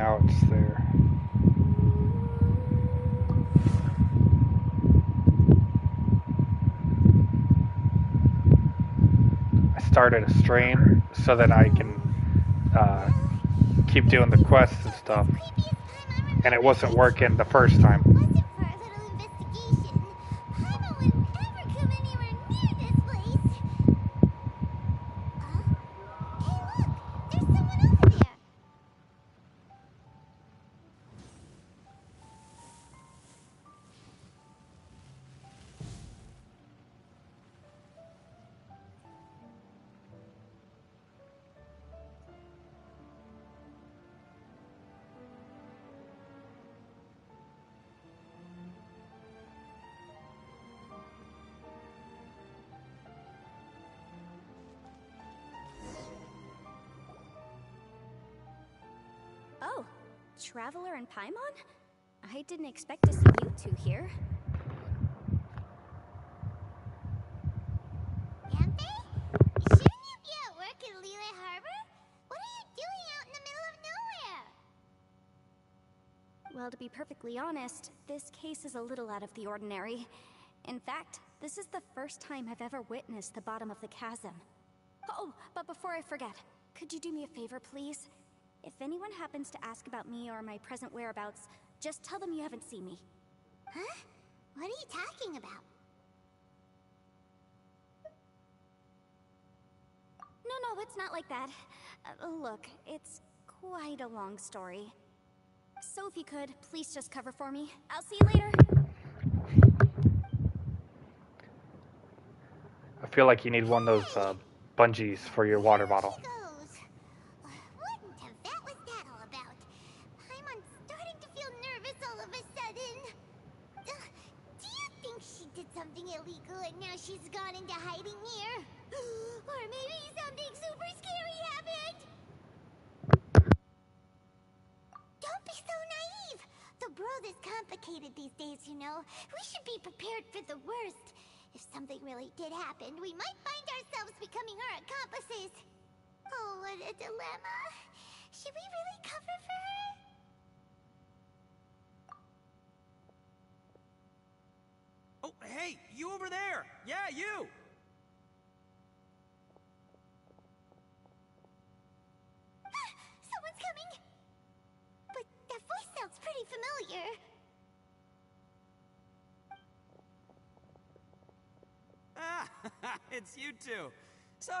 now it's there. I started a stream so that I can keep doing the quests and stuff, and it wasn't working the first time. Oh, Traveler and Paimon? I didn't expect to see you two here. Yampe? Shouldn't you be at work in Liyue Harbor? What are you doing out in the middle of nowhere? Well, to be perfectly honest, this case is a little out of the ordinary. In fact, this is the first time I've ever witnessed the bottom of the chasm. Oh, but before I forget, could you do me a favor, please? If anyone happens to ask about me or my present whereabouts, just tell them you haven't seen me. Huh? What are you talking about? No, it's not like that. Look, it's quite a long story. So if you could, please just cover for me. I'll see you later. I feel like you need one of those bungees for your water bottle. Something illegal and now she's gone into hiding here. Or maybe something super scary happened. Don't be so naive. The world is complicated these days, you know. We should be prepared for the worst. If something really did happen, we might find ourselves becoming her accomplices. Oh, what a dilemma. Should we really cover for her? Oh, hey, you over there! Yeah, you! Someone's coming! But that voice sounds pretty familiar. Ah, it's you two. So,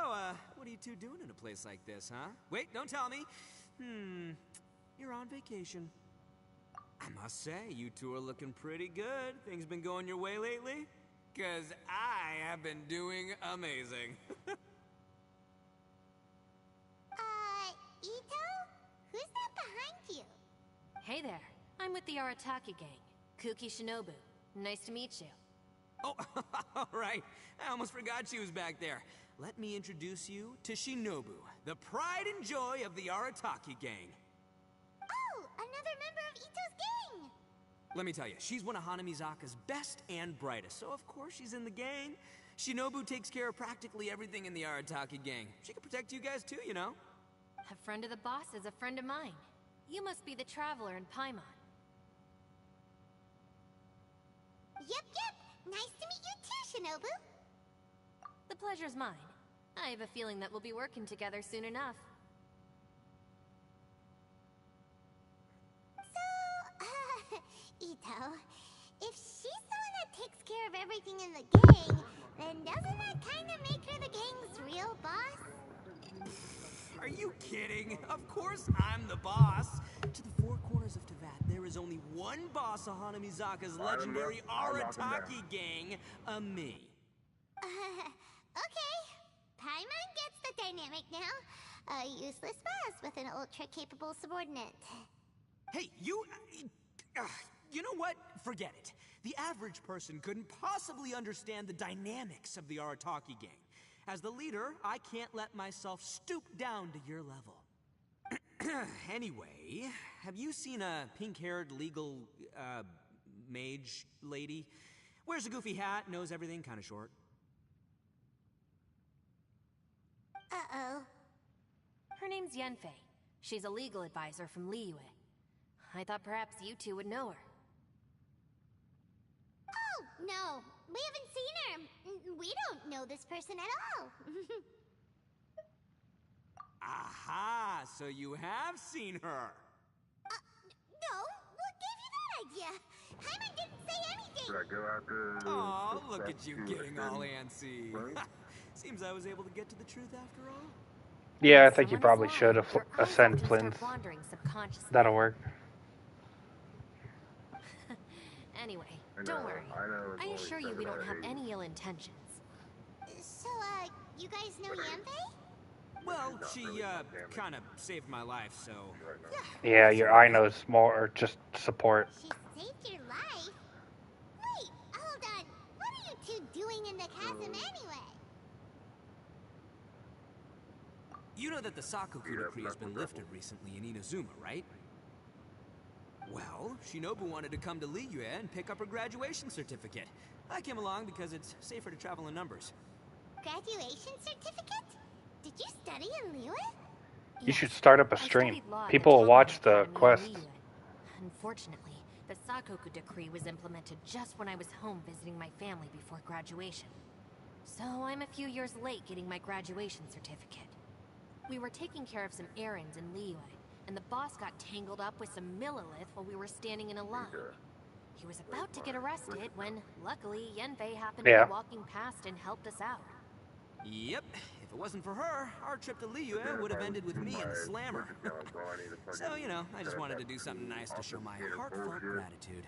what are you two doing in a place like this, huh? Wait, don't tell me. You're on vacation. I must say, you two are looking pretty good. Things been going your way lately? 'Cause I have been doing amazing. Ito? Who's that behind you? Hey there, I'm with the Arataki gang. Kuki Shinobu. Nice to meet you. Oh, all right. I almost forgot she was back there. Let me introduce you to Shinobu, the pride and joy of the Arataki gang. Oh, another member of Ito's gang! Let me tell you, she's one of Hanamizaka's best and brightest, so of course she's in the gang. Shinobu takes care of practically everything in the Arataki gang. She can protect you guys too, you know. A friend of the boss is a friend of mine. You must be the Traveler in Paimon. Yep. Nice to meet you too, Shinobu. The pleasure's mine. I have a feeling that we'll be working together soon enough. So, Ito, if she's the one that takes care of everything in the gang, then doesn't that kind of make her the gang's real boss? Are you kidding? Of course I'm the boss. To the four corners of Teyvat, there is only one boss of Hanamizaka's legendary Arataki gang, me. Okay. Paimon gets the dynamic now. A useless boss with an ultra-capable subordinate. Hey, you know what? Forget it. The average person couldn't possibly understand the dynamics of the Arataki gang. As the leader, I can't let myself stoop down to your level. Anyway, have you seen a pink-haired legal, mage lady? Wears a goofy hat, knows everything, kinda short. Uh-oh. Her name's Yenfei. She's a legal advisor from Liyue. I thought perhaps you two would know her. Oh, no. We haven't seen her. We don't know this person at all. Aha! So you have seen her. No, what gave you that idea? Hyman didn't say anything. Should I go after? Oh, look at you getting all antsy. Seems I was able to get to the truth after all. Yeah, I think you Someone probably is should lying. have Your eyes ascend often Flynn's. start wandering subconsciously. That'll work. Anyway, I don't know, worry. I know it's I only assure you we 7 don't out have of 8. any ill intentions. So, you guys know Yanbei? Well, she, kind of saved my life, so... Yeah, your eye knows more, or just support. She saved your life? Wait, hold on. What are you two doing in the chasm anyway? You know that the Sakoku decree has been lifted recently in Inazuma, right? Well, Shinobu wanted to come to Liyue and pick up her graduation certificate. I came along because it's safer to travel in numbers. Graduation certificate? Did you study in Liyue? You should start up a I stream. studied law at People will the watch Tokugawa the Academy in quest. Liyue. Unfortunately, the Sakoku decree was implemented just when I was home visiting my family before graduation. So I'm a few years late getting my graduation certificate. We were taking care of some errands in Liyue, and the boss got tangled up with some Millilith while we were standing in a line. He was about to get arrested when, luckily, Yanbei happened to Yeah. be walking past and helped us out. Yep, if it wasn't for her, our trip to Liyue would have ended with me and the Slammer. So, you know, I just wanted to do something nice to show my heartfelt gratitude.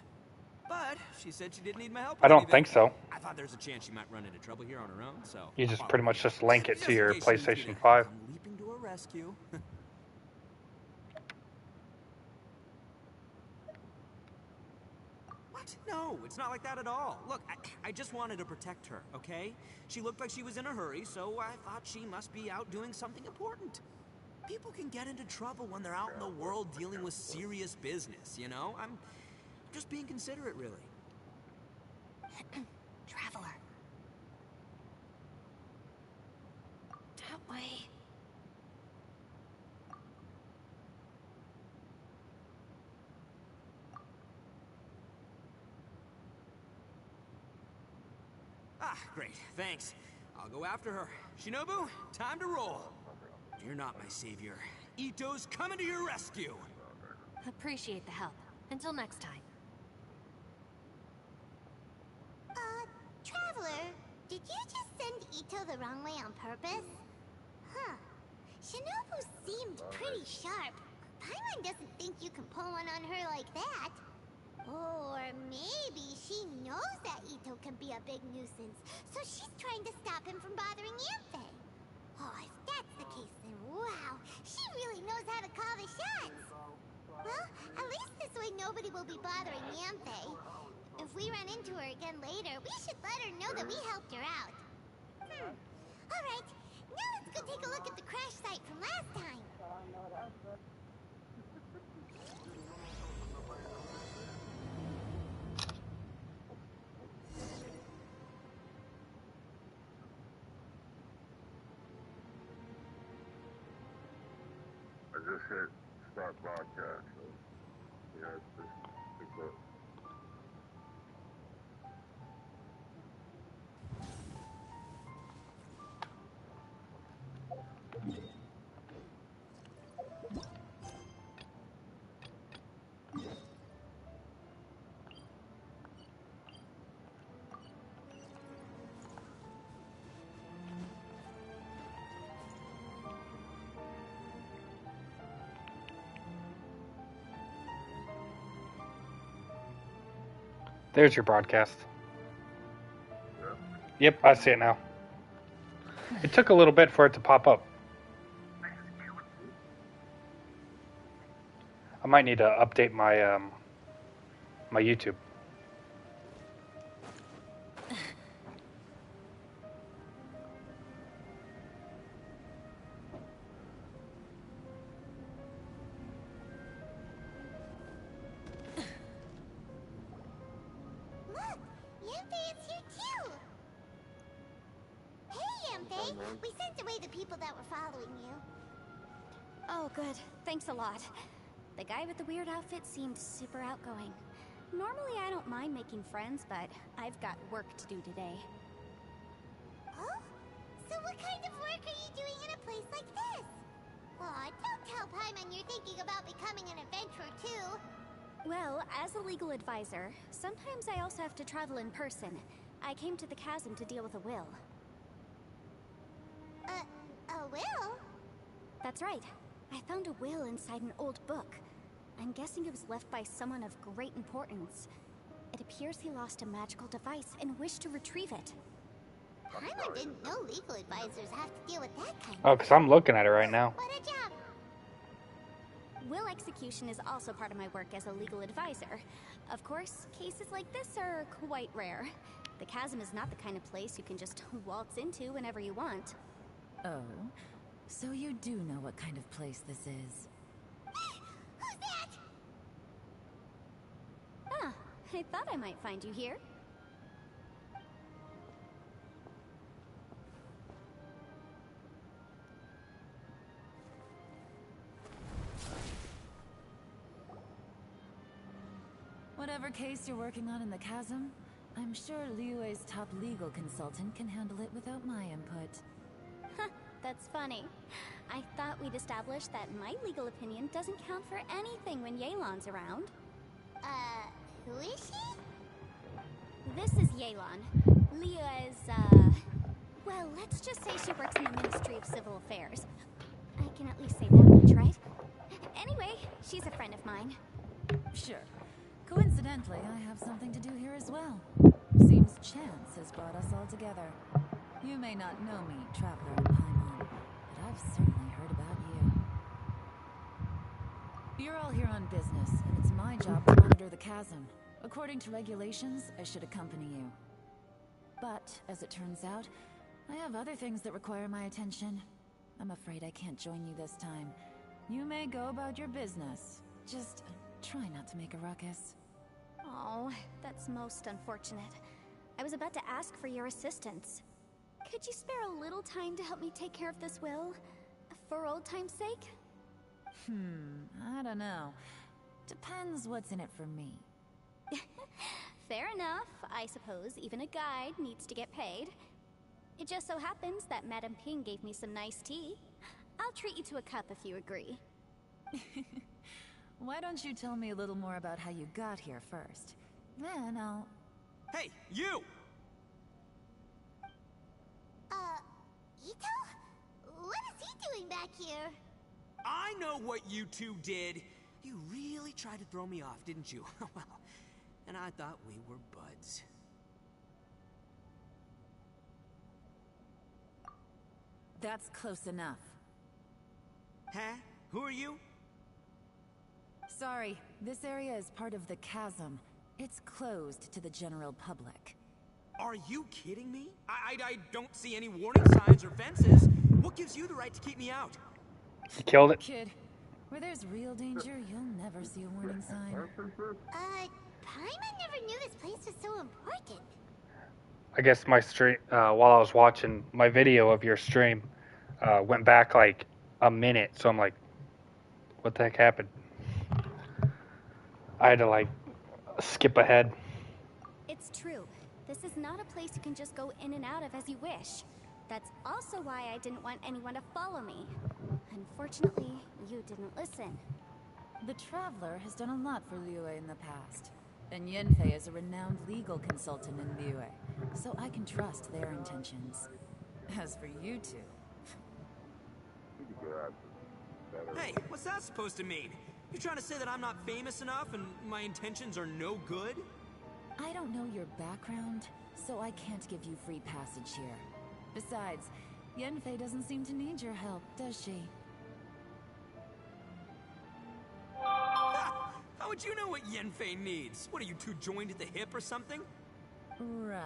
But she said she didn't need my help. I or don't anything. think so. I thought there's a chance she might run into trouble here on her own, so... You just I pretty much followed just link it Just to in your case she needs me PlayStation to 5. come leaping to her rescue. What? No, it's not like that at all. Look, I just wanted to protect her, okay? She looked like she was in a hurry, so I thought she must be out doing something important. People can get into trouble when they're out in the world dealing with serious business, you know? I'm just being considerate, really. Traveler. That way. Ah, great, thanks. I'll go after her. Shinobu, time to roll. You're not my savior. Ito's coming to your rescue. Appreciate the help. Until next time. Traveler, did you just send Ito the wrong way on purpose? Huh. Shinobu seemed pretty sharp. Paimon doesn't think you can pull one on her like that. Or maybe she knows that Ito can be a big nuisance, so she's trying to stop him from bothering Yanfei. Oh, if that's the case, then wow, she really knows how to call the shots. Well, at least this way nobody will be bothering Yanfei. If we run into her again later, we should let her know that we helped her out. Alright, now let's go take a look at the crash site from last time. I just hit start broadcast. So, yeah, it's a There's your broadcast. Yep, I see it now. It took a little bit for it to pop up. I might need to update my my YouTube. Look, Yanfei is here too. Hey, Yanfei, we sent away the people that were following you. Oh, good. Thanks a lot. The guy with the weird outfit seemed super outgoing. Normally I don't mind making friends, but I've got work to do today. Oh? So what kind of work are you doing in a place like this? Aw, don't tell Paimon you're thinking about becoming an adventurer too. Well, as a legal advisor, sometimes I also have to travel in person. I came to the chasm to deal with a will. A will? That's right. I found a will inside an old book. I'm guessing it was left by someone of great importance. It appears he lost a magical device and wished to retrieve it. Paimon didn't know legal advisors have to deal with that kind of Oh, because I'm looking at it right now. What a job! Will execution is also part of my work as a legal advisor. Of course, cases like this are quite rare. The chasm is not the kind of place you can just waltz into whenever you want. Oh, so you do know what kind of place this is. Who's that? Ah, I thought I might find you here. Whatever case you're working on in the chasm, I'm sure Liyue's top legal consultant can handle it without my input. Huh, that's funny. I thought we'd established that my legal opinion doesn't count for anything when Yelan's around. Who is she? This is Yelan. Liyue's, well, let's just say she works in the Ministry of Civil Affairs. I can at least say that much, right? Anyway, she's a friend of mine. Sure. Coincidentally, I have something to do here as well. Seems chance has brought us all together. You may not know me, Traveler in Paimon, but I've certainly heard about you. You're all here on business, and it's my job to monitor the chasm. According to regulations, I should accompany you. But, as it turns out, I have other things that require my attention. I'm afraid I can't join you this time. You may go about your business. Just try not to make a ruckus. Oh, that's most unfortunate. I was about to ask for your assistance. Could you spare a little time to help me take care of this will? For old time's sake? I don't know. Depends what's in it for me. Fair enough. I suppose even a guide needs to get paid. It just so happens that Madame Ping gave me some nice tea. I'll treat you to a cup if you agree. Why don't you tell me a little more about how you got here first? Then I'll... Hey, you! Ito? What is he doing back here? I know what you two did. You really tried to throw me off, didn't you? Well, and I thought we were buds. That's close enough. Huh? Who are you? Sorry, this area is part of the chasm. It's closed to the general public. Are you kidding me? I don't see any warning signs or fences. What gives you the right to keep me out? You killed it. Kid, where there's real danger, you'll never see a warning sign. Paimon never knew this place was so important. I guess my stream, while I was watching my video of your stream, went back like a minute. So I'm like, what the heck happened? I had to like skip ahead. It's true. This is not a place you can just go in and out of as you wish. That's also why I didn't want anyone to follow me. Unfortunately, you didn't listen. The Traveler has done a lot for Liyue in the past. And Yanfei is a renowned legal consultant in Liyue, so I can trust their intentions. As for you two... Hey, what's that supposed to mean? You trying to say that I'm not famous enough and my intentions are no good? I don't know your background, so I can't give you free passage here. Besides, Yanfei doesn't seem to need your help, does she? Ha! How would you know what Yanfei needs? What, are you two joined at the hip or something? Right.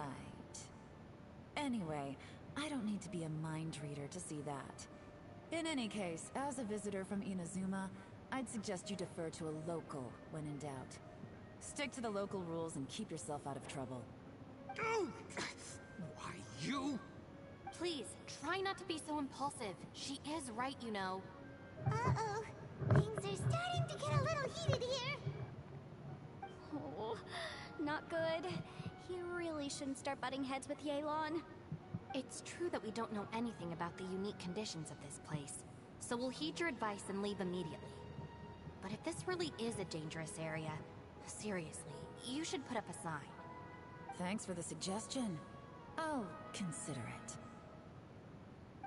Anyway, I don't need to be a mind reader to see that. In any case, as a visitor from Inazuma, I'd suggest you defer to a local when in doubt. Stick to the local rules and keep yourself out of trouble. Oh, why you? Please, try not to be so impulsive. She is right, you know. Uh-oh. Things are starting to get a little heated here. Oh, not good. You really shouldn't start butting heads with Yelan. It's true that we don't know anything about the unique conditions of this place, so we'll heed your advice and leave immediately. But if this really is a dangerous area, seriously, you should put up a sign. Thanks for the suggestion. I'll consider it.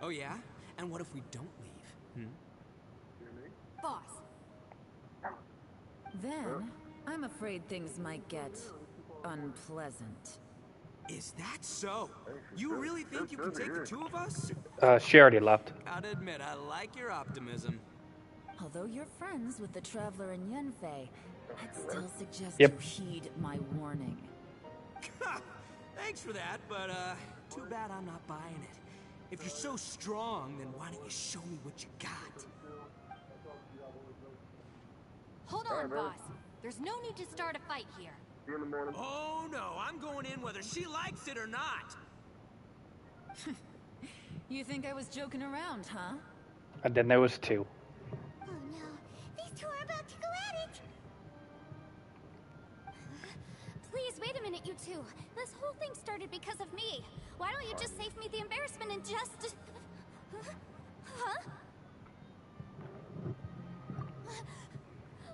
Oh yeah? And what if we don't leave? Boss, Then, I'm afraid things might get unpleasant. Is that so? You really think you can take the two of us? She already left. Gotta admit, I like your optimism. Although you're friends with the Traveler and Yunfei, I'd still suggest Yep. you heed my warning. Thanks for that, but too bad I'm not buying it. If you're so strong, then why don't you show me what you got? hold on, boss. There's no need to start a fight here. See you in the morning. Oh no, I'm going in whether she likes it or not. You think I was joking around, huh? And then there was two. Oh no, these two are about to go at it. Please, wait a minute, you two. This whole thing started because of me. Why don't you just save me the embarrassment and just... Huh?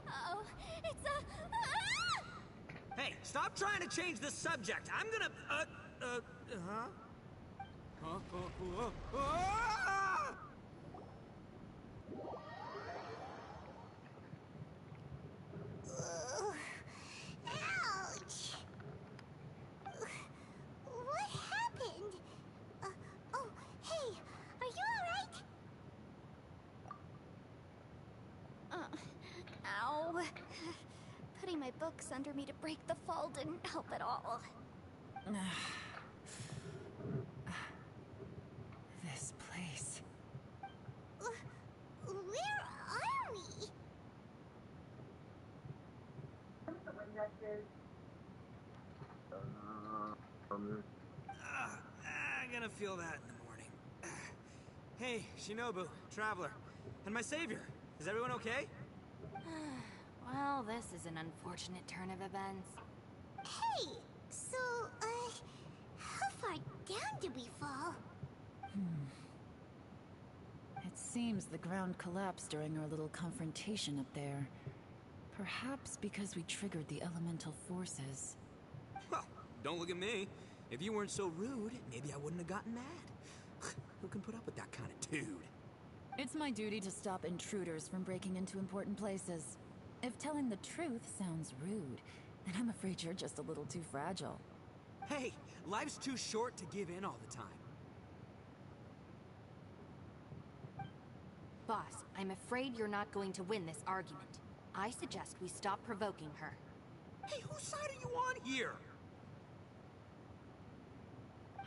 Uh-oh, it's a... Ah! Hey, stop trying to change the subject. I'm gonna, ah! Ugh. Ouch! What happened? Oh, hey, are you alright? Ow. Putting my books under me to break the fall didn't help at all. This place. Where are we? I'm gonna feel that in the morning. Hey, Shinobu, Traveler, and my savior. Is everyone okay? Well, this is an unfortunate turn of events. Hey, so, how far down did we fall? It seems the ground collapsed during our little confrontation up there. Perhaps because we triggered the elemental forces. Well, don't look at me. If you weren't so rude, maybe I wouldn't have gotten mad. Who can put up with that kind of dude? It's my duty to stop intruders from breaking into important places. If telling the truth sounds rude, then I'm afraid you're just a little too fragile. Hey, life's too short to give in all the time. Boss, I'm afraid you're not going to win this argument. I suggest we stop provoking her. Hey, whose side are you on here?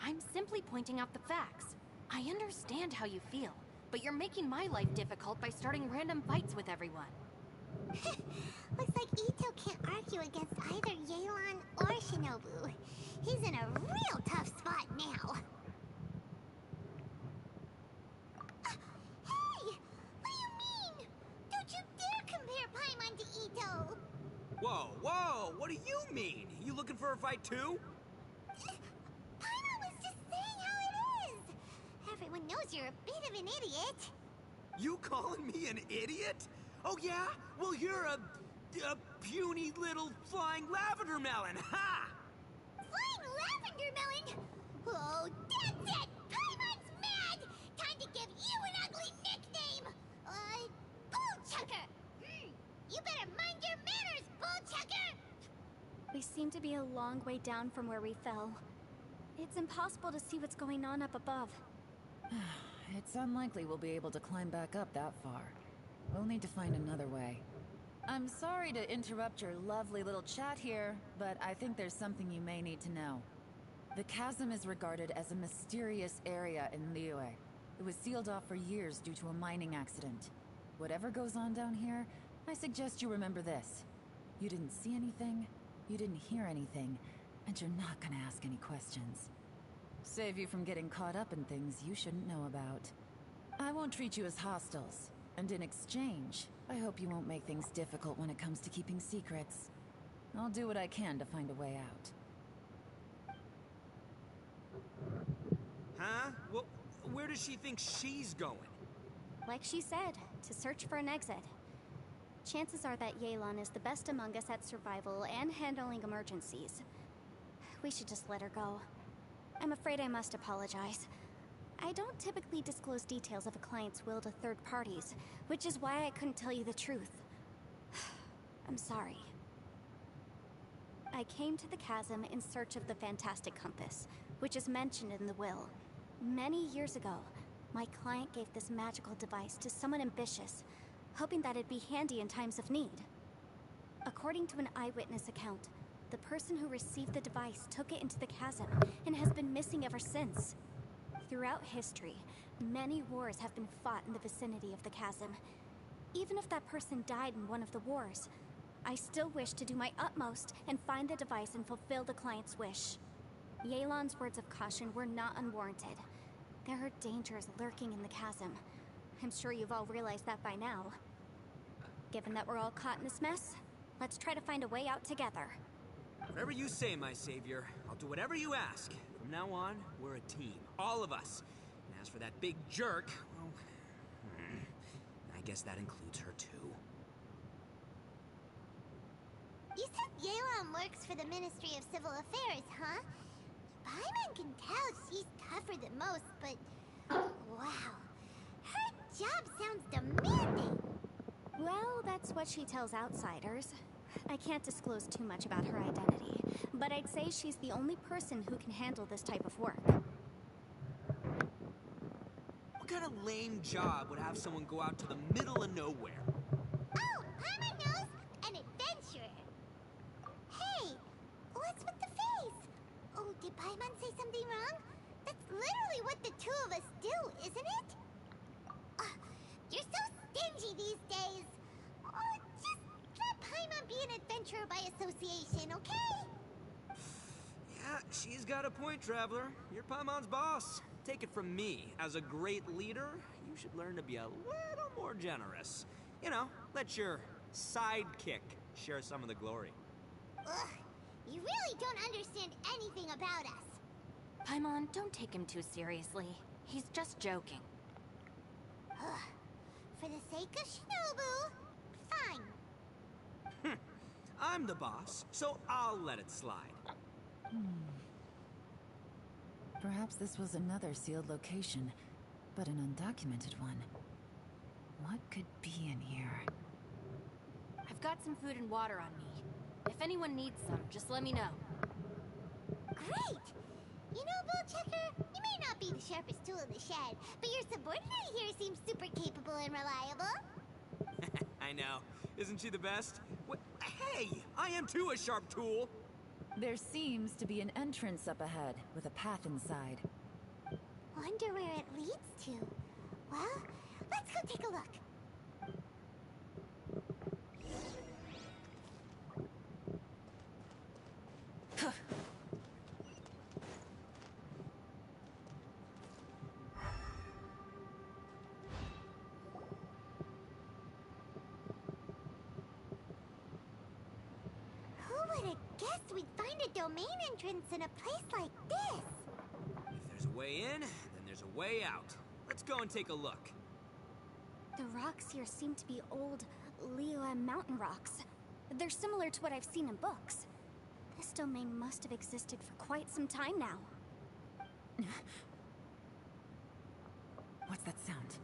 I'm simply pointing out the facts. I understand how you feel, but you're making my life difficult by starting random fights with everyone. Looks like Ito can't argue against either Yelan or Shinobu. He's in a real tough spot now. Hey! What do you mean? Don't you dare compare Paimon to Ito! Whoa, whoa, what do you mean? You looking for a fight too? Paimon was just saying how it is! Everyone knows you're a bit of an idiot. You calling me an idiot? Oh yeah? Well, you're a puny little flying lavender melon, ha! Flying lavender melon? Oh, that's it! Paimon's mad! Time to give you an ugly nickname! Bullchucker! You better mind your manners, Bullchucker! We seem to be a long way down from where we fell. It's impossible to see what's going on up above. It's unlikely we'll be able to climb back up that far. We'll need to find another way. I'm sorry to interrupt your lovely little chat here, but I think there's something you may need to know. The chasm is regarded as a mysterious area in Liyue. It was sealed off for years due to a mining accident. Whatever goes on down here, I suggest you remember this. You didn't see anything, you didn't hear anything, and you're not gonna ask any questions. Save you from getting caught up in things you shouldn't know about. I won't treat you as hostiles, And in exchange, I hope you won't make things difficult when it comes to keeping secrets. I'll do what I can to find a way out. Huh? Well, where does she think she's going? Like she said, to search for an exit. Chances are that Yelan is the best among us at survival and handling emergencies. We should just let her go. I'm afraid I must apologize. I don't typically disclose details of a client's will to third parties, which is why I couldn't tell you the truth. I'm sorry. I came to the chasm in search of the Fantastic Compass, which is mentioned in the will. Many years ago, my client gave this magical device to someone ambitious, hoping that it'd be handy in times of need. According to an eyewitness account, the person who received the device took it into the chasm and has been missing ever since. Throughout history, many wars have been fought in the vicinity of the chasm. Even if that person died in one of the wars, I still wish to do my utmost and find the device and fulfill the client's wish. Yelan's words of caution were not unwarranted. There are dangers lurking in the chasm. I'm sure you've all realized that by now. Given that we're all caught in this mess, let's try to find a way out together. Whatever you say, my savior. I'll do whatever you ask. From now on, we're a team. All of us. And as for that big jerk, well, I guess that includes her too. You said Yelan works for the Ministry of Civil Affairs, huh? Paimon can tell she's tougher than most, but... wow. Her job sounds demanding. Well, that's what she tells outsiders. I can't disclose too much about her identity, but I'd say she's the only person who can handle this type of work. What kind of lame job would have someone go out to the middle of nowhere? Oh, Paimon knows! An adventurer. Hey, what's with the face? Oh, did Paimon say something wrong? That's literally what the two of us do, isn't it? You're so stingy these days. Oh, just let Paimon be an adventurer by association, okay? Yeah, she's got a point, Traveler. You're Paimon's boss. Take it from me. As a great leader, you should learn to be a little more generous. You know, let your sidekick share some of the glory. Ugh, you really don't understand anything about us. Paimon, don't take him too seriously. He's just joking. For the sake of Shinobu, fine. I'm the boss, so I'll let it slide. Perhaps this was another sealed location, but an undocumented one. What could be in here? I've got some food and water on me. If anyone needs some, just let me know. Great! You know, Bullchecker, you may not be the sharpest tool in the shed, but your subordinate here seems super capable and reliable. I know. Isn't she the best? Hey, I am too a sharp tool. There seems to be an entrance up ahead, with a path inside. Wonder where it leads to. Well, let's go take a look. Who would have guessed we'd find a domain entrance in a place like this? If there's a way in, then there's a way out. Let's go and take a look. The rocks here seem to be old Liyue mountain rocks. They're similar to what I've seen in books. This domain must have existed for quite some time now. What's that sound?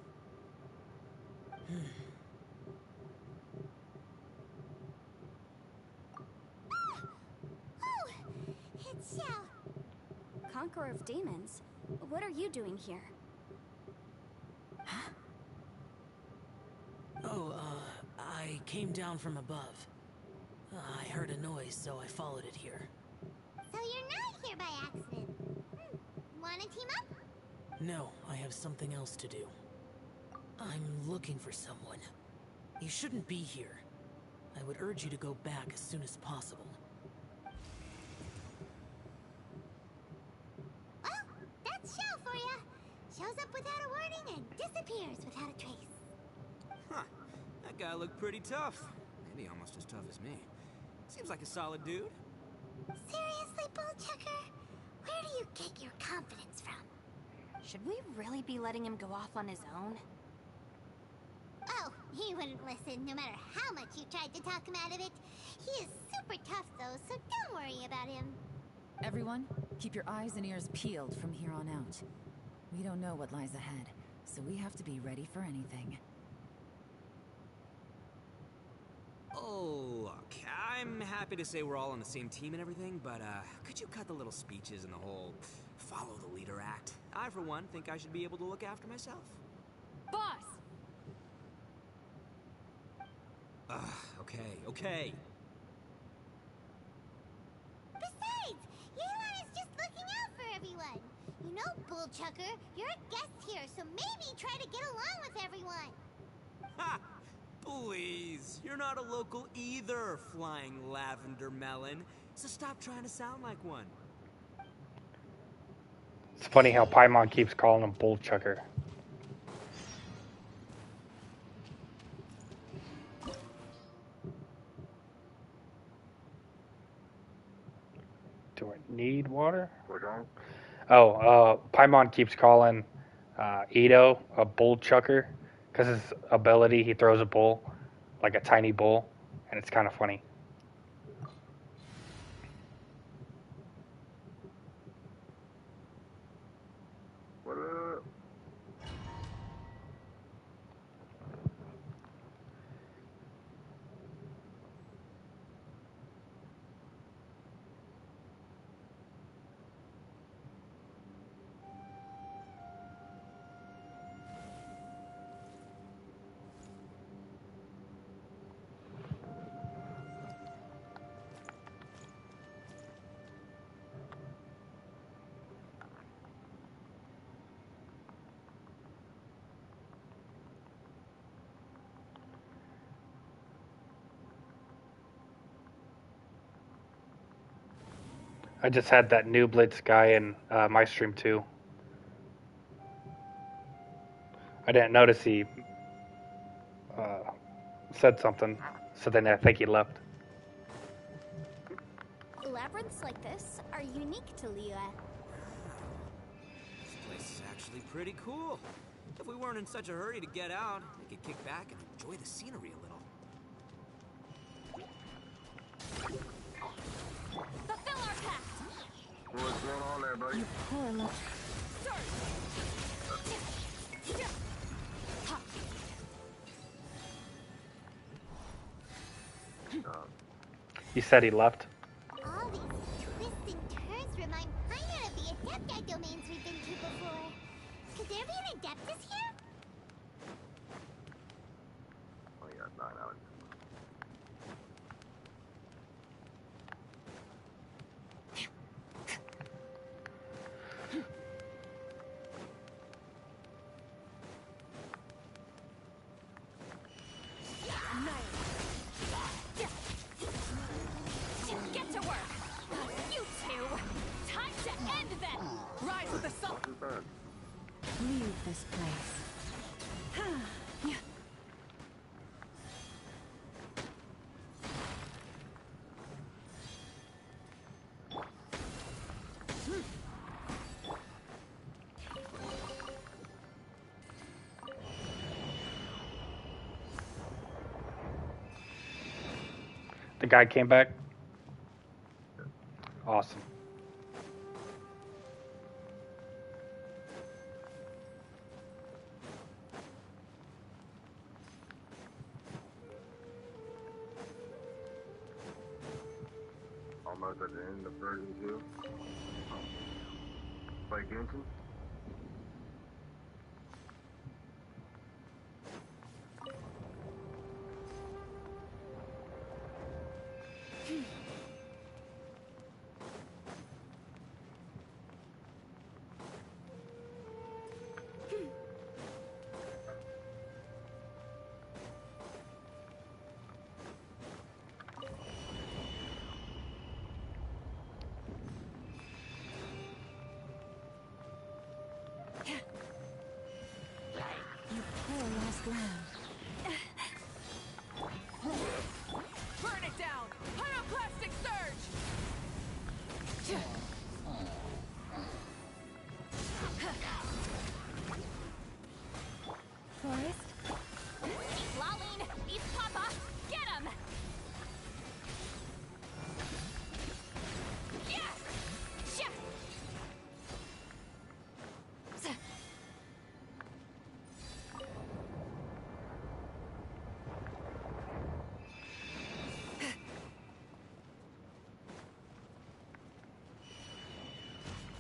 Oh, it's Xiao. Conqueror of Demons, what are you doing here? Oh, I came down from above. I heard a noise, so I followed it here. So you're not here by accident. Wanna team up? No, I have something else to do. I'm looking for someone. You shouldn't be here. I would urge you to go back as soon as possible. Well, that's Xiao for ya. Shows up without a warning and disappears without a trace. That guy looked pretty tough. Maybe almost as tough as me. Seems like a solid dude. Seriously, Bullchucker? Where do you get your confidence from? Should we really be letting him go off on his own? Oh, he wouldn't listen no matter how much you tried to talk him out of it. He is super tough though, so don't worry about him. Everyone, keep your eyes and ears peeled from here on out. We don't know what lies ahead, so we have to be ready for anything. Oh, look, I'm happy to say we're all on the same team and everything, but could you cut the little speeches and the whole follow the leader act? I, for one, think I should be able to look after myself. Boss! Okay. Besides, Yelan is just looking out for everyone. You know, Bullchucker, you're a guest here, so maybe try to get along with everyone. Ha! Please, you're not a local either, flying lavender melon. So stop trying to sound like one. It's funny how Paimon keeps calling him Bullchucker. Do I need water? What's wrong? Oh, Paimon keeps calling Ito a Bullchucker because his ability, he throws a bull, like a tiny bull, and it's kind of funny. What up? I just had that new Blitz guy in my stream too. I didn't notice he said something, so then I think he left. Labyrinths like this are unique to Liyue. This place is actually pretty cool. If we weren't in such a hurry to get out, we could kick back and enjoy the scenery a little. Fulfill our pact! What's going on there, buddy? Poor little... He said he left. All these twists and turns remind Pioneer of the Adepti domains we've been to before. Could there be an Adeptus here? Oh, yeah, 9 hours. Get to work! You two! Time to end them! Rise with the sun! What's his name? Leave this place. The guy came back. Awesome. Almost at the end of version 2. Play Genshin? You poor lost lamb. Forest? Lolene! East Papa! Get him! Yes! Shit!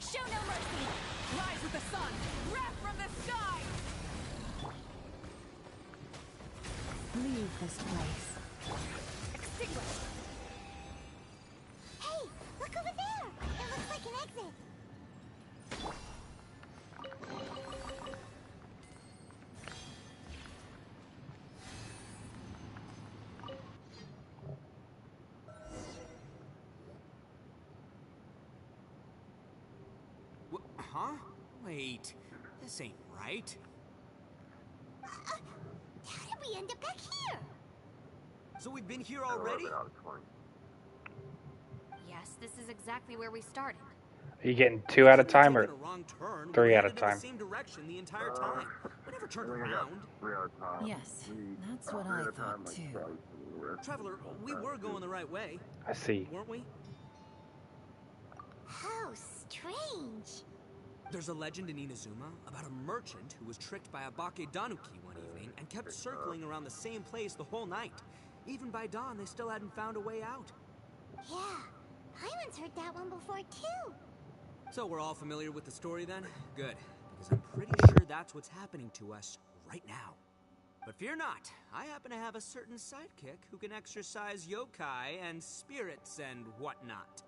Show no mercy! Rise with the sun! Wrath from the sky! Leave this place. Extinguish! Hey, look over there! It looks like an exit. Huh? Wait, this ain't right. How did we end up back here? So we've been here already? 11 out of 20. Yes, this is exactly where we started. Are you getting 2 at a time or Taken a wrong turn. 3 We at a headed in time? the same direction the entire time. We never I turned think I got around. 3 out of time. Yes, that's what 3 I at a time, thought too. probably for the rest Traveler, of the we time, were too. going the right way, I see. weren't we? How strange. There's a legend in Inazuma about a merchant who was tricked by a Bakedanuki one evening and kept circling around the same place the whole night. Even by dawn, they still hadn't found a way out. Yeah, Paimon's heard that one before too. So we're all familiar with the story then? Good, because I'm pretty sure that's what's happening to us right now. But fear not, I happen to have a certain sidekick who can exercise yokai and spirits and whatnot.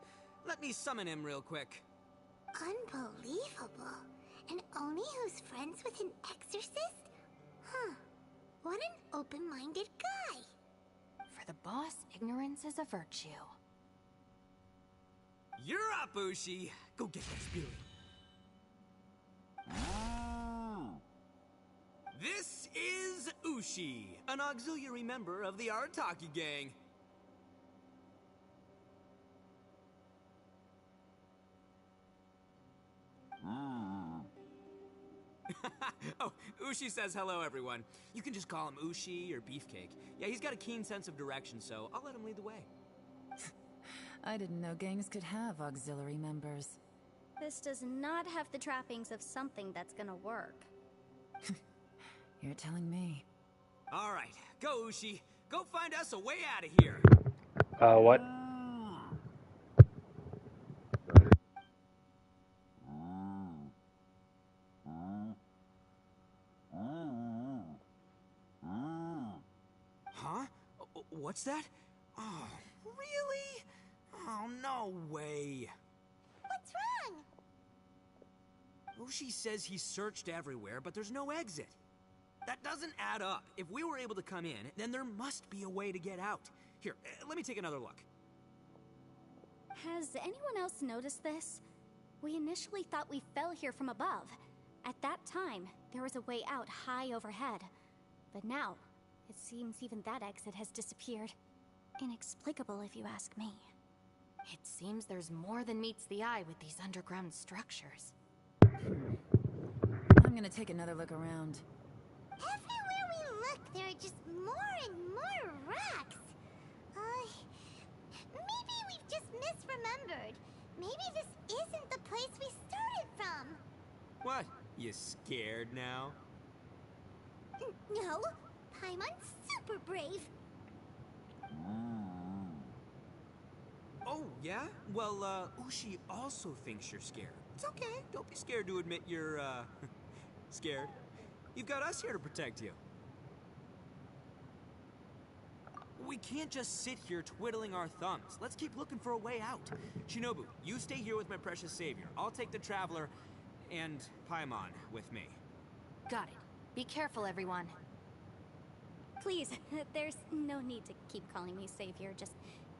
Let me summon him real quick. Unbelievable. An Oni who's friends with an exorcist? Huh. What an open-minded guy. For the boss, ignorance is a virtue. You're up, Ushi! Go get that spirit. This is Ushi, an auxiliary member of the Arataki gang. Oh, Ushi says hello, everyone. You can just call him Ushi or Beefcake. Yeah, he's got a keen sense of direction, so I'll let him lead the way. I didn't know gangs could have auxiliary members. This does not have the trappings of something that's gonna work. You're telling me. All right, go, Ushi. Go find us a way out of here. What? Huh? What's that? Oh, really? Oh, no way. What's wrong? Ushi says he searched everywhere, but there's no exit. That doesn't add up. If we were able to come in, then there must be a way to get out. Here, let me take another look. Has anyone else noticed this? We initially thought we fell here from above. At that time, there was a way out high overhead. But now, it seems even that exit has disappeared. Inexplicable, if you ask me. It seems there's more than meets the eye with these underground structures. I'm gonna take another look around. Everywhere we look, there are just more and more rocks. Maybe we've just misremembered. Maybe this isn't the place we started from. What? You scared now? No, Paimon's super brave. Oh, yeah? Well, Ushi also thinks you're scared. It's okay. Don't be scared to admit you're, scared. You've got us here to protect you. We can't just sit here twiddling our thumbs. Let's keep looking for a way out. Shinobu, you stay here with my precious savior. I'll take the Traveler and Paimon with me. Got it. Be careful, everyone. Please, there's no need to keep calling me savior, just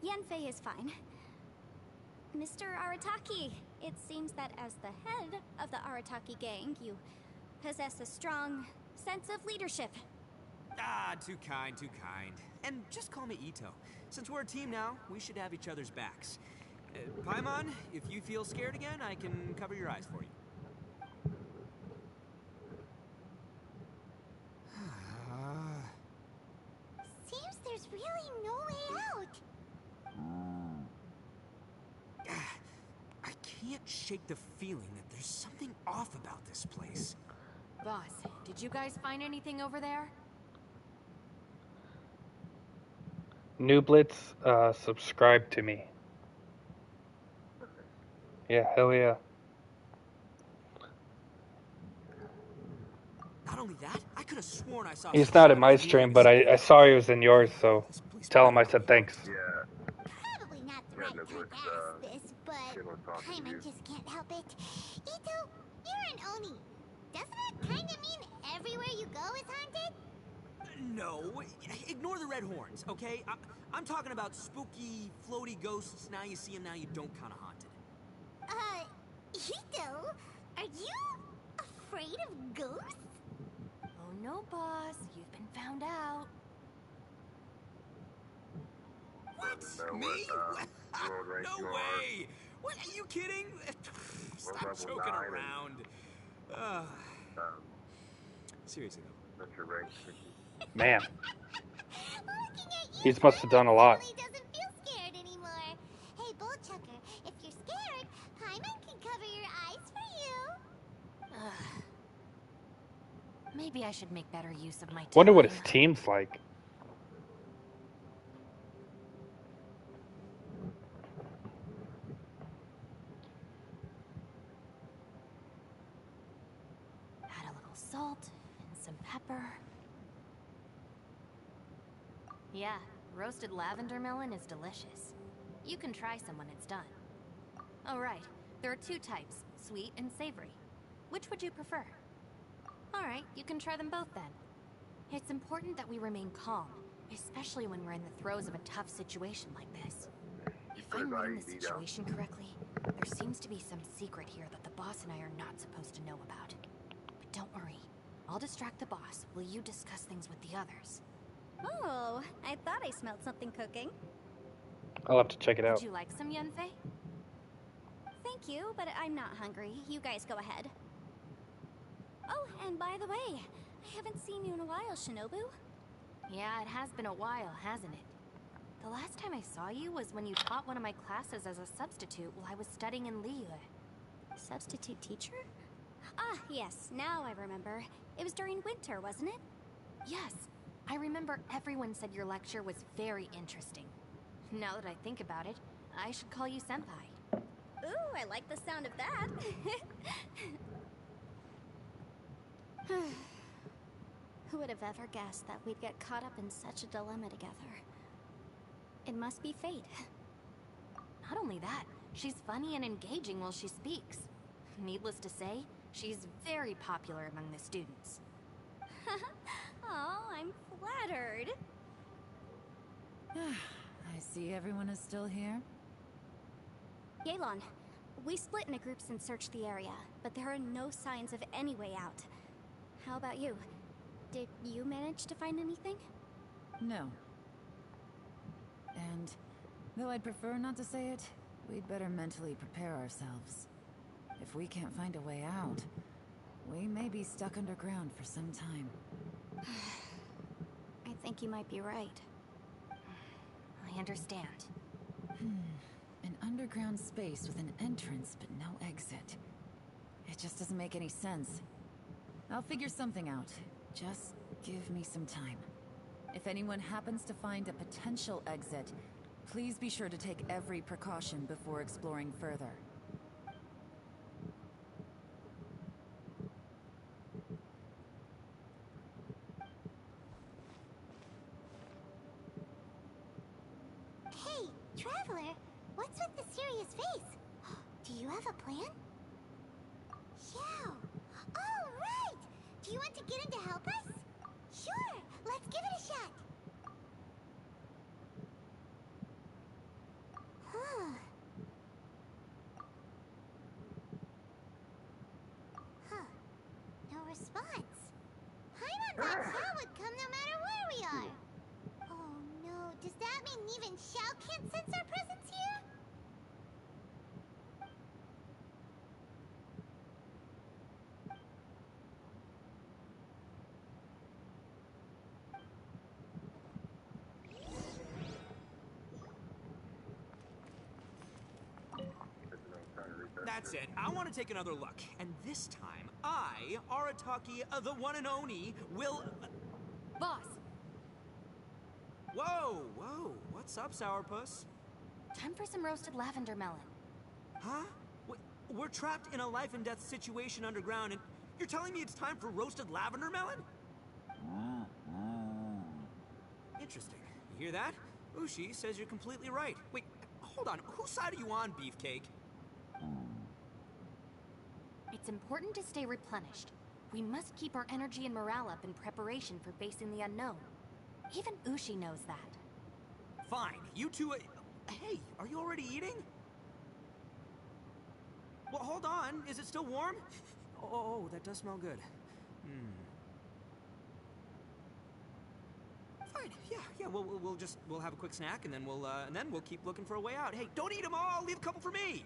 Yanfei is fine. Mr. Arataki, it seems that as the head of the Arataki gang, you possess a strong sense of leadership. Ah, too kind. And just call me Ito. Since we're a team now, we should have each other's backs. Paimon, if you feel scared again, I can cover your eyes for you. Seems there's really no way out. I can't shake the feeling that there's something off about this place. Boss, did you guys find anything over there? Nooblets, subscribe to me. Yeah, hell yeah. Not only that, I could have sworn I saw. He's not in my stream, but I saw he was in yours, so tell him I said thanks. Yeah. Probably not the Yeah, right no, time let's, to ask this, but Kayla talking to Paimon you. just can't help it. Ito, you're an Oni. Doesn't that kinda mean everywhere you go is haunted? No, ignore the red horns, okay? I'm talking about spooky, floaty ghosts. Now you see them, now you don't kind of haunted. Ito, are you afraid of ghosts? Oh no, boss. You've been found out. What? know Me? what, world rank No you are. way! What? Are you kidding? Stop level joking 9 around. Seriously though. That's your rank. Man, Looking at you, he's must have done a lot. Paimon doesn't feel scared anymore. Hey, Bullchucker, if you're scared, Paimon can cover your eyes for you. Maybe I should make better use of my time. Wonder what his team's like. Add a little salt and some pepper. Yeah, roasted lavender melon is delicious. You can try some when it's done. Oh right, there are two types, sweet and savory. Which would you prefer? Alright, you can try them both then. It's important that we remain calm, especially when we're in the throes of a tough situation like this. If I'm reading the situation correctly, there seems to be some secret here that the boss and I are not supposed to know about. But don't worry, I'll distract the boss while you discuss things with the others. Oh, I thought I smelled something cooking. I'll have to check it out. Would you like some, Yunfei? Thank you, but I'm not hungry. You guys go ahead. Oh, and by the way, I haven't seen you in a while, Shinobu. Yeah, it has been a while, hasn't it? The last time I saw you was when you taught one of my classes as a substitute while I was studying in Liyue. Substitute teacher? Ah, yes, now I remember. It was during winter, wasn't it? Yes, I remember everyone said your lecture was very interesting. Now that I think about it, I should call you Senpai. Ooh, I like the sound of that. Who would have ever guessed that we'd get caught up in such a dilemma together? It must be fate. Not only that, she's funny and engaging while she speaks. Needless to say, she's very popular among the students. Oh, I'm flattered. I see everyone is still here. Yelan, we split into groups and searched the area, but there are no signs of any way out. How about you? Did you manage to find anything? No. And though I'd prefer not to say it, we'd better mentally prepare ourselves. If we can't find a way out, we may be stuck underground for some time. I think you might be right. I understand. An underground space with an entrance but no exit. It just doesn't make any sense. I'll figure something out. Just give me some time. If anyone happens to find a potential exit, please be sure to take every precaution before exploring further. Hey, Traveler, what's with the serious face? Do you have a plan? Yeah. Oh, right! Do you want to get in to help us? Sure, let's give it a shot. Huh. Huh. No response. Paimon thought Xiao would come no matter where we are. Oh no, does that mean even Xiao can't sense our presence here? that's it. I want to take another look. And this time, I, Arataki, the one and only, will... Boss, Whoa, whoa. What's up, Sourpuss? time for some roasted lavender melon. Huh? We're trapped in a life and death situation underground, and you're telling me it's time for roasted lavender melon? Interesting. You hear that? Ushi says you're completely right. Wait, hold on. Whose side are you on, Beefcake? It's important to stay replenished. We must keep our energy and morale up in preparation for facing the unknown. Even Ushi knows that. Fine. You two... Hey, are you already eating? Well, hold on. Is it still warm? Oh, that does smell good. Fine. Yeah. We'll have a quick snack, and then we'll keep looking for a way out. Hey, don't eat them all. Leave a couple for me.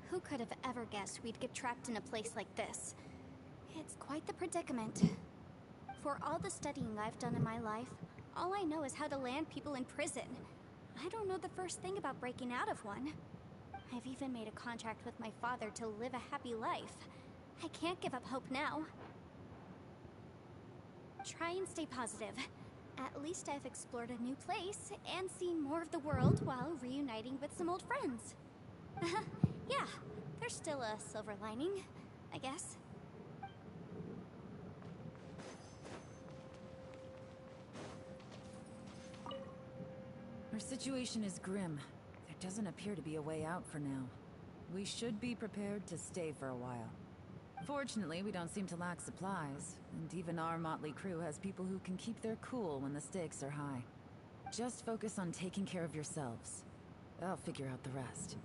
Who could have ever guessed we'd get trapped in a place like this? It's quite the predicament. For all the studying I've done in my life, all I know is how to land people in prison. I don't know the first thing about breaking out of one. I've even made a contract with my father to live a happy life. I can't give up hope now. Try and stay positive. At least I've explored a new place and seen more of the world while reuniting with some old friends. Yeah, there's still a silver lining, I guess. Our situation is grim. There doesn't appear to be a way out for now. We should be prepared to stay for a while. Fortunately, we don't seem to lack supplies, and even our motley crew has people who can keep their cool when the stakes are high. Just focus on taking care of yourselves. I'll figure out the rest.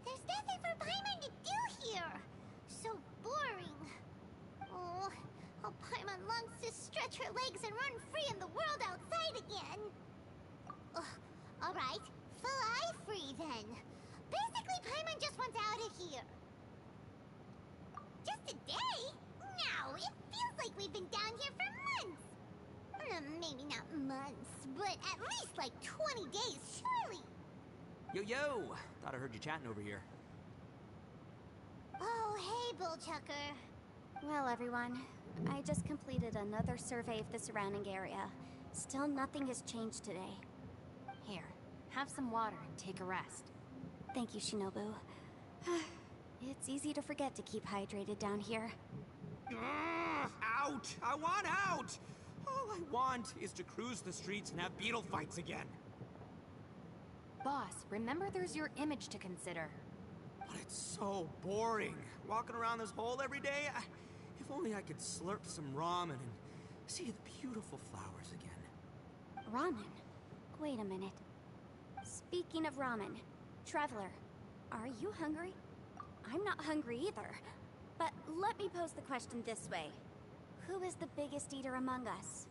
There's nothing for Paimon to do here. So boring. Oh, how Paimon longs to stretch her legs and run free in the world outside again. All right, fly free then. Basically, Paimon just wants out of here. Just a day? No, it feels like we've been down here for months. Maybe not months, but at least like 20 days, surely. Yo! Thought I heard you chatting over here. Oh, hey, Bullchucker. Well, everyone, I just completed another survey of the surrounding area. Still nothing has changed today. Here, have some water and take a rest. Thank you, Shinobu. It's easy to forget to keep hydrated down here. Out! I want out! All I want is to cruise the streets and have beetle fights again. Boss, remember there's your image to consider. But it's so boring. Walking around this hole every day. If only I could slurp some ramen and see the beautiful flowers again. Ramen? Wait a minute. Speaking of ramen, Traveler, are you hungry? I'm not hungry either. But let me pose the question this way. Who is the biggest eater among us?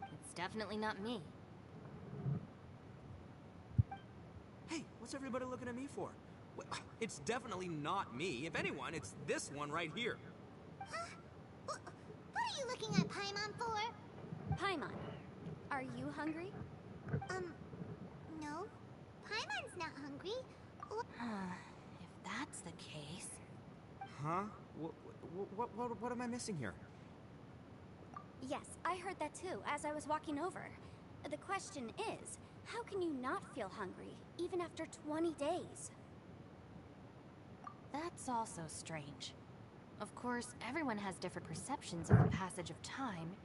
It's definitely not me. Hey, what's everybody looking at me for? Well, it's definitely not me. If anyone, it's this one right here. Huh? What are you looking at Paimon for? Paimon, are you hungry? No. Paimon's not hungry. If that's the case... Huh? What am I missing here? Yes, I heard that too, as I was walking over. The question is, how can you not feel hungry, even after 20 days? That's also strange. Of course, everyone has different perceptions of the passage of time,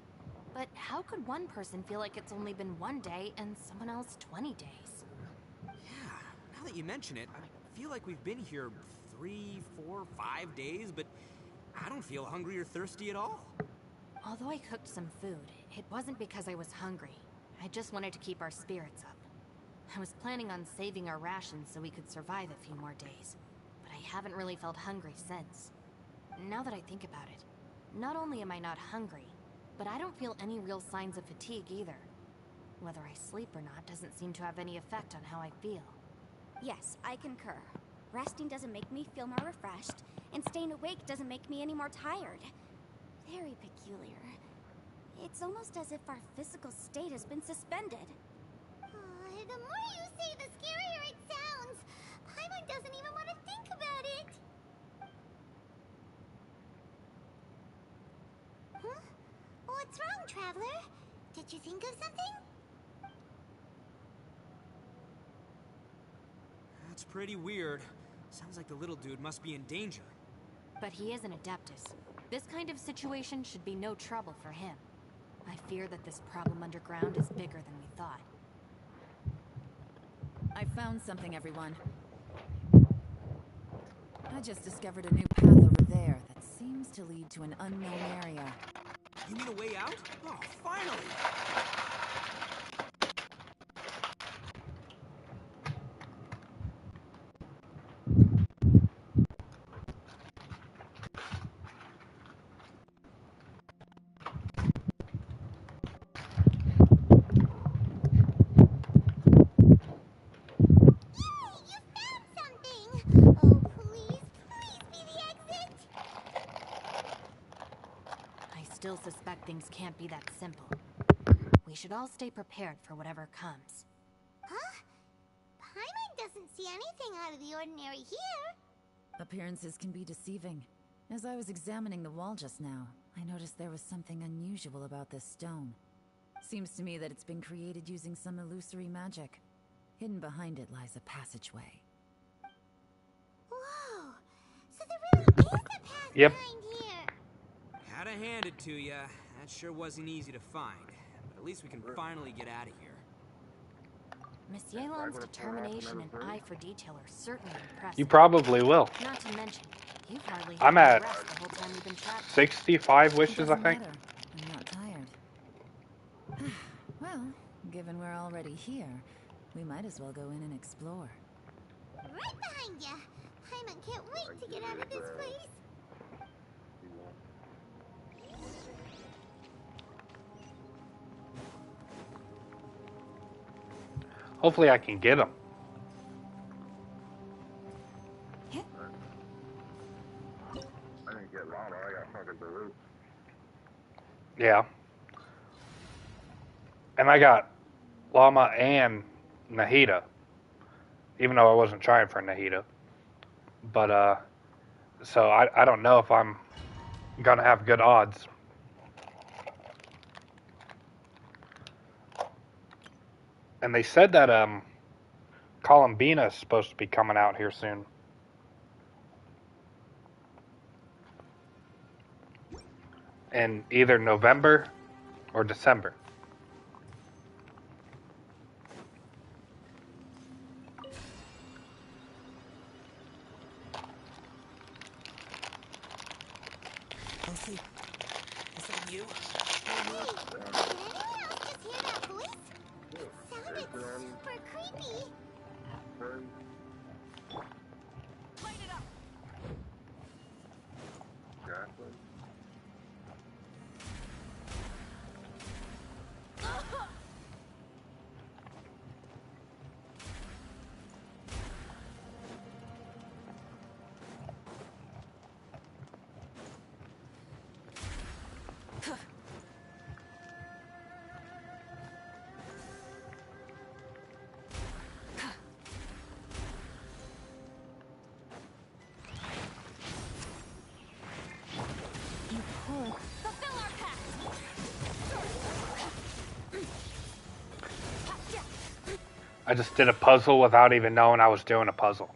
but how could one person feel like it's only been 1 day and someone else 20 days? Yeah, now that you mention it, I feel like we've been here 3, 4, 5 days, but I don't feel hungry or thirsty at all. Although I cooked some food, it wasn't because I was hungry. I just wanted to keep our spirits up. I was planning on saving our rations so we could survive a few more days, but I haven't really felt hungry since. Now that I think about it, not only am I not hungry, but I don't feel any real signs of fatigue either. Whether I sleep or not doesn't seem to have any effect on how I feel. Yes, I concur. Resting doesn't make me feel more refreshed, and staying awake doesn't make me any more tired. Very peculiar. It's almost as if our physical state has been suspended. The more you say, the scarier it sounds. Paimon doesn't even want to think about it. Huh? What's wrong, Traveler? Did you think of something? That's pretty weird. Sounds like the little dude must be in danger. But he is an Adeptus. This kind of situation should be no trouble for him. I fear that this problem underground is bigger than we thought. I found something, everyone. I just discovered a new path over there that seems to lead to an unknown area. You mean a way out? Oh, finally! I still suspect things can't be that simple. We should all stay prepared for whatever comes. Huh? Paimon doesn't see anything out of the ordinary here. Appearances can be deceiving. As I was examining the wall just now, I noticed there was something unusual about this stone. Seems to me that it's been created using some illusory magic. Hidden behind it lies a passageway. Whoa! So there really is a path Yep. behind here. Gotta hand it to ya. That sure wasn't easy to find. But at least we can finally get out of here. Miss Yelan's determination and eye for detail are certainly impressive. You probably will. Not to mention, you've hardly I'm had at any rest the whole time we've been traveling. 65 It wishes, I doesn't think. matter. I'm not tired. Well, given we're already here, we might as well go in and explore. Right behind ya. Paimon can't wait to get out of this place. Hopefully I can get them. I didn't get llama, I got fucking Perilous. Yeah. And I got Llama and Nahida. Even though I wasn't trying for Nahida. But, so I don't know if I'm gonna have good odds. And they said that, Columbina is supposed to be coming out here soon. In either November or December. Elsie, is that you? Hey, did anyone else just hear that voice? It sounded super creepy. Light it up! Jacqueline? Fulfill our pact! I just did a puzzle without even knowing I was doing a puzzle.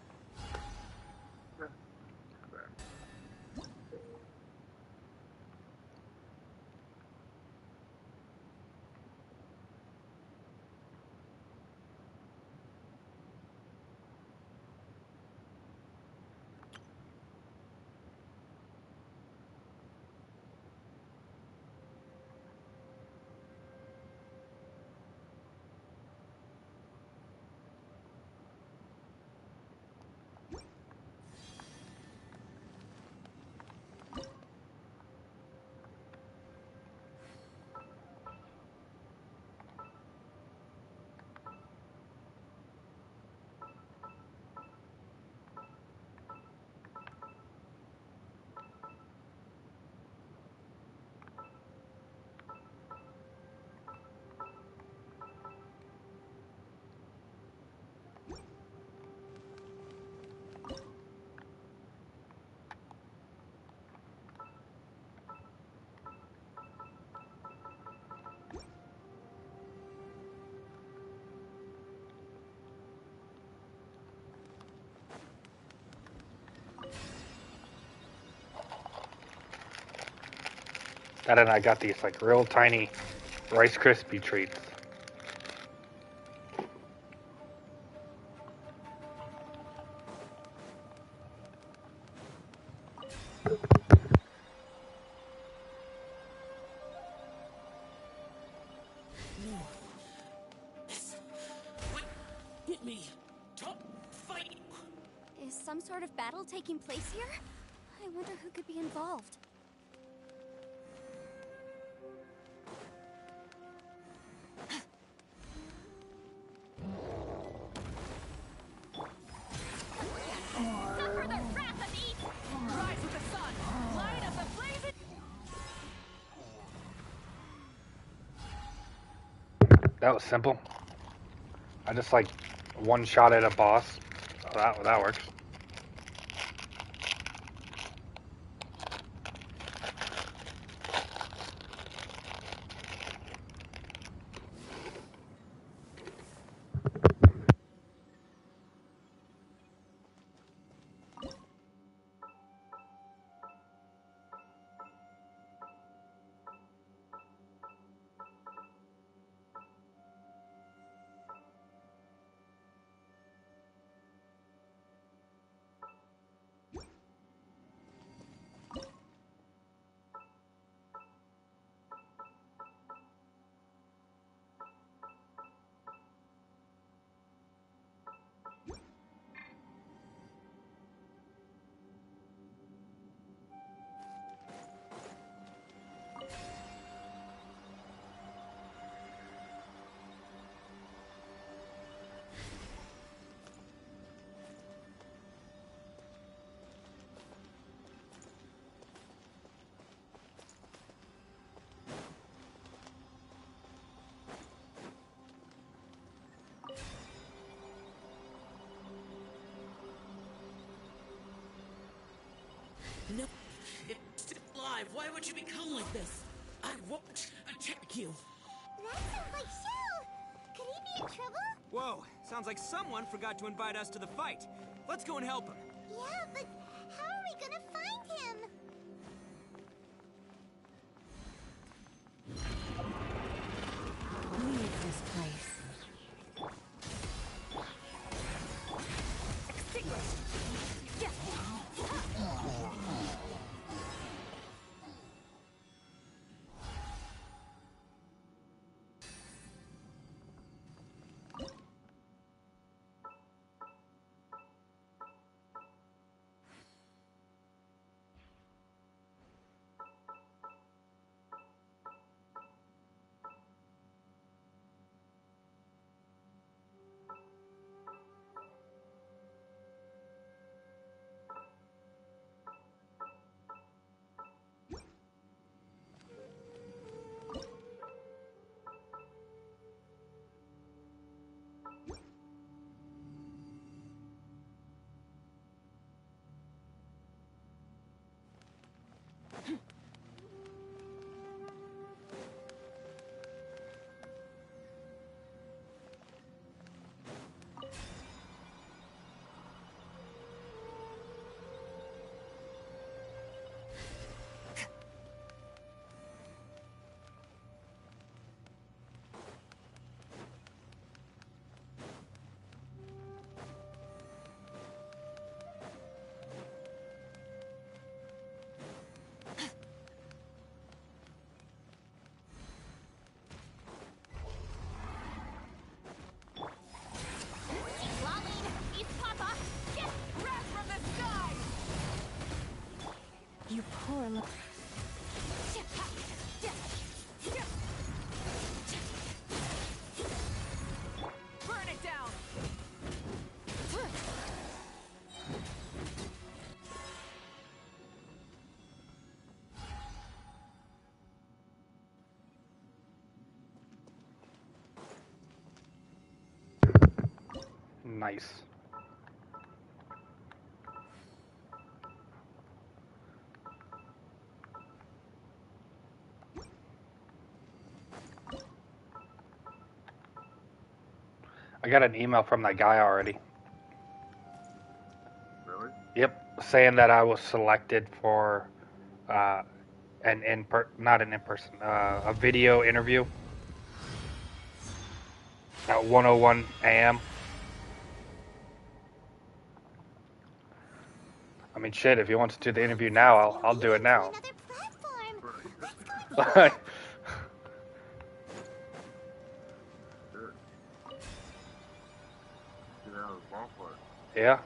And then I got these like real tiny Rice Krispie treats. No. Yes. What? Hit me. Top fight. Is some sort of battle taking place here? I wonder who could be involved. Suffer the wrath of Eve! Rise with the sun! Light up the blazing... That was simple. I just like one shot at a boss. So that works. No. It's still alive. Why would you become like this? I won't attack you. That sounds like Shell! Could he be in trouble? Whoa, sounds like someone forgot to invite us to the fight. Let's go and help him. Yeah, but how are we gonna find him? Leave this place. You poor little... Burn it down! Nice. I got an email from that guy already. Really? Yep, saying that I was selected for not an in-person, a video interview at 1:01 a.m. I mean, shit. If he wants to do the interview now, I'll do it now. Another platform. Let's go. Yeah.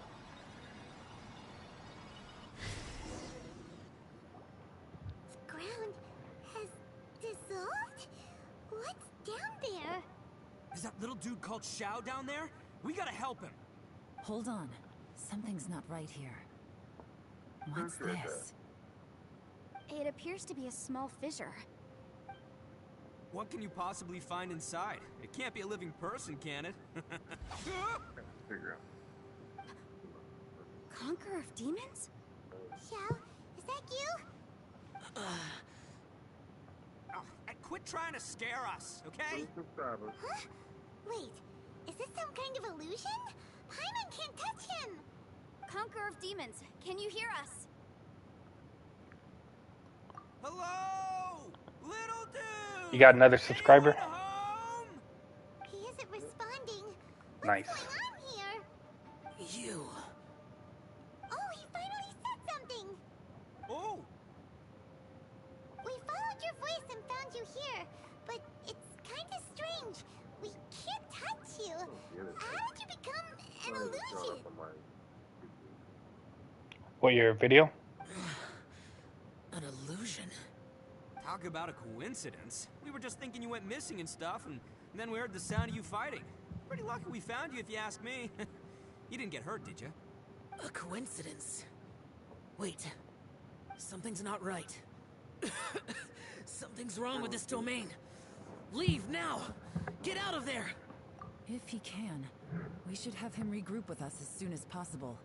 The ground has dissolved? What's down there? Is that little dude called Xiao down there? We gotta help him. Hold on. Something's not right here. What's this? It appears to be a small fissure. What can you possibly find inside? It can't be a living person, can it? Figure out. Conqueror of demons? Xiao, is that you? Oh, and quit trying to scare us, okay? Huh? Wait, is this some kind of illusion? Paimon can't touch him! Conqueror of demons, can you hear us? Hello? Little dude! You got another subscriber? Anyone home? He isn't responding. What's Nice. going on here? You. Oh, he finally said something! Oh, We followed your voice and found you here, but it's kind of strange. We can't touch you. How did you become an illusion? What, your video? An illusion? talk about a coincidence. We were just thinking you went missing and stuff, and then we heard the sound of you fighting. Pretty lucky we found you, if you ask me. You didn't get hurt, did you? A coincidence. Wait. Something's not right. Something's wrong with this domain. Leave now! Get out of there! If he can, we should have him regroup with us as soon as possible.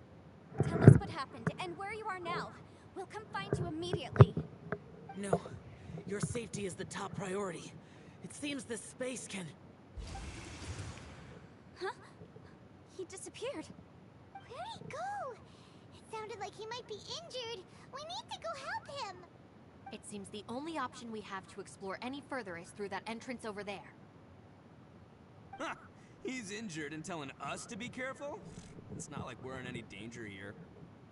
Tell us what happened and where you are now. We'll come find you immediately. No. Your safety is the top priority. It seems this space can... Huh? He disappeared. Where'd he go? It sounded like he might be injured. We need to go help him. It seems the only option we have to explore any further is through that entrance over there. Huh. He's injured and telling us to be careful? It's not like we're in any danger here.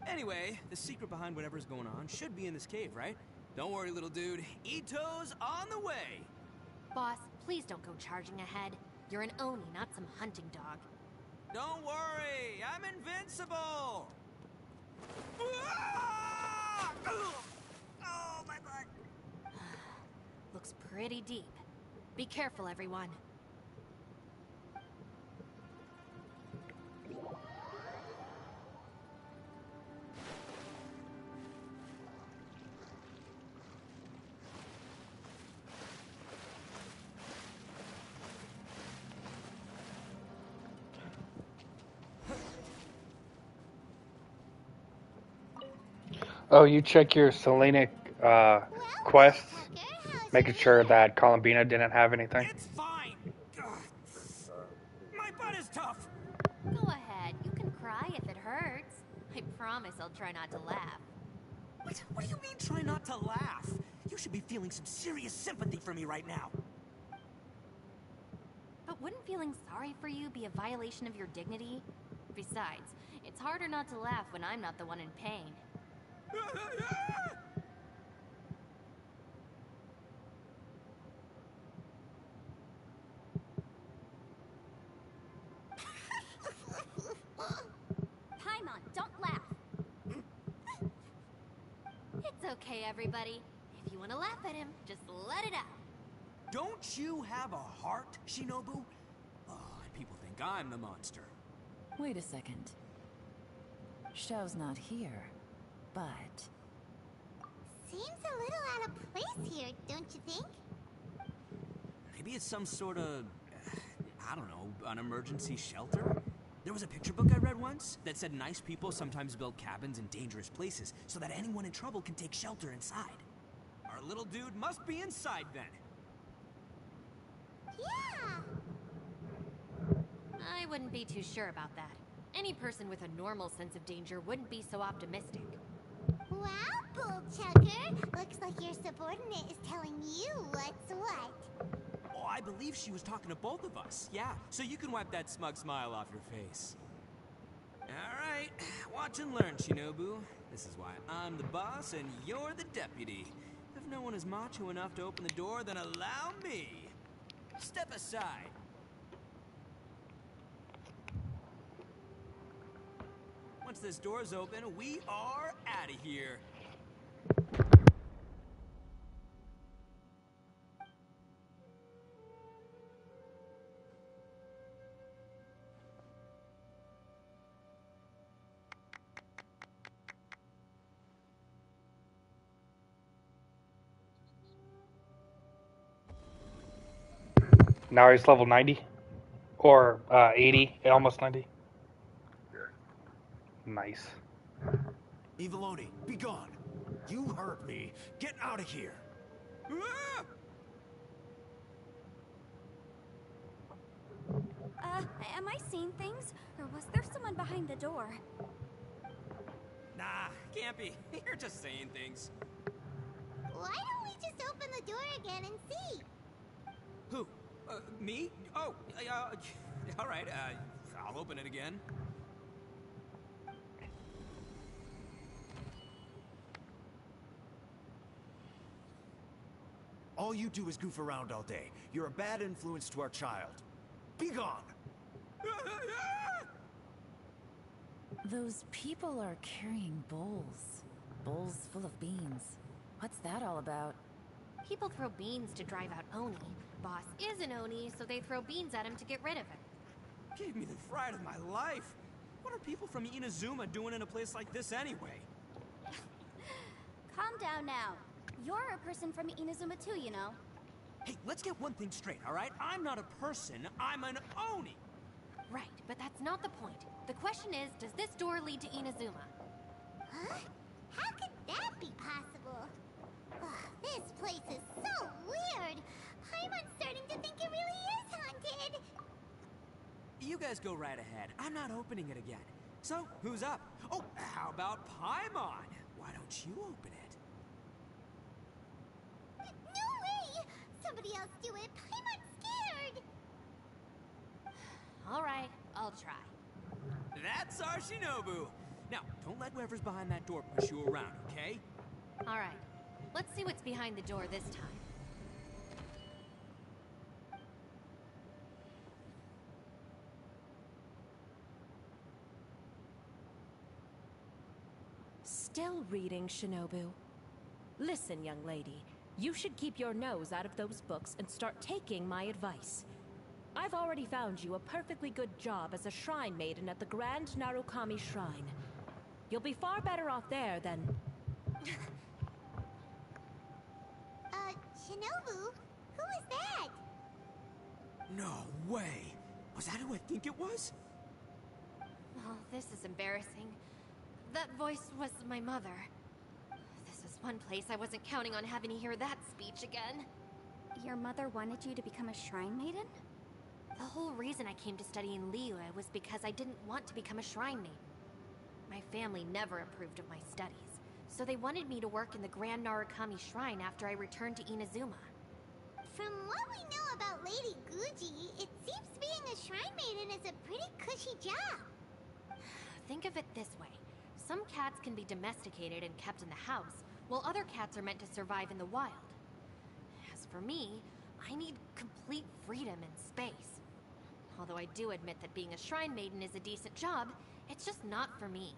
Anyway, the secret behind whatever's going on should be in this cave, right? Don't worry, little dude. Ito's on the way! Boss, please don't go charging ahead. You're an Oni, not some hunting dog. Don't worry, I'm invincible! Ah! Oh, my butt! Looks pretty deep. Be careful, everyone. Oh, you check your Selenic quests, making sure that Columbina didn't have anything. It's fine! Ugh. My butt is tough! Go ahead, you can cry if it hurts. I promise I'll try not to laugh. What do you mean, try not to laugh? You should be feeling some serious sympathy for me right now. But wouldn't feeling sorry for you be a violation of your dignity? Besides, it's harder not to laugh when I'm not the one in pain. Paimon, don't laugh. It's okay, everybody. If you want to laugh at him, just let it out. Don't you have a heart, Shinobu? Oh, and people think I'm the monster. Wait a second. Xiao's not here, but... Seems a little out of place here, don't you think? Maybe it's some sort of, I don't know, an emergency shelter? There was a picture book I read once that said nice people sometimes build cabins in dangerous places so that anyone in trouble can take shelter inside. Our little dude must be inside then. Yeah! I wouldn't be too sure about that. Any person with a normal sense of danger wouldn't be so optimistic. Well, Wow, Bull Chucker. Looks like your subordinate is telling you what's what. Oh, I believe she was talking to both of us. Yeah, so you can wipe that smug smile off your face. Alright, watch and learn, Shinobu. This is why I'm the boss and you're the deputy. If no one is macho enough to open the door, then allow me. Step aside. Once this door's open, we are out of here. Now he's level 90 or 80, almost 90. Nice. Eviloni, be gone. You heard me. Get out of here. Ah! Am I seeing things? Or was there someone behind the door? Nah, can't be. You're just saying things. Why don't we just open the door again and see? Who? Me? Oh, alright, I'll open it again. All you do is goof around all day. You're a bad influence to our child. Be gone! Those people are carrying bowls. Bowls full of beans. What's that all about? People throw beans to drive out Oni. Boss is an Oni, so they throw beans at him to get rid of him. Gave me the fright of my life. What are people from Inazuma doing in a place like this anyway? Calm down now. You're a person from Inazuma too, you know. Hey, let's get one thing straight, alright? I'm not a person, I'm an Oni! Right, but that's not the point. The question is, does this door lead to Inazuma? Huh? How could that be possible? Ugh, this place is so weird. I'm starting to think it really is haunted. You guys go right ahead. I'm not opening it again. So, who's up? Oh, how about Paimon? Why don't you open it? No way! Somebody else do it. Paimon's scared. Alright, I'll try. That's our Shinobu! Now, don't let whoever's behind that door push you around, okay? Alright, let's see what's behind the door this time. Still reading, Shinobu. Listen, young lady. You should keep your nose out of those books and start taking my advice. I've already found you a perfectly good job as a shrine maiden at the Grand Narukami Shrine. You'll be far better off there than... Shinobu? Who is that? No way! Was that who I think it was? Oh, this is embarrassing. That voice was my mother. This is one place I wasn't counting on having to hear that speech again. Your mother wanted you to become a shrine maiden? The whole reason I came to study in Liyue was because I didn't want to become a shrine maiden. My family never approved of my studies, so they wanted me to work in the Grand Narukami Shrine after I returned to Inazuma. From what we know about Lady Guji, it seems being a shrine maiden is a pretty cushy job. Think of it this way. Some cats can be domesticated and kept in the house, while other cats are meant to survive in the wild. As for me, I need complete freedom and space. Although I do admit that being a shrine maiden is a decent job, it's just not for me.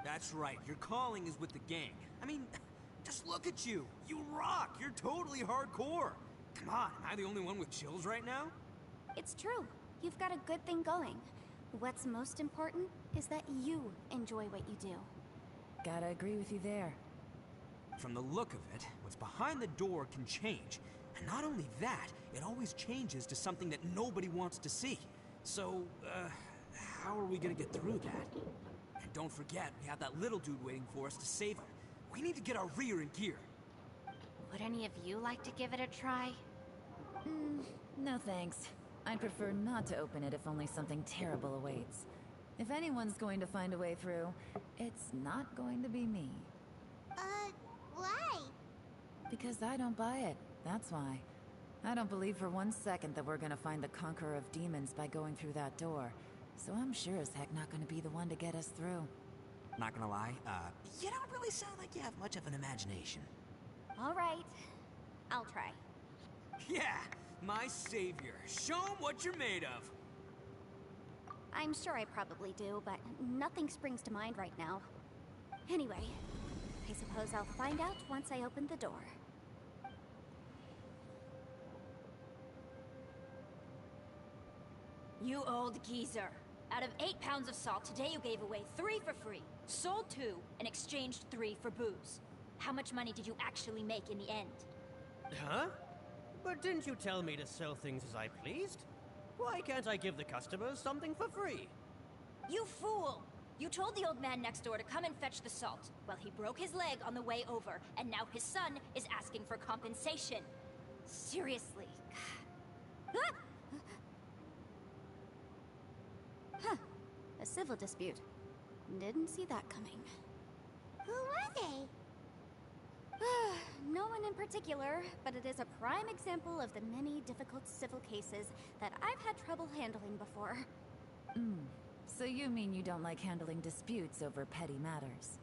That's right, your calling is with the gang. I mean, just look at you. You rock, you're totally hardcore. Come on, am I the only one with chills right now? It's true. You've got a good thing going. What's most important is that you enjoy what you do. Gotta agree with you there. From the look of it, what's behind the door can change. And not only that, it always changes to something that nobody wants to see. So, how are we gonna get through that? And don't forget, we have that little dude waiting for us to save him. We need to get our rear in gear. Would any of you like to give it a try? No thanks. I'd prefer not to open it if only something terrible awaits. If anyone's going to find a way through, it's not going to be me. Why? Because I don't buy it, that's why. I don't believe for 1 second that we're gonna find the Conqueror of Demons by going through that door. So I'm sure as heck not gonna be the one to get us through. Not gonna lie, you don't really sound like you have much of an imagination. Alright, I'll try. Yeah, my savior. Show 'em what you're made of. I'm sure I probably do, but nothing springs to mind right now. Anyway, I suppose I'll find out once I open the door. You old geezer. Out of 8 pounds of salt, today you gave away 3 for free, sold 2, and exchanged 3 for booze. How much money did you actually make in the end? Huh? But didn't you tell me to sell things as I pleased? Why can't I give the customers something for free? You fool! You told the old man next door to come and fetch the salt. Well, he broke his leg on the way over, and now his son is asking for compensation. Seriously. Huh. A civil dispute. Didn't see that coming. Who were they? No one in particular, but it is a prime example of the many difficult civil cases that I've had trouble handling before. So you mean you don't like handling disputes over petty matters?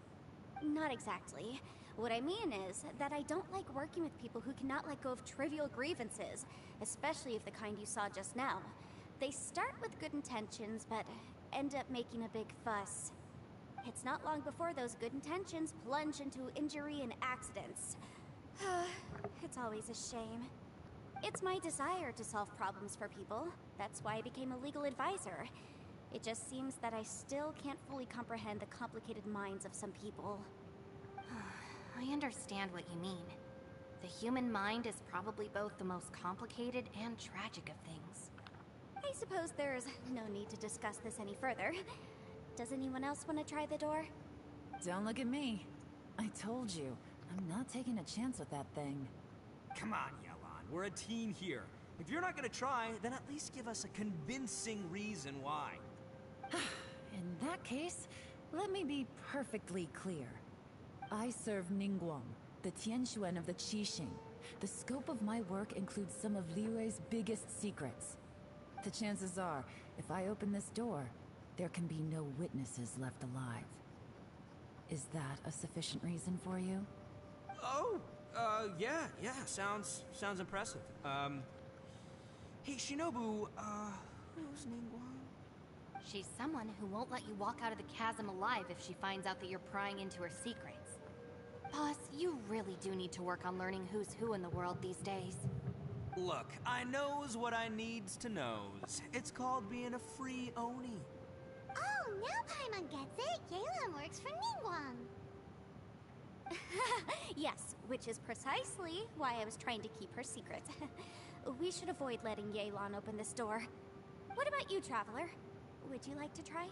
Not exactly. What I mean is that I don't like working with people who cannot let go of trivial grievances, especially of the kind you saw just now. They start with good intentions, but end up making a big fuss. It's not long before those good intentions plunge into injury and accidents. It's always a shame. It's my desire to solve problems for people. That's why I became a legal advisor. It just seems that I still can't fully comprehend the complicated minds of some people. I understand what you mean. The human mind is probably both the most complicated and tragic of things. I suppose there's no need to discuss this any further. Does anyone else want to try the door? Don't look at me. I told you, I'm not taking a chance with that thing. Come on, Yelan. We're a team here. If you're not gonna try, then at least give us a convincing reason why. In that case, let me be perfectly clear. I serve Ningguang, the Tianxuan of the Qixing. The scope of my work includes some of Liyue's biggest secrets. The chances are, if I open this door, there can be no witnesses left alive. Is that a sufficient reason for you? Oh, yeah, sounds impressive. Hey, Shinobu, who's Ningguang? She's someone who won't let you walk out of the chasm alive if she finds out that you're prying into her secrets. Boss, you really do need to work on learning who's who in the world these days. Look, I knows what I needs to knows. It's called being a free Oni. Oh, now Paimon gets it. Yelan works for Ningguang. Yes, which is precisely why I was trying to keep her secret. We should avoid letting Yelan open this door. What about you, Traveler? Would you like to try?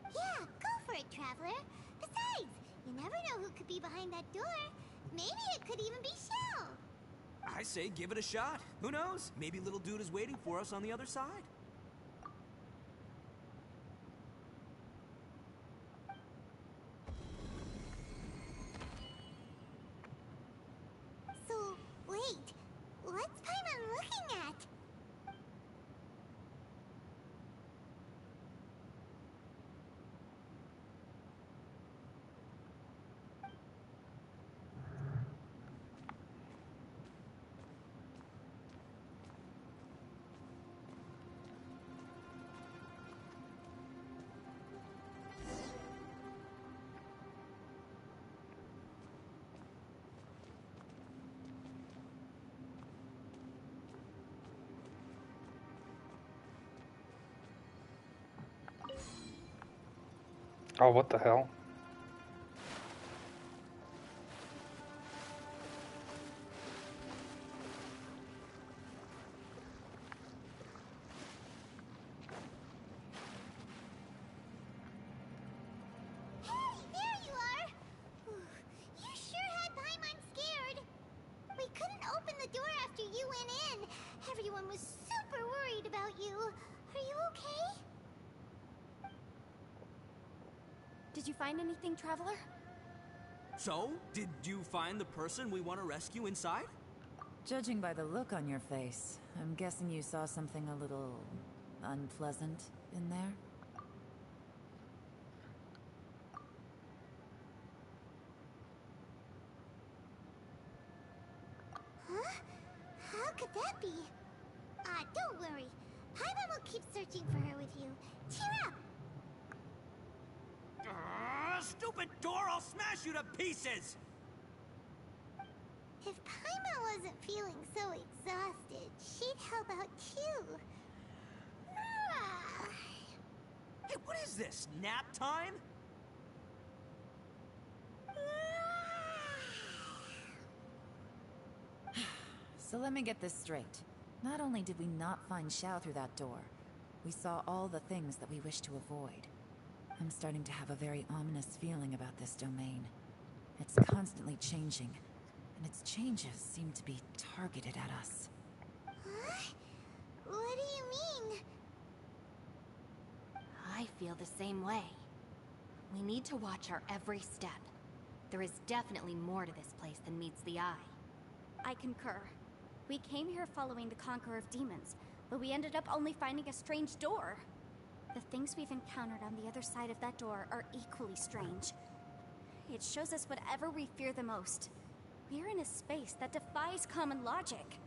Yeah, go for it, Traveler. Besides, you never know who could be behind that door. Maybe it could even be Shell. I say give it a shot. Who knows? Maybe little dude is waiting for us on the other side. So, wait. What's Paimon looking at? Oh, what the hell? Hey, there you are! You sure had Paimon scared. We couldn't open the door after you went in. Everyone was super worried about you. Are you okay? Did you find anything, Traveler? So, did you find the person we want to rescue inside? Judging by the look on your face, I'm guessing you saw something a little unpleasant in there? Huh? How could that be? Don't worry. Paimon will keep searching for her with you. Cheer up! Stupid door! I'll smash you to pieces! If Paimon wasn't feeling so exhausted, she'd help out too. Hey, what is this? Nap time? So let me get this straight. Not only did we not find Xiao through that door, we saw all the things that we wish to avoid. I'm starting to have a very ominous feeling about this domain. It's constantly changing, and its changes seem to be targeted at us. Huh? What do you mean? I feel the same way. We need to watch our every step. There is definitely more to this place than meets the eye. I concur. We came here following the Conqueror of Demons, but we ended up only finding a strange door. The things we've encountered on the other side of that door are equally strange. It shows us whatever we fear the most. We're in a space that defies common logic.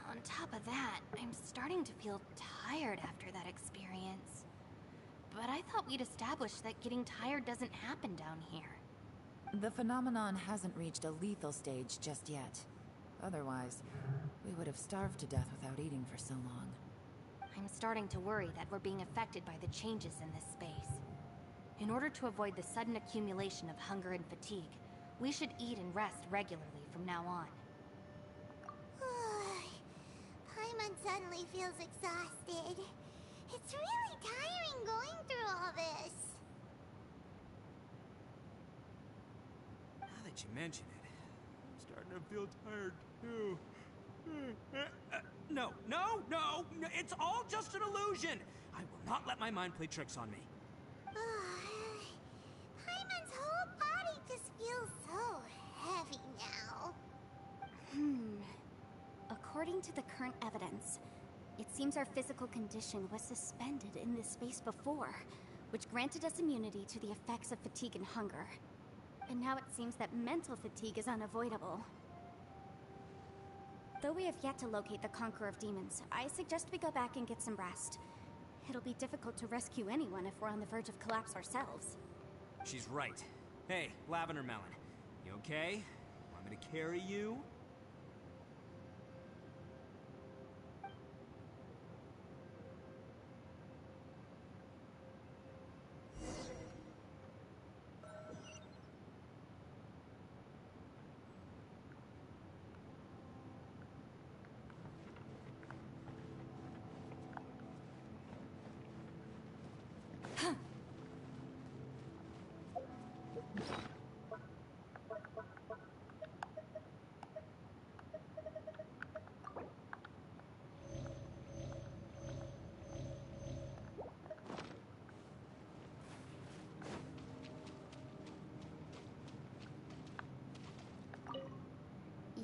On top of that, I'm starting to feel tired after that experience. But I thought we'd established that getting tired doesn't happen down here. The phenomenon hasn't reached a lethal stage just yet. Otherwise, we would have starved to death without eating for so long. I'm starting to worry that we're being affected by the changes in this space. In order to avoid the sudden accumulation of hunger and fatigue, we should eat and rest regularly from now on. Paimon suddenly feels exhausted. It's really tiring going through all this. Now that you mention it, I'm starting to feel tired too. No, it's all just an illusion! I will not let my mind play tricks on me. Paimon's whole body just feels so heavy now. According to the current evidence, it seems our physical condition was suspended in this space before, which granted us immunity to the effects of fatigue and hunger. And now it seems that mental fatigue is unavoidable. Though we have yet to locate the Conqueror of Demons, I suggest we go back and get some rest. It'll be difficult to rescue anyone if we're on the verge of collapse ourselves. She's right. Hey, Lavender Melon, you okay? Want me to carry you?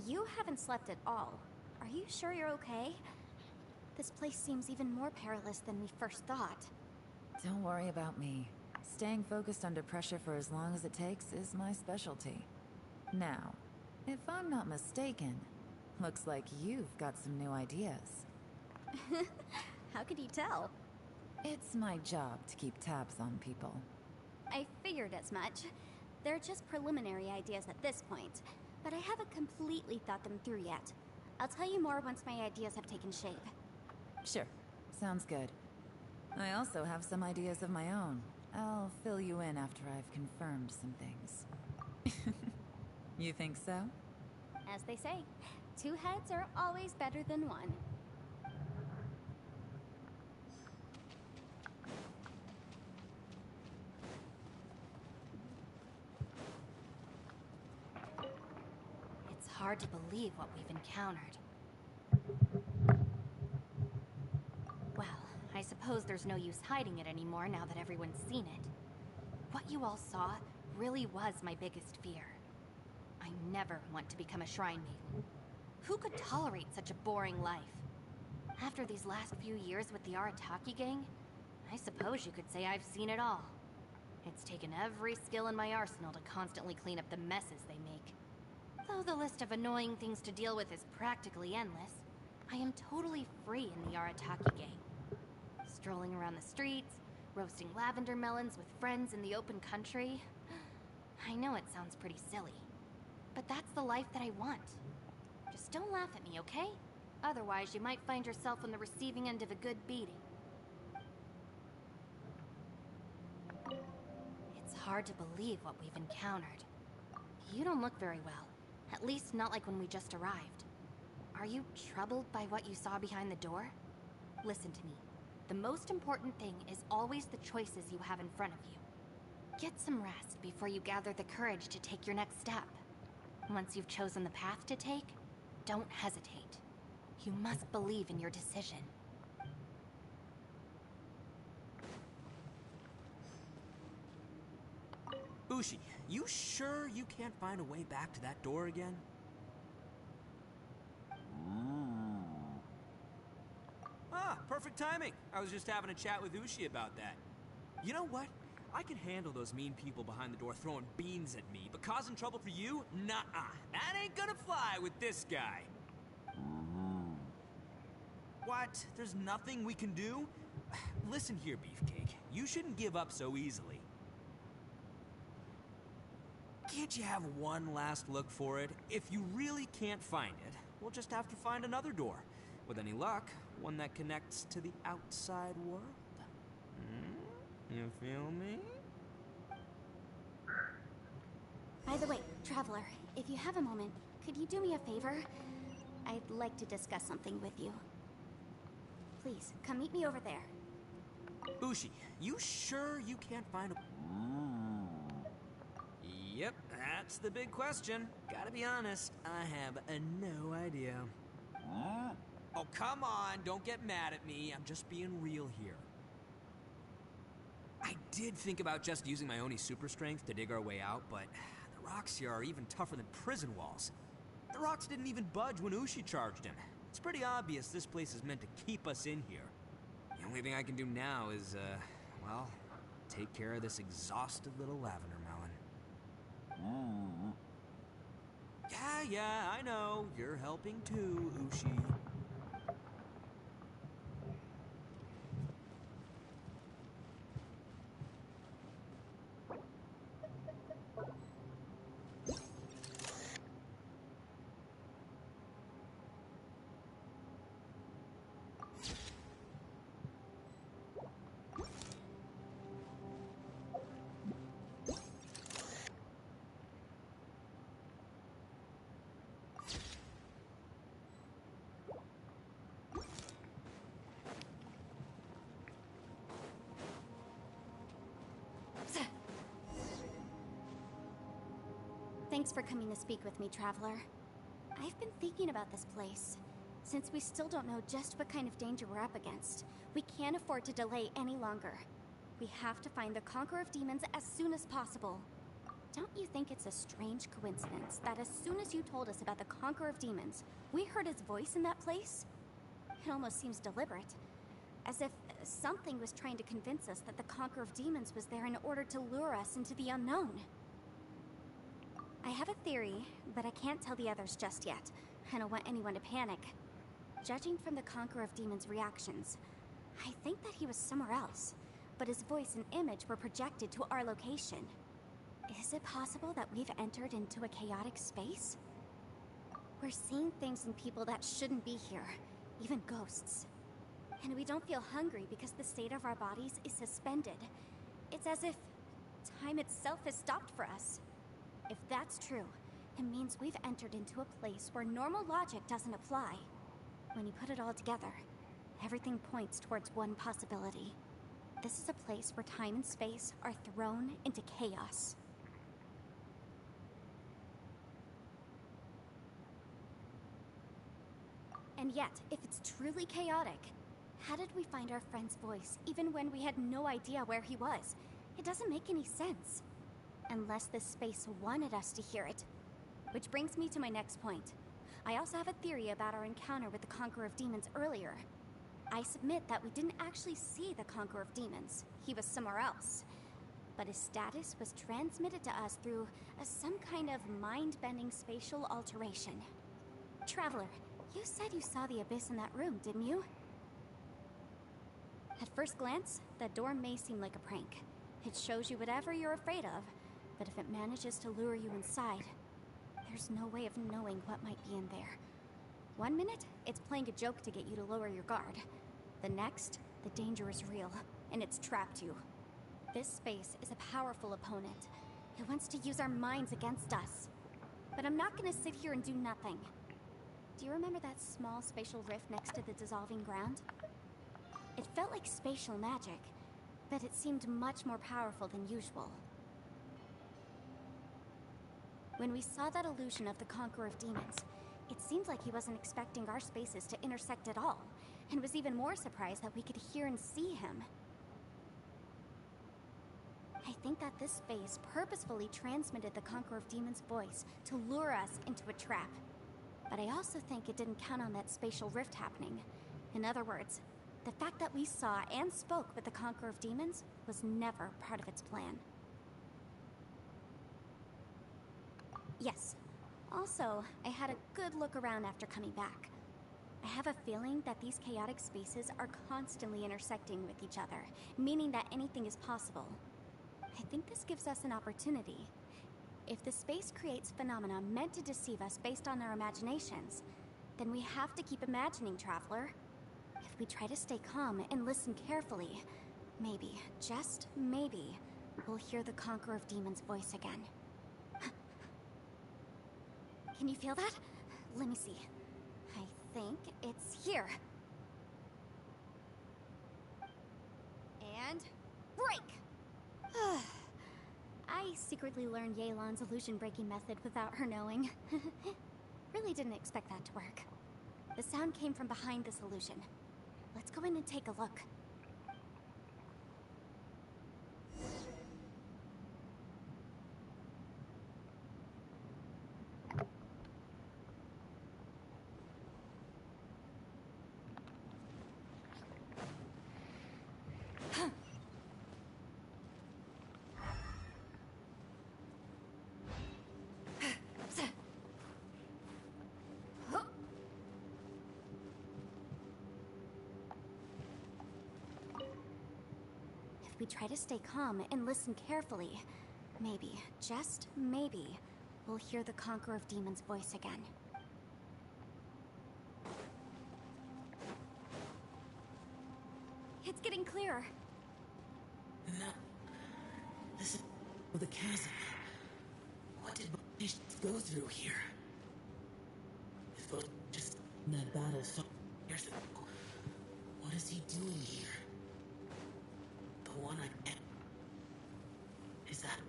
You haven't slept at all. Are you sure you're okay? This place seems even more perilous than we first thought. Don't worry about me. Staying focused under pressure for as long as it takes is my specialty. Now, if I'm not mistaken, looks like you've got some new ideas. How could you tell? It's my job to keep tabs on people. I figured as much. They're just preliminary ideas at this point, but I haven't completely thought them through yet. I'll tell you more once my ideas have taken shape. Sure, sounds good. I also have some ideas of my own. I'll fill you in after I've confirmed some things. You think so? As they say, two heads are always better than one. It's hard to believe what we've encountered. Well, I suppose there's no use hiding it anymore now that everyone's seen it. What you all saw really was my biggest fear. I never want to become a shrine maiden. Who could tolerate such a boring life? After these last few years with the Arataki gang, I suppose you could say I've seen it all. It's taken every skill in my arsenal to constantly clean up the messes they make. Though the list of annoying things to deal with is practically endless, I am totally free in the Arataki gang. Strolling around the streets, roasting lavender melons with friends in the open country. I know it sounds pretty silly, but that's the life that I want. Just don't laugh at me, okay? Otherwise, you might find yourself on the receiving end of a good beating. It's hard to believe what we've encountered. You don't look very well. At least not like when we just arrived. Are you troubled by what you saw behind the door? Listen to me. The most important thing is always the choices you have in front of you. Get some rest before you gather the courage to take your next step. Once you've chosen the path to take, don't hesitate. You must believe in your decision. Ushi, you sure you can't find a way back to that door again? Ah, perfect timing. I was just having a chat with Ushi about that. You know what? I can handle those mean people behind the door throwing beans at me, but causing trouble for you? Nuh-uh. That ain't gonna fly with this guy. What? There's nothing we can do? Listen here, Beefcake. You shouldn't give up so easily. Can't you have one last look for it? If you really can't find it, we'll just have to find another door. With any luck, one that connects to the outside world. You feel me? By the way, Traveler, if you have a moment, could you do me a favor? I'd like to discuss something with you. Please, come meet me over there. Ushi, you sure you can't find a... Yep, that's the big question. Gotta be honest, I have no idea. Oh, come on, don't get mad at me. I'm just being real here. I did think about just using my Oni super strength to dig our way out, but the rocks here are even tougher than prison walls. The rocks didn't even budge when Ushi charged him. It's pretty obvious this place is meant to keep us in here. The only thing I can do now is, well, take care of this exhausted little lavender melon. Yeah, I know. You're helping too, Ushi. Thanks for coming to speak with me, Traveler. I've been thinking about this place. Since we still don't know just what kind of danger we're up against, we can't afford to delay any longer. We have to find the Conqueror of Demons as soon as possible. Don't you think it's a strange coincidence that as soon as you told us about the Conqueror of Demons, we heard his voice in that place? It almost seems deliberate. As if something was trying to convince us that the Conqueror of Demons was there in order to lure us into the unknown. I have a theory, but I can't tell the others just yet. I don't want anyone to panic. Judging from the Conqueror of Demons' reactions, I think that he was somewhere else, but his voice and image were projected to our location. Is it possible that we've entered into a chaotic space? We're seeing things in people that shouldn't be here, even ghosts. And we don't feel hungry because the state of our bodies is suspended. It's as if time itself has stopped for us. If that's true, it means we've entered into a place where normal logic doesn't apply. When you put it all together, everything points towards one possibility. This is a place where time and space are thrown into chaos. And yet, if it's truly chaotic, how did we find our friend's voice even when we had no idea where he was? It doesn't make any sense. Unless this space wanted us to hear it. Which brings me to my next point. I also have a theory about our encounter with the Conqueror of Demons earlier. I submit that we didn't actually see the Conqueror of Demons. He was somewhere else. But his status was transmitted to us through some kind of mind-bending spatial alteration. Traveler, you said you saw the abyss in that room, didn't you? At first glance, that door may seem like a prank. It shows you whatever you're afraid of, but if it manages to lure you inside, there's no way of knowing what might be in there. One minute, it's playing a joke to get you to lower your guard. The next, the danger is real, and it's trapped you. This space is a powerful opponent. It wants to use our minds against us. But I'm not gonna sit here and do nothing. Do you remember that small spatial rift next to the dissolving ground? It felt like spatial magic, but it seemed much more powerful than usual. When we saw that illusion of the Conqueror of Demons, it seemed like he wasn't expecting our spaces to intersect at all, and was even more surprised that we could hear and see him. I think that this space purposefully transmitted the Conqueror of Demons' voice to lure us into a trap. But I also think it didn't count on that spatial rift happening. In other words, the fact that we saw and spoke with the Conqueror of Demons was never part of its plan. Yes. Also, I had a good look around after coming back. I have a feeling that these chaotic spaces are constantly intersecting with each other, meaning that anything is possible. I think this gives us an opportunity. If the space creates phenomena meant to deceive us based on our imaginations, then we have to keep imagining, Traveler. If we try to stay calm and listen carefully, maybe, just maybe, we'll hear the Conqueror of Demons' voice again. Can you feel that? Let me see. I think it's here. And break! I secretly learned Yelan's illusion-breaking method without her knowing. Really didn't expect that to work. The sound came from behind this illusion. Let's go in and take a look. If we try to stay calm and listen carefully, maybe, just maybe, we'll hear the Conqueror of Demons' voice again. It's getting clearer. No. This is the chasm. What did Bonish go through here? If Bonish just in that battle so years ago, what is he doing here? The one I met. Is that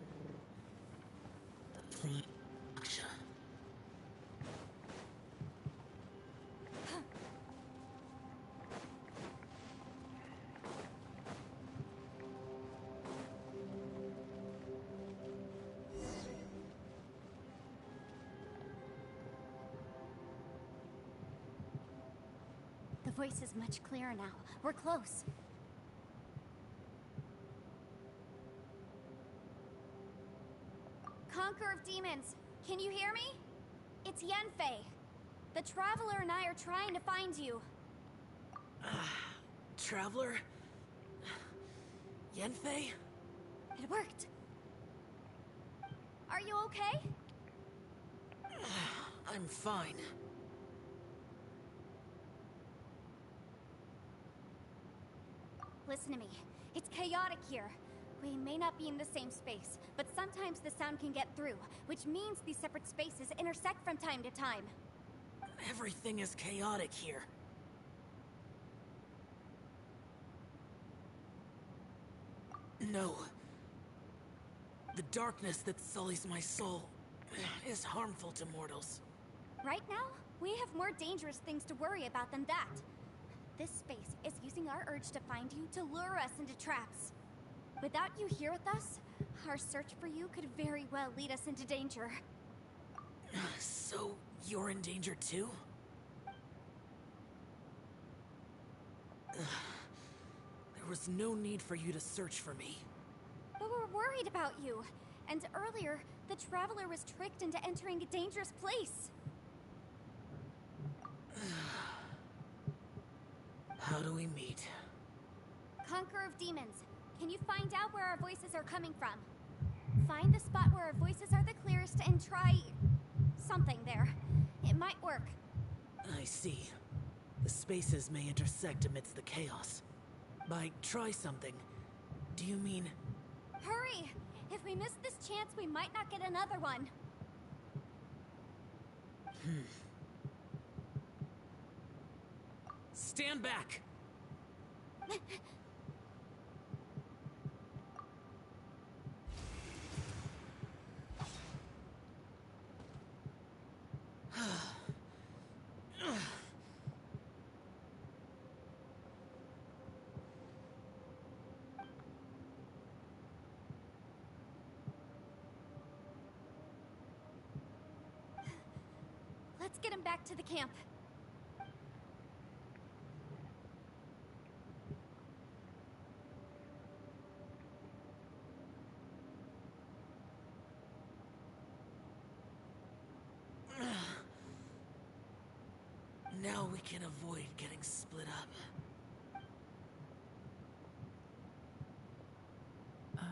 the Prime Aksha? The voice is much clearer now. We're close. Conqueror of Demons, can you hear me? It's Yenfei. The Traveler and I are trying to find you. Traveler? Yenfei? It worked. Are you okay? I'm fine. Listen to me. It's chaotic here. We may not be in the same space, but sometimes the sound can get through, which means these separate spaces intersect from time to time. Everything is chaotic here. No. The darkness that sullies my soul is harmful to mortals. Right now, we have more dangerous things to worry about than that. This space is using our urge to find you to lure us into traps. Without you here with us, our search for you could very well lead us into danger. So, you're in danger too? There was no need for you to search for me. But we're worried about you. And earlier, the Traveler was tricked into entering a dangerous place. How do we meet? Conqueror of Demons, can you find out where our voices are coming from? Find the spot where our voices are the clearest and try... something there. It might work. I see. The spaces may intersect amidst the chaos. By try something, do you mean... Hurry! If we miss this chance, we might not get another one. Stand back! Let's get him back to the camp. Now we can avoid getting split up. Oh.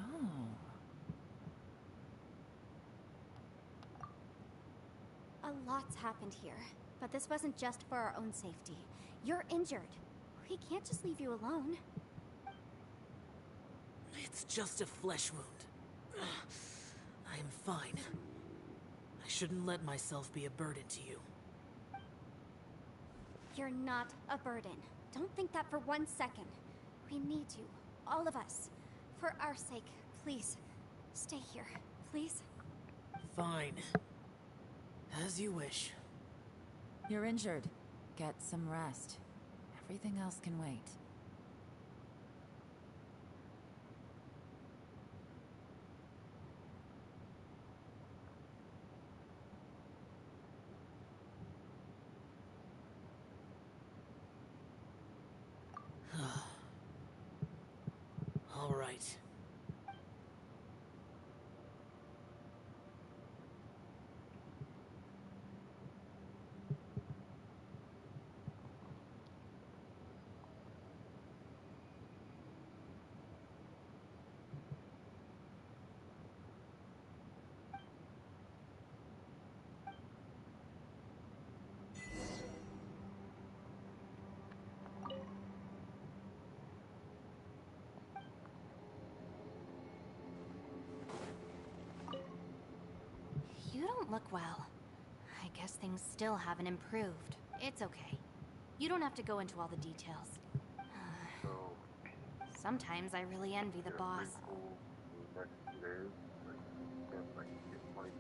A lot's happened here, but this wasn't just for our own safety. You're injured. We can't just leave you alone. It's just a flesh wound. I am fine. I shouldn't let myself be a burden to you. You're not a burden. Don't think that for 1 second. We need you, all of us. For our sake, please, stay here, please. Fine. As you wish. You're injured. Get some rest. Everything else can wait. All right. You don't look well. I guess things still haven't improved. It's okay. You don't have to go into all the details. So, Sometimes I really envy the get boss. free pool the next 2 days. Like, get 20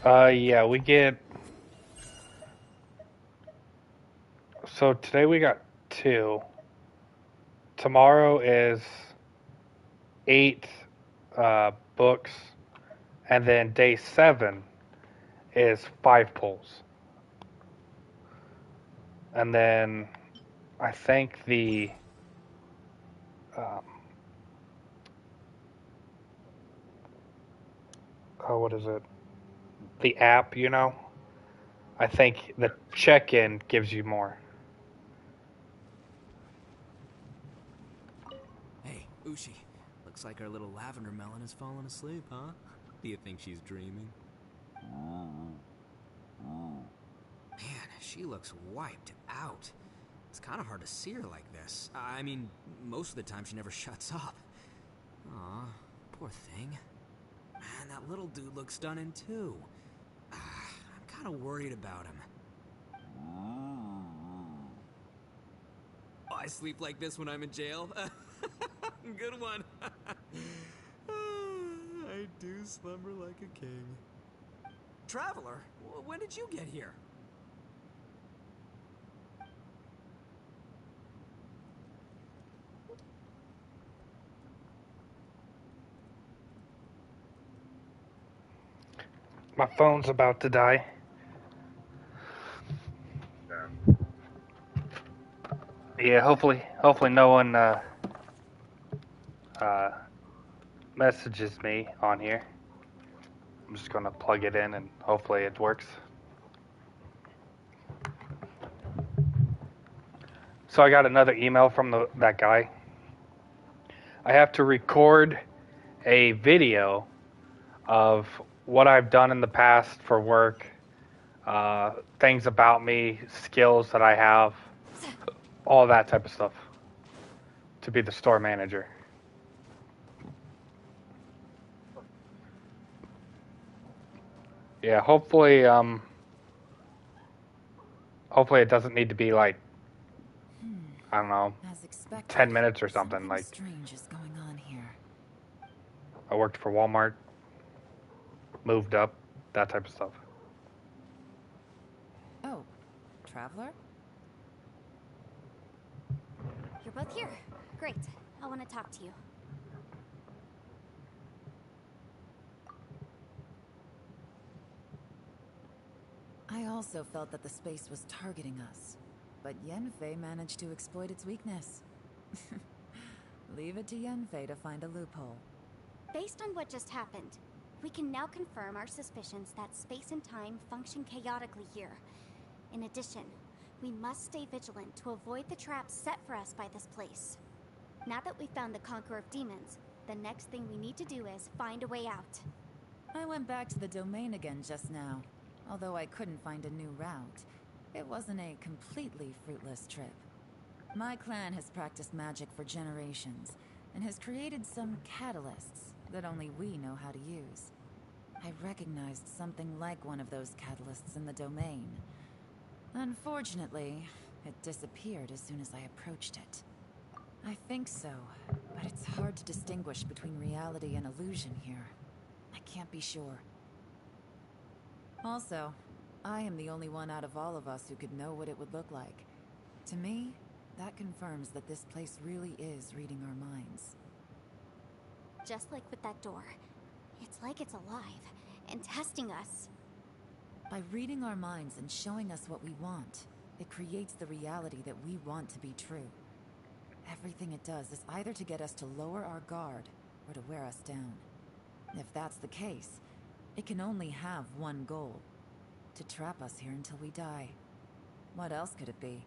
pools. Yeah, we get... So today we got 2. Tomorrow is 8 books. And then day 7 is 5 pulls. And then I think the... what is it? The app, you know? I think the check-in gives you more. Hey, Ushi. Looks like our little lavender melon has fallen asleep, huh? Do you think she's dreaming? Man, she looks wiped out. It's kind of hard to see her like this. I mean, most of the time she never shuts up. Aw, poor thing. Man, that little dude looks stunning too. I'm kind of worried about him. Oh, I sleep like this when I'm in jail? Good one. I do slumber like a king. Traveler, when did you get here? My phone's about to die. Yeah, hopefully no one uh, messages me on here. I'm just gonna plug it in and hopefully it works. So I got another email from that guy. I have to record a video of what I've done in the past for work, things about me, skills that I have, all that type of stuff, to be the store manager. Yeah, hopefully it doesn't need to be like, I don't know, As expected, 10 minutes or something. Like, strange is going on here. I worked for Walmart, moved up, that type of stuff. Oh, Traveler? You're both here. Great. I want to talk to you. I also felt that the space was targeting us, but Yenfei managed to exploit its weakness. Leave it to Yenfei to find a loophole. Based on what just happened, we can now confirm our suspicions that space and time function chaotically here. In addition, we must stay vigilant to avoid the traps set for us by this place. Now that we've found the Conqueror of Demons, the next thing we need to do is find a way out. I went back to the domain again just now. Although I couldn't find a new route, it wasn't a completely fruitless trip. My clan has practiced magic for generations, and has created some catalysts that only we know how to use. I recognized something like one of those catalysts in the domain. Unfortunately, it disappeared as soon as I approached it. I think so, but it's hard to distinguish between reality and illusion here. I can't be sure. Also, I am the only one out of all of us who could know what it would look like. To me, that confirms that this place really is reading our minds. Just like with that door. It's like it's alive and testing us. By reading our minds and showing us what we want, it creates the reality that we want to be true. Everything it does is either to get us to lower our guard or to wear us down. If that's the case, it can only have one goal: to trap us here until we die. What else could it be?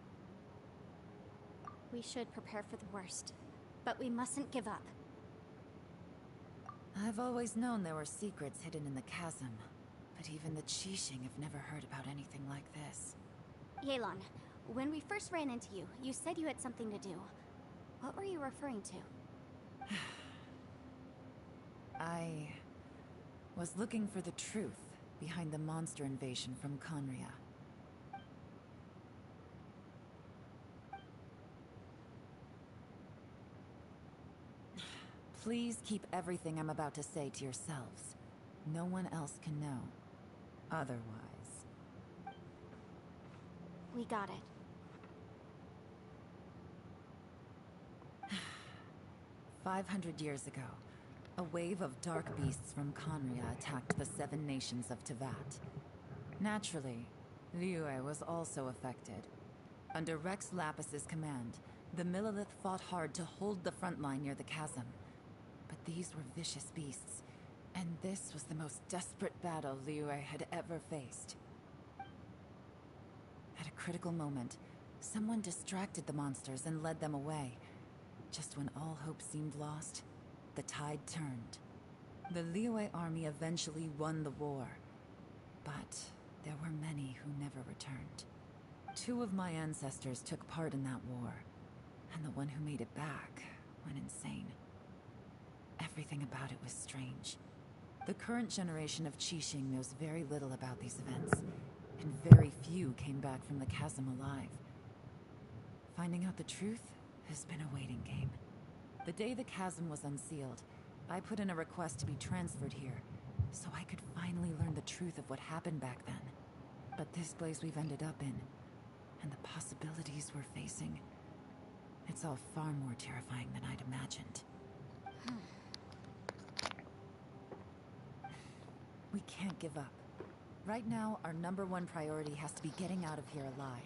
We should prepare for the worst, but we mustn't give up. I've always known there were secrets hidden in the chasm, but even the Qixing have never heard about anything like this. Yelan, when we first ran into you, you said you had something to do. What were you referring to? I was looking for the truth behind the monster invasion from Conria. Please keep everything I'm about to say to yourselves. No one else can know. Otherwise... We got it. 500 years ago, a wave of dark beasts from Conria attacked the 7 nations of Tevat. Naturally, Liyue was also affected. Under Rex Lapis's command, the Millelith fought hard to hold the front line near the chasm. But these were vicious beasts, and this was the most desperate battle Liyue had ever faced. At a critical moment, someone distracted the monsters and led them away. Just when all hope seemed lost, the tide turned. The Liyue army eventually won the war, but there were many who never returned. 2 of my ancestors took part in that war, and the one who made it back went insane. Everything about it was strange. The current generation of Qixing knows very little about these events, and very few came back from the chasm alive. Finding out the truth has been a waiting game. The day the chasm was unsealed, I put in a request to be transferred here, so I could finally learn the truth of what happened back then. But this place we've ended up in, and the possibilities we're facing, it's all far more terrifying than I'd imagined. We can't give up. Right now, our #1 priority has to be getting out of here alive.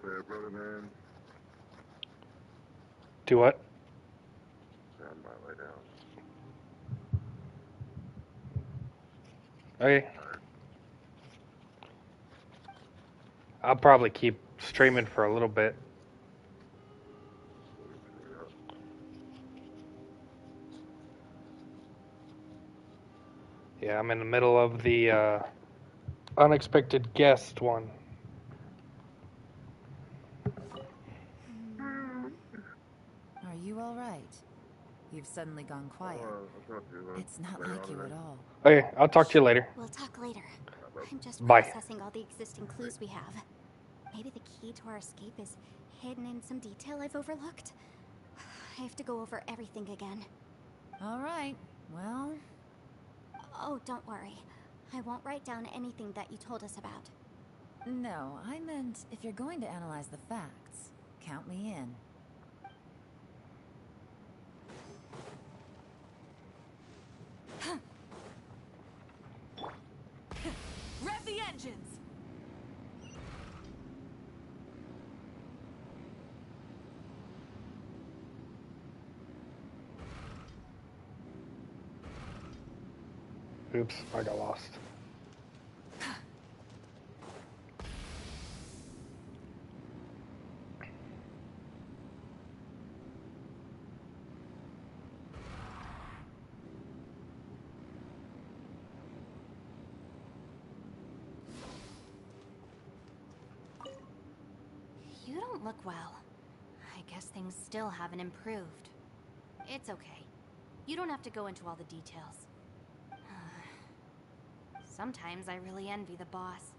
Sorry, brother, man. Do what? Yeah, I'm about to lay down. Okay. I'll probably keep streaming for a little bit. Yeah, I'm in the middle of the unexpected guest one. Are you all right? You've suddenly gone quiet. It's not like you at all. Okay, I'll talk to you later. We'll talk later. I'm just Bye. processing all the existing clues we have. Maybe the key to our escape is hidden in some detail I've overlooked. I have to go over everything again. All right, well... Oh, don't worry. I won't write down anything that you told us about. No, I meant if you're going to analyze the facts, count me in. Rev the engines! Oops, I got lost. You don't look well. I guess things still haven't improved. It's okay. You don't have to go into all the details. Sometimes I really envy the boss.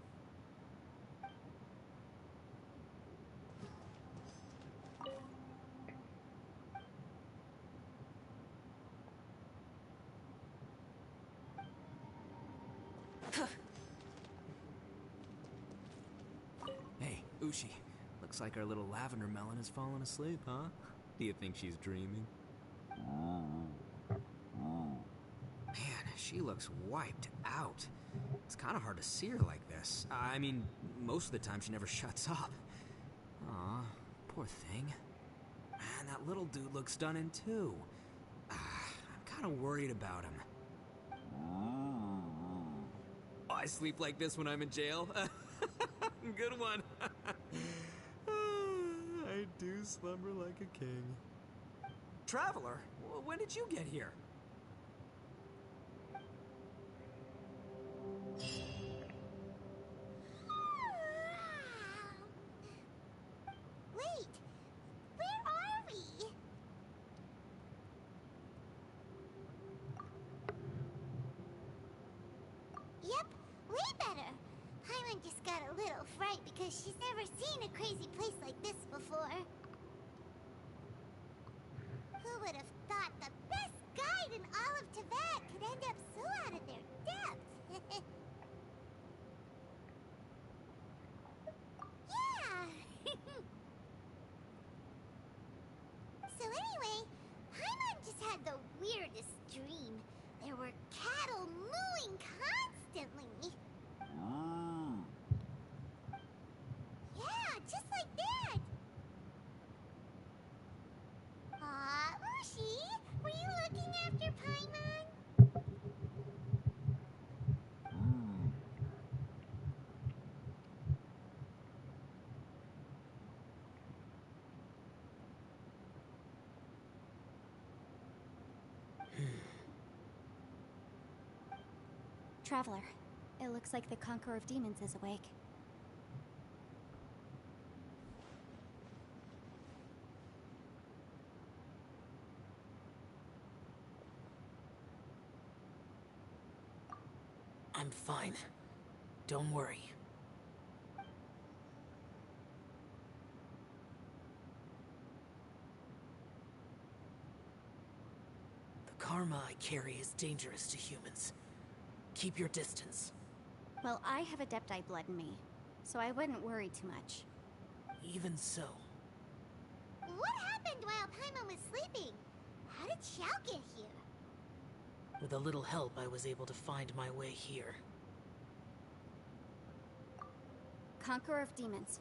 Hey, Ushi. Looks like our little lavender melon has fallen asleep, huh? Do you think she's dreaming? Man, she looks wiped out. It's kind of hard to see her like this. I mean, most of the time she never shuts up. Aw, poor thing. Man, that little dude looks stunning too. I'm kind of worried about him. Oh, I sleep like this when I'm in jail. Good one. I do slumber like a king. Traveler, when did you get here? Wait, where are we? Yep, way better. Paimon just got a little fright because she's never seen a crazy place like this before. Who would have thought the best guide in all of Tibet could end up so out of their depth? Yeah! So anyway, Paimon just had the weirdest dream. There were cattle mooing constantly. Yeah, just like that. Aw, Ushi, were you looking after Paimon? Traveler, it looks like the Conqueror of Demons is awake. I'm fine. Don't worry. karma I carry is dangerous to humans. Keep your distance. Well, I have Adepti blood in me, so I wouldn't worry too much. Even so. What happened while Paimon was sleeping? How did Xiao get here? With a little help, I was able to find my way here. Conqueror of Demons,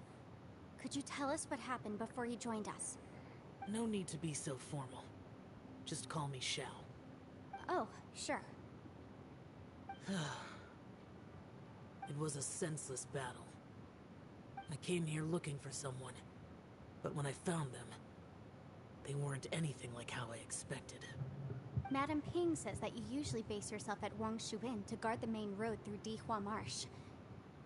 could you tell us what happened before you joined us? No need to be so formal. Just call me Xiao. Oh, sure. It was a senseless battle. I came here looking for someone, but when I found them, they weren't anything like how I expected. Madame Ping says that you usually base yourself at Wangshuin to guard the main road through Dihua Marsh.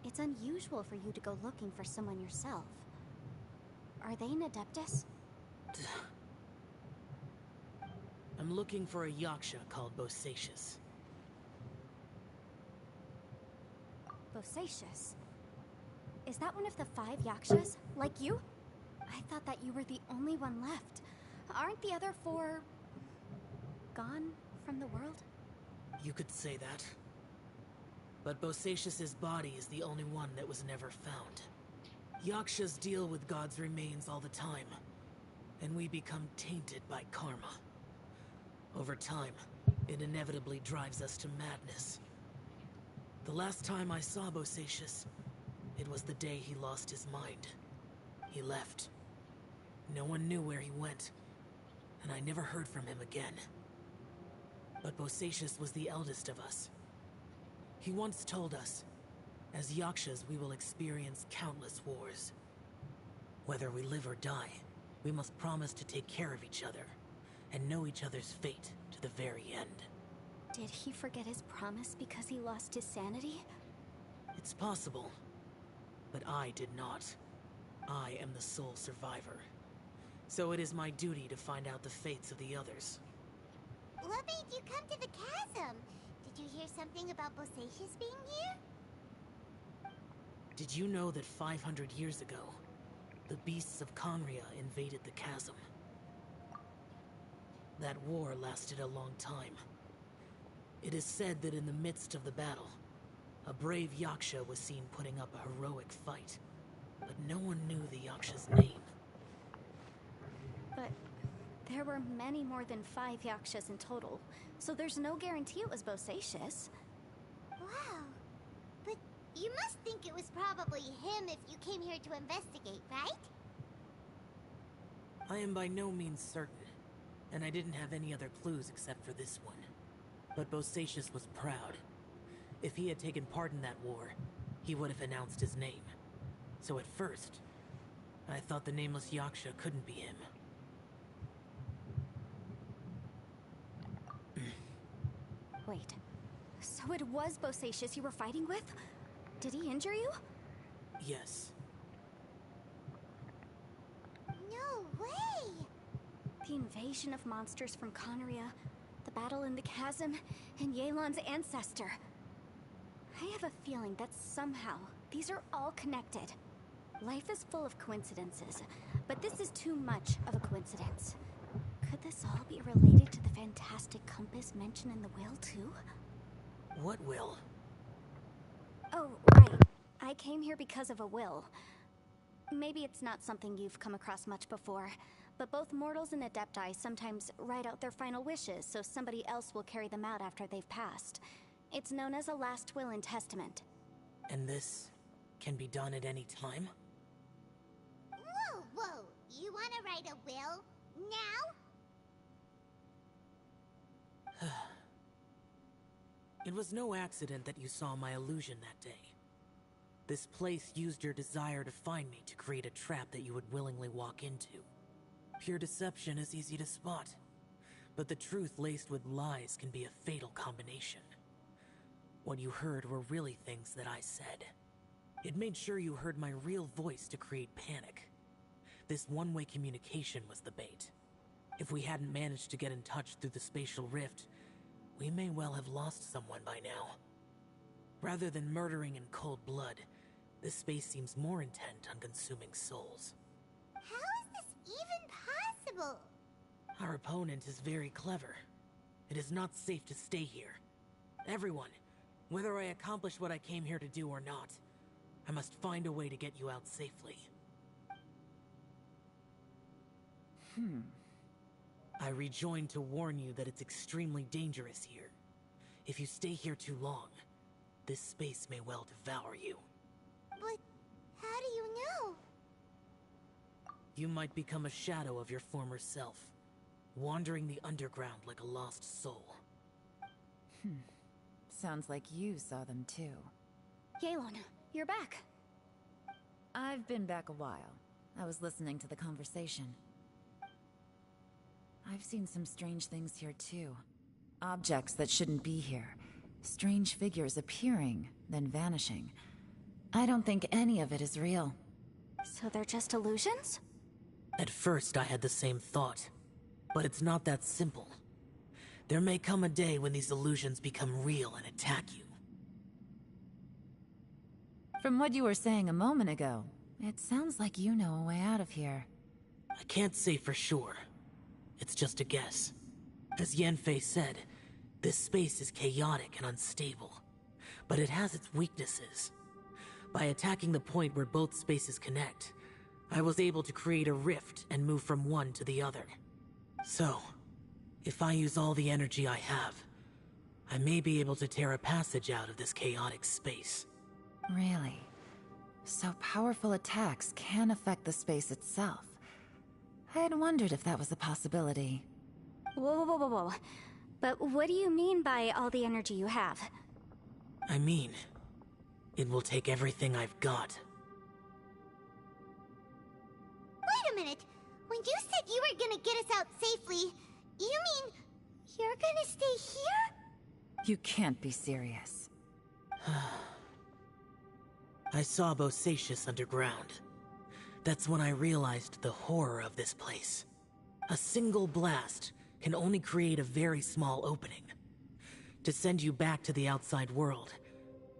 It's unusual for you to go looking for someone yourself. Are they an Adeptus? I'm looking for a Yaksha called Bosacius. Bosacius? Is that one of the 5 Yakshas, like you? I thought that you were the only one left. Aren't the other 4... gone from the world? You could say that. But Bosacius's body is the only one that was never found. Yakshas deal with God's remains all the time, and we become tainted by karma. Over time, it inevitably drives us to madness. The last time I saw Bosacius, it was the day he lost his mind. He left. No one knew where he went, and I never heard from him again. But Bosacius was the eldest of us. He once told us, as Yakshas we will experience countless wars. Whether we live or die, we must promise to take care of each other, and know each other's fate to the very end. Did he forget his promise because he lost his sanity? It's possible, but I did not. I am the sole survivor. So it is my duty to find out the fates of the others. What made you come to the chasm? Did you hear something about Bosacius being here? Did you know that 500 years ago, the beasts of Conria invaded the chasm? That war lasted a long time. It is said that in the midst of the battle, a brave Yaksha was seen putting up a heroic fight, but no one knew the Yaksha's name. But there were many more than 5 Yakshas in total, so there's no guarantee it was Bosacius. Wow. But you must think it was probably him if you came here to investigate, right? I am by no means certain, and I didn't have any other clues except for this one. But Bosacius was proud. If he had taken part in that war, he would have announced his name. So at first, I thought the nameless Yaksha couldn't be him. Wait, so it was Bosacius you were fighting with? Did he injure you? Yes. No way! The invasion of monsters from Conria, the battle in the chasm, and Yelan's ancestor. I have a feeling that somehow these are all connected. Life is full of coincidences, but this is too much of a coincidence. Could this all be related to the fantastic compass mentioned in the will, too? What will? Oh, right. I came here because of a will. Maybe it's not something you've come across much before, but both mortals and Adepti sometimes write out their final wishes so somebody else will carry them out after they've passed. It's known as a last will and testament. And this can be done at any time? Whoa, whoa! You wanna write a will? Now? It was no accident that you saw my illusion that day. This place used your desire to find me to create a trap that you would willingly walk into. Pure deception is easy to spot, but the truth laced with lies can be a fatal combination. What you heard were really things that I said. It made sure you heard my real voice to create panic. This one-way communication was the bait. If we hadn't managed to get in touch through the spatial rift, we may well have lost someone by now. Rather than murdering in cold blood, this space seems more intent on consuming souls. How is this even possible? Our opponent is very clever. It is not safe to stay here. Everyone, whether I accomplish what I came here to do or not, I must find a way to get you out safely. I rejoined to warn you that it's extremely dangerous here. If you stay here too long, this space may well devour you. But how do you know? You might become a shadow of your former self, wandering the underground like a lost soul. Sounds like you saw them too. Yelan, you're back. I've been back a while. I was listening to the conversation. I've seen some strange things here too. Objects that shouldn't be here. Strange figures appearing, then vanishing. I don't think any of it is real. So they're just illusions? At first I had the same thought, but it's not that simple. There may come a day when these illusions become real and attack you. From what you were saying a moment ago, it sounds like you know a way out of here. I can't say for sure. It's just a guess. As Yanfei said, this space is chaotic and unstable, but it has its weaknesses. By attacking the point where both spaces connect, I was able to create a rift and move from one to the other. So, if I use all the energy I have, I may be able to tear a passage out of this chaotic space. Really? So powerful attacks can affect the space itself. I had wondered if that was a possibility. Whoa, whoa, whoa, whoa. But what do you mean by all the energy you have? I mean, it will take everything I've got. Wait a minute! When you said you were gonna get us out safely, you mean you're gonna stay here? You can't be serious. I saw Bosacius underground. That's when I realized the horror of this place. A single blast can only create a very small opening. To send you back to the outside world,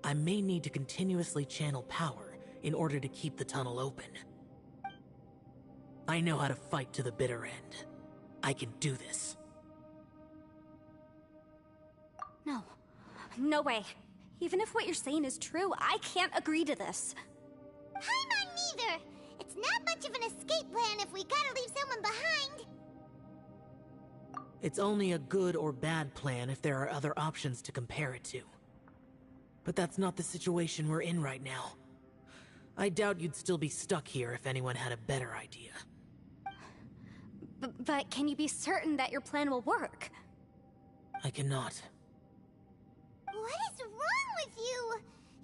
I may need to continuously channel power in order to keep the tunnel open. I know how to fight to the bitter end. I can do this. No. No way. Even if what you're saying is true, I can't agree to this. I'm on neither! It's not much of an escape plan if we gotta leave someone behind! It's only a good or bad plan if there are other options to compare it to. But that's not the situation we're in right now. I doubt you'd still be stuck here if anyone had a better idea. But can you be certain that your plan will work? I cannot. What is wrong with you?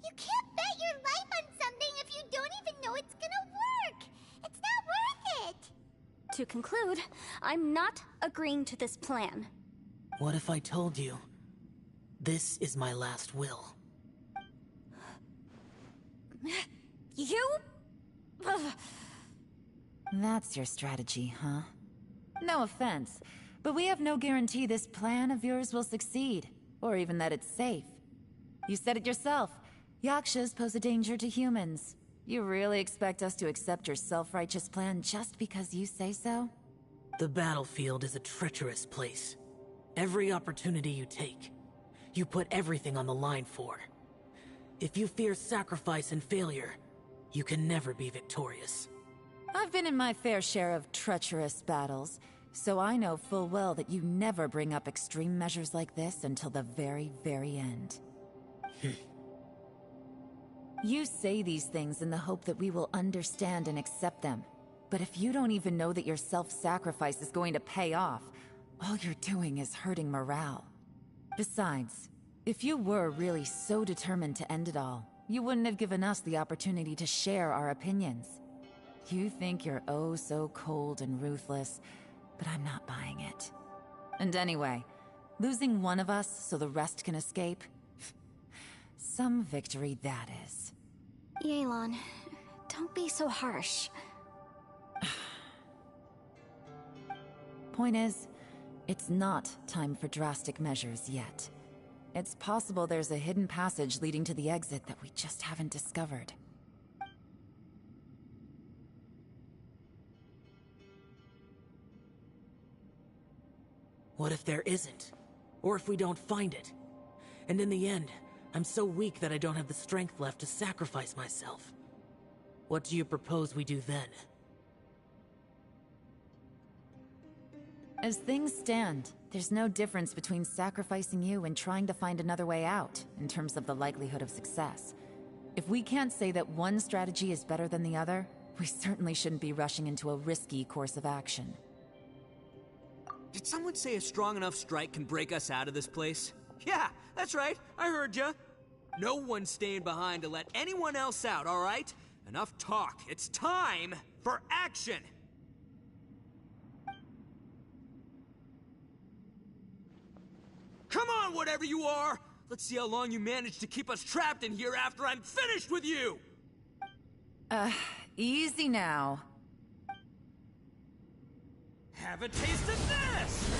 You can't bet your life on something if you don't even know it's gonna work! It's not worth it! To conclude, I'm not agreeing to this plan. What if I told you, this is my last will? You? Ugh. That's your strategy, huh? No offense, but we have no guarantee this plan of yours will succeed, or even that it's safe. You said it yourself. Yakshas pose a danger to humans. You really expect us to accept your self-righteous plan just because you say so? The battlefield is a treacherous place. Every opportunity you take, you put everything on the line for. If you fear sacrifice and failure, you can never be victorious. I've been in my fair share of treacherous battles, so I know full well that you never bring up extreme measures like this until the very, very end. You say these things in the hope that we will understand and accept them. But if you don't even know that your self-sacrifice is going to pay off, all you're doing is hurting morale. Besides, if you were really so determined to end it all, you wouldn't have given us the opportunity to share our opinions. You think you're oh so cold and ruthless, but I'm not buying it. And anyway, losing one of us so the rest can escape? Some victory that is. Yelan, don't be so harsh. Point is, it's not time for drastic measures yet. It's possible there's a hidden passage leading to the exit that we just haven't discovered. What if there isn't? or if we don't find it. And in the end, I'm so weak that I don't have the strength left to sacrifice myself. What do you propose we do then? As things stand, there's no difference between sacrificing you and trying to find another way out, in terms of the likelihood of success. If we can't say that one strategy is better than the other, we certainly shouldn't be rushing into a risky course of action. Did someone say a strong enough strike can break us out of this place? Yeah, that's right, I heard ya. No one's staying behind to let anyone else out, alright? Enough talk, it's time for action! Come on, whatever you are! Let's see how long you manage to keep us trapped in here after I'm finished with you! Easy now. Have a taste of this!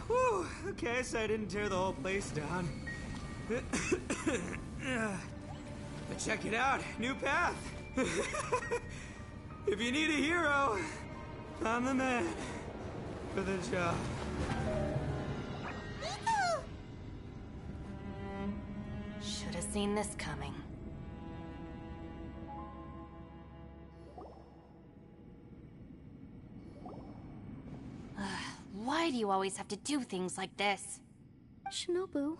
Whew, okay, so I didn't tear the whole place down. But check it out, new path. If you need a hero, I'm the man for the job. Should have seen this coming. Why do you always have to do things like this? Shinobu.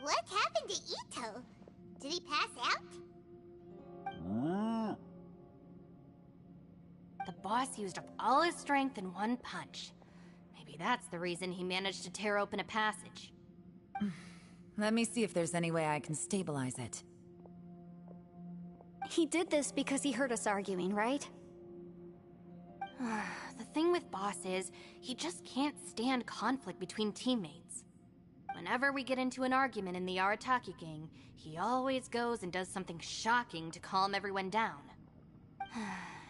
What happened to Ito? Did he pass out? The boss used up all his strength in one punch. Maybe that's the reason he managed to tear open a passage. Let me see if there's any way I can stabilize it. He did this because he heard us arguing, right? The thing with Boss is, he just can't stand conflict between teammates. Whenever we get into an argument in the Arataki gang, he always goes and does something shocking to calm everyone down.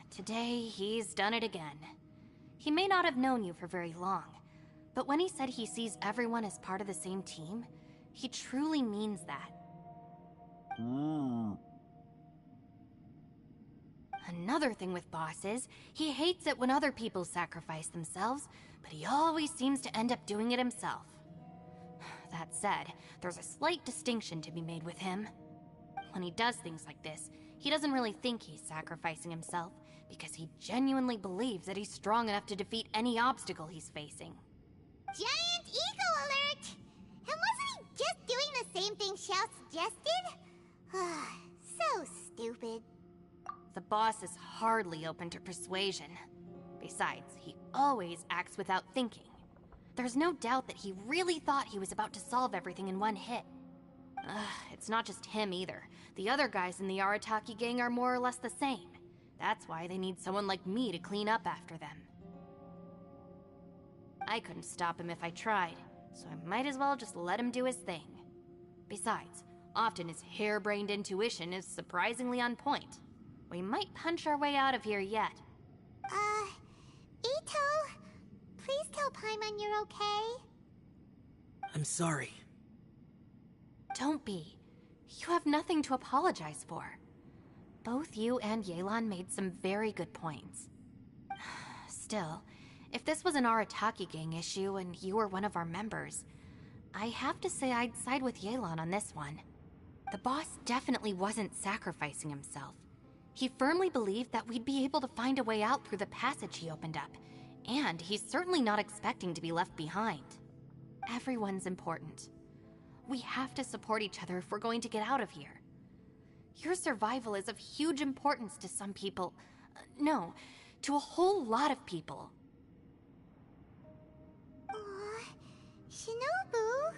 Today, he's done it again. He may not have known you for very long, but when he said he sees everyone as part of the same team, he truly means that. Another thing with Boss is, he hates it when other people sacrifice themselves, but he always seems to end up doing it himself. That said, there's a slight distinction to be made with him. When he does things like this, he doesn't really think he's sacrificing himself, because he genuinely believes that he's strong enough to defeat any obstacle he's facing. Giant ego alert! And wasn't he just doing the same thing Xiao suggested? So stupid. The boss is hardly open to persuasion. Besides, he always acts without thinking. There's no doubt that he really thought he was about to solve everything in one hit. It's not just him either. The other guys in the Arataki gang are more or less the same. That's why they need someone like me to clean up after them. I couldn't stop him if I tried, so I might as well just let him do his thing. Besides, often his harebrained intuition is surprisingly on point. We might punch our way out of here yet. Ito, please tell Paimon you're okay. I'm sorry. Don't be. You have nothing to apologize for. Both you and Yelan made some very good points. Still, if this was an Arataki gang issue and you were one of our members, I have to say I'd side with Yelan on this one. The boss definitely wasn't sacrificing himself. He firmly believed that we'd be able to find a way out through the passage he opened up, and he's certainly not expecting to be left behind. Everyone's important. We have to support each other if we're going to get out of here. Your survival is of huge importance to some people. No, to a whole lot of people. Shinobu?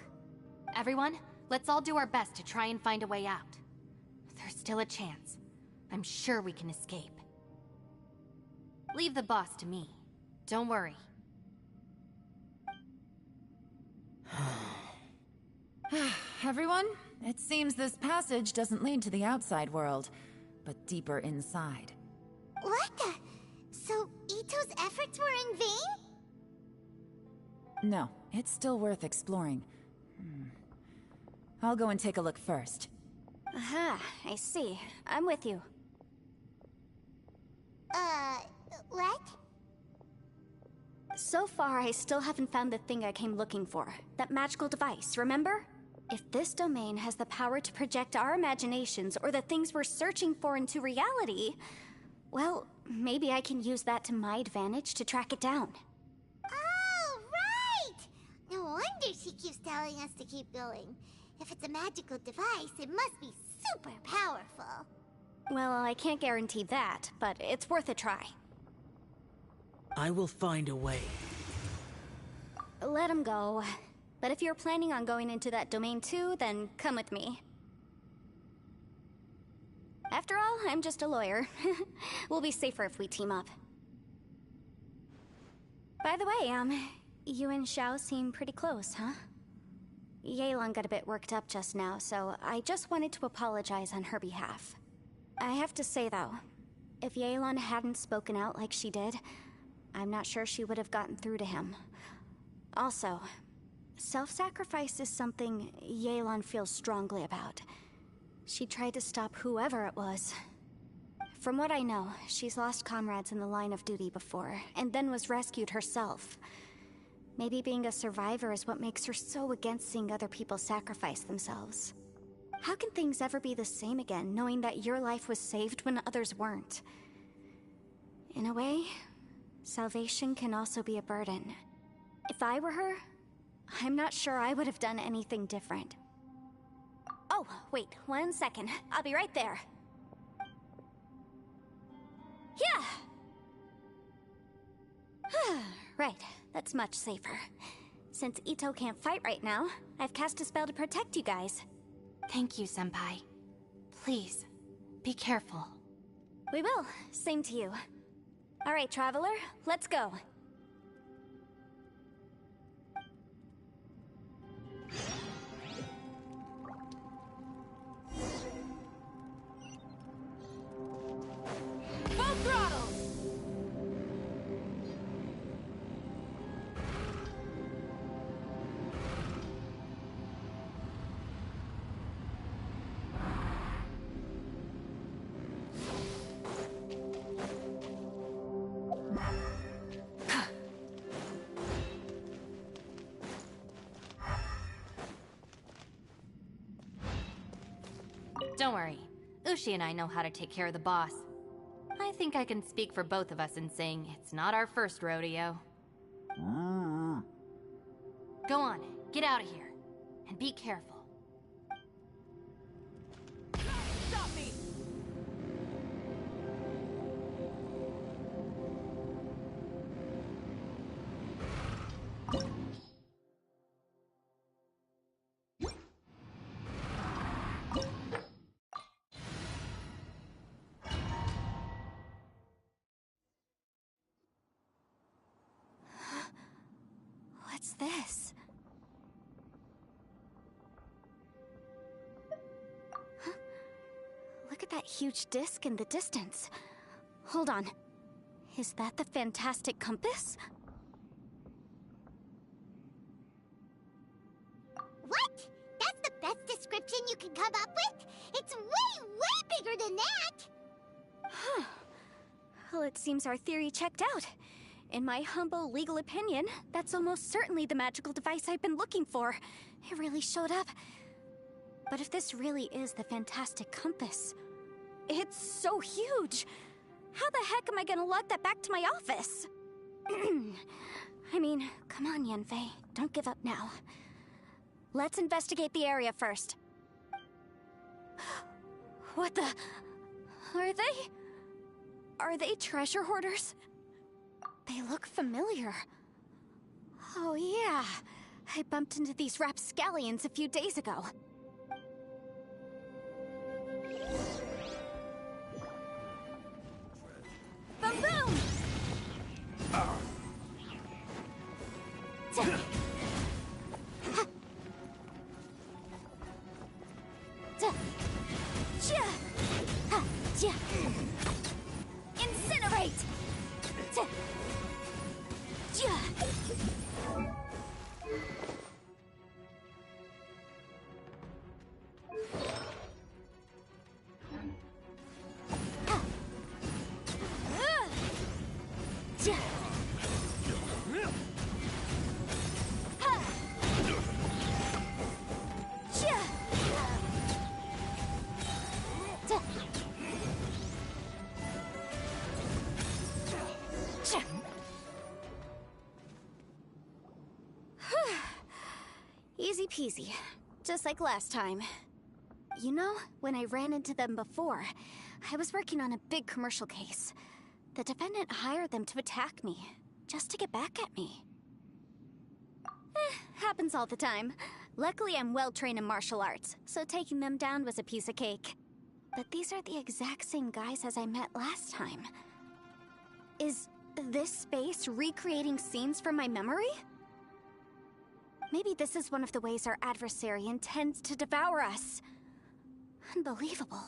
Everyone, let's all do our best to try and find a way out. There's still a chance. I'm sure we can escape. Leave the boss to me. Don't worry. Everyone, it seems this passage doesn't lead to the outside world, but deeper inside. What the? So Ito's efforts were in vain? No, it's still worth exploring. I'll go and take a look first. Aha, I see. I'm with you. What? So far, I still haven't found the thing I came looking for. That magical device, remember? If this domain has the power to project our imaginations or the things we're searching for into reality, well, maybe I can use that to my advantage to track it down. Oh, right! No wonder she keeps telling us to keep going. If it's a magical device, it must be super powerful. Well, I can't guarantee that, but it's worth a try. I will find a way. Let him go. But if you're planning on going into that domain too, then come with me. After all, I'm just a lawyer. We'll be safer if we team up. By the way, you and Xiao seem pretty close, huh? Yelan got a bit worked up just now, so I just wanted to apologize on her behalf. I have to say though, if Yelan hadn't spoken out like she did, I'm not sure she would have gotten through to him. Also, self-sacrifice is something Yelan feels strongly about. She tried to stop whoever it was. From what I know, she's lost comrades in the line of duty before, and then was rescued herself. Maybe being a survivor is what makes her so against seeing other people sacrifice themselves. How can things ever be the same again, knowing that your life was saved when others weren't? In a way, salvation can also be a burden. If I were her, I'm not sure I would have done anything different. Oh, wait, 1 second. I'll be right there. Yeah! Right, that's much safer. Since Ito can't fight right now, I've cast a spell to protect you guys. Thank you, Senpai. Please, be careful. We will. Same to you. All right, Traveler, let's go. Full throttle! Don't worry. Ushi and I know how to take care of the boss. I think I can speak for both of us in saying it's not our first rodeo. Go on, get out of here. And be careful. Stop me! What's this? Huh? Look at that huge disc in the distance. Hold on. Is that the fantastic compass? What? That's the best description you can come up with? It's way, way bigger than that! Huh. Well, it seems our theory checked out. In my humble legal opinion, that's almost certainly the magical device I've been looking for. It really showed up. But if this really is the fantastic compass, it's so huge! How the heck am I gonna lug that back to my office? I mean, come on, Yanfei. Don't give up now. Let's investigate the area first. What the... Are they treasure hoarders? They look familiar. Oh yeah, I bumped into these rapscallions a few days ago. Boom boom! Incinerate! easy. Just like last time. You know, when I ran into them before, I was working on a big commercial case. The defendant hired them to attack me, just to get back at me. Happens all the time. Luckily, I'm well trained in martial arts, so taking them down was a piece of cake. But these are the exact same guys as I met last time. Is this space recreating scenes from my memory? Maybe this is one of the ways our adversary intends to devour us. Unbelievable.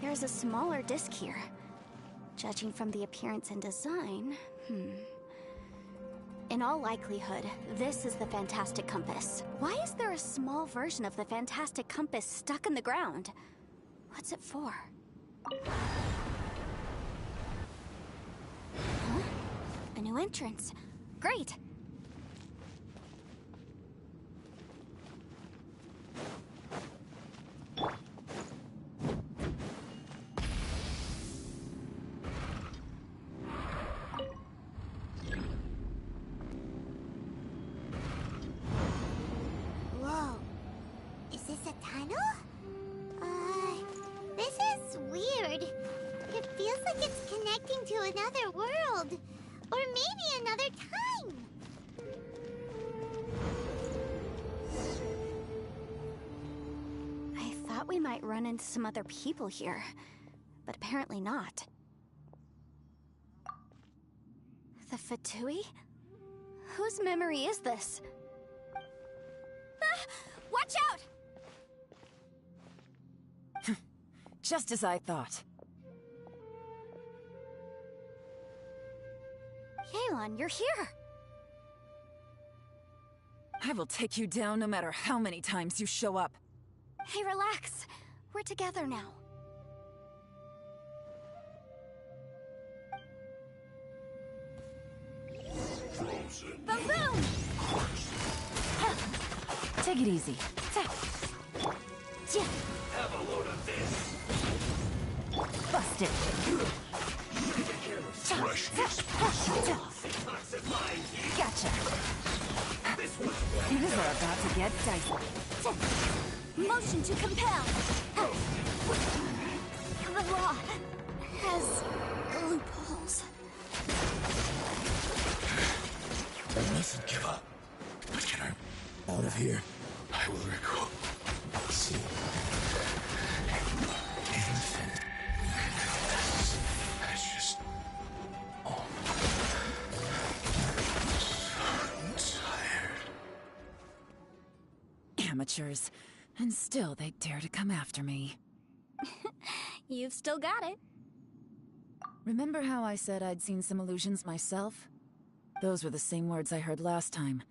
There's a smaller disc here. Judging from the appearance and design, In all likelihood, this is the Fantastic Compass. Why is there a small version of the Fantastic Compass stuck in the ground? What's it for? Huh? A new entrance. Great! Whoa. Is this a tunnel? This is weird. It feels like it's connecting to another world. Or maybe another time. I thought we might run into some other people here, but apparently not. The Fatui? Whose memory is this? Ah! Watch out! Just as I thought. Yelan, you're here! I will take you down no matter how many times you show up. Hey, relax. We're together now. Frozen. Boom! Take it easy. Have a load of this. Busted. Freshness. Gotcha. Things are about to get dicey. Motion to compel! The law has loopholes. I mustn't give up. But can I out of here? I will recall. See. Infinite. That's just. Oh. So tired. Amateurs. And still they dare to come after me. You've still got it. Remember how I said I'd seen some illusions myself? Those were the same words I heard last time.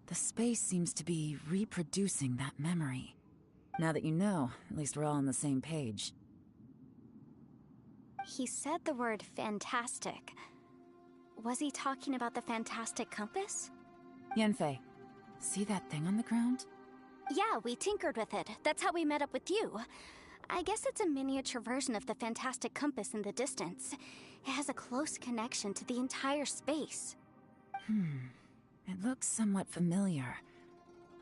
The space seems to be reproducing that memory. Now that you know, at least we're all on the same page. He said the word fantastic. Was he talking about the Fantastic Compass? Yanfei, see that thing on the ground? Yeah, we tinkered with it. That's how we met up with you. I guess it's a miniature version of the Fantastic Compass in the distance. It has a close connection to the entire space. It looks somewhat familiar.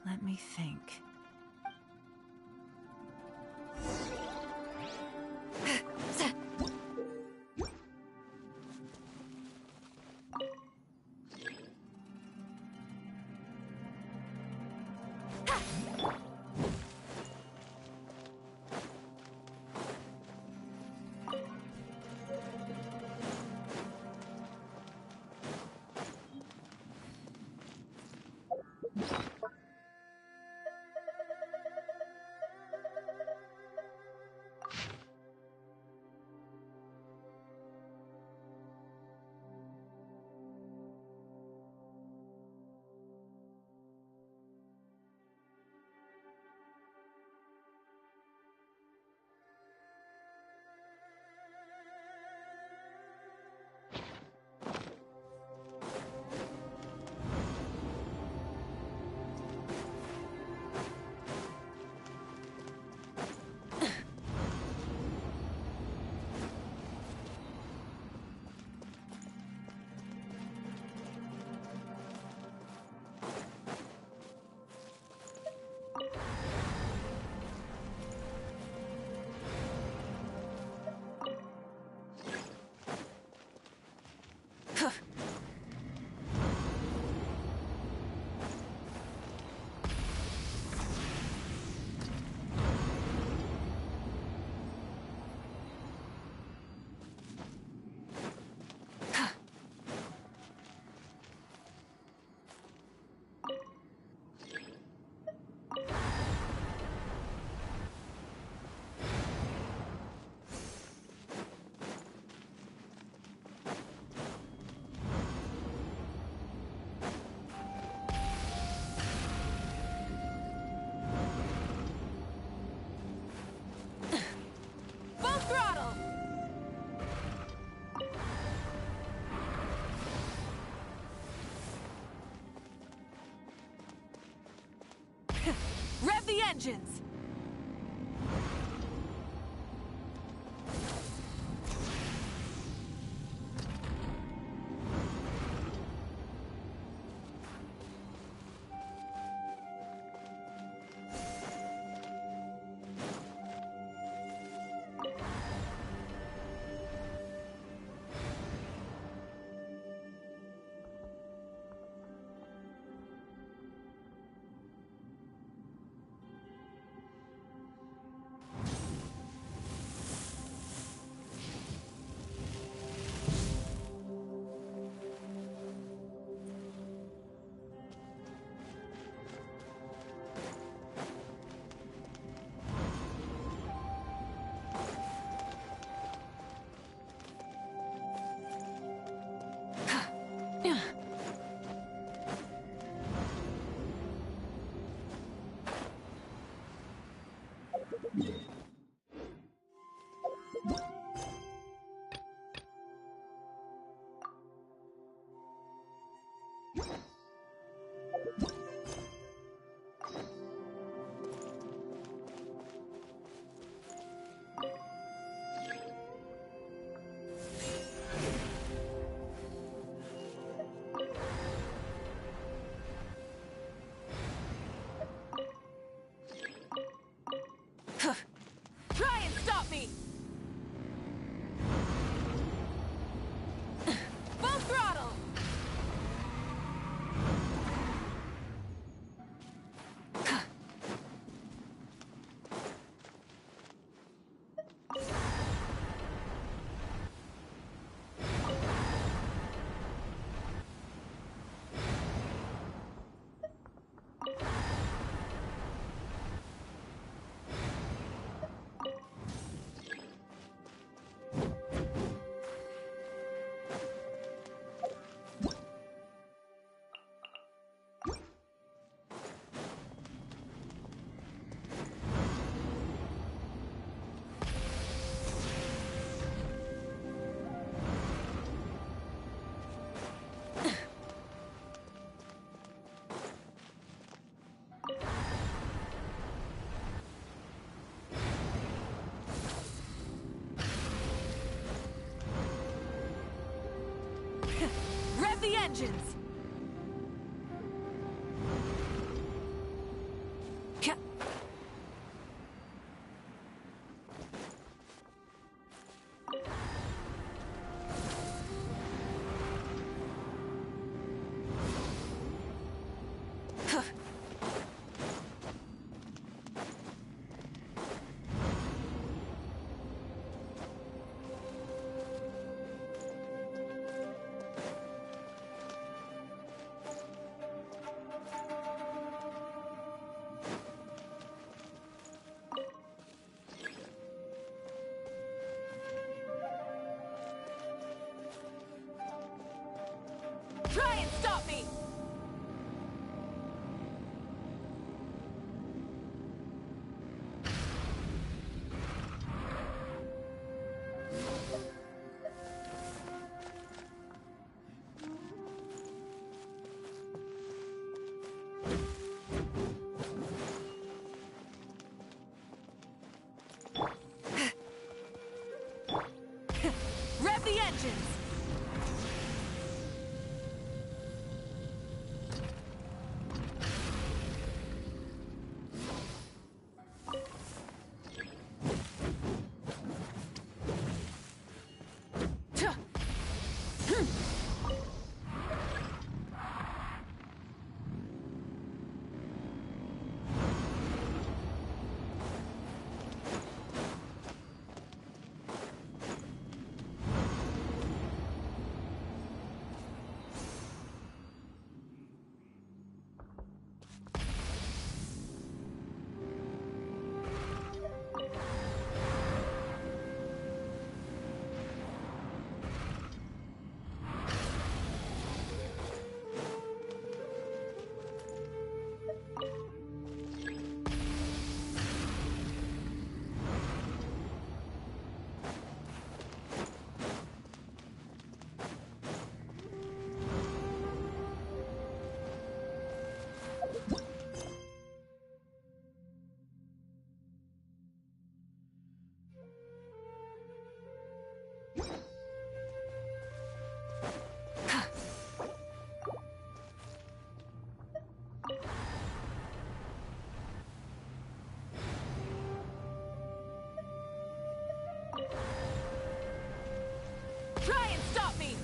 Let me think. Rev the engines! Try and stop me! Full throttle! Rev the engines! Try and stop me! Rev the engines! Try and stop me!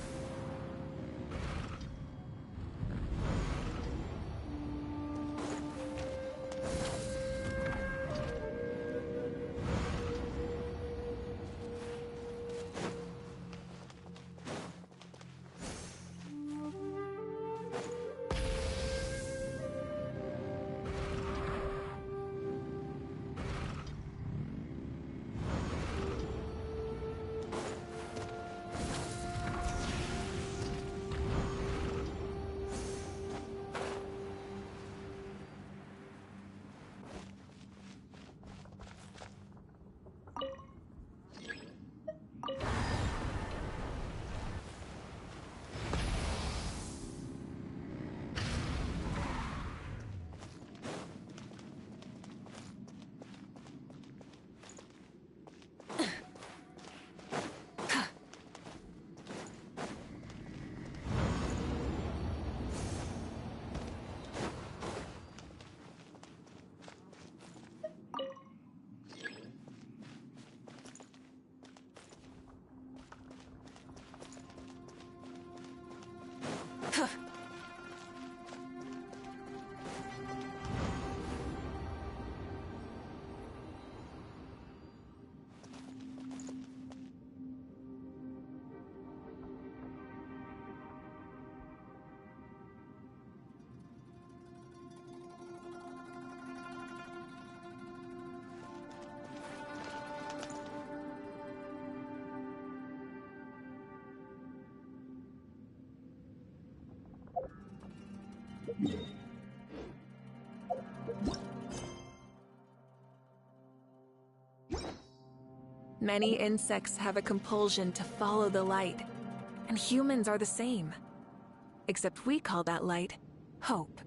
Many insects have a compulsion to follow the light, and humans are the same. Except we call that light hope.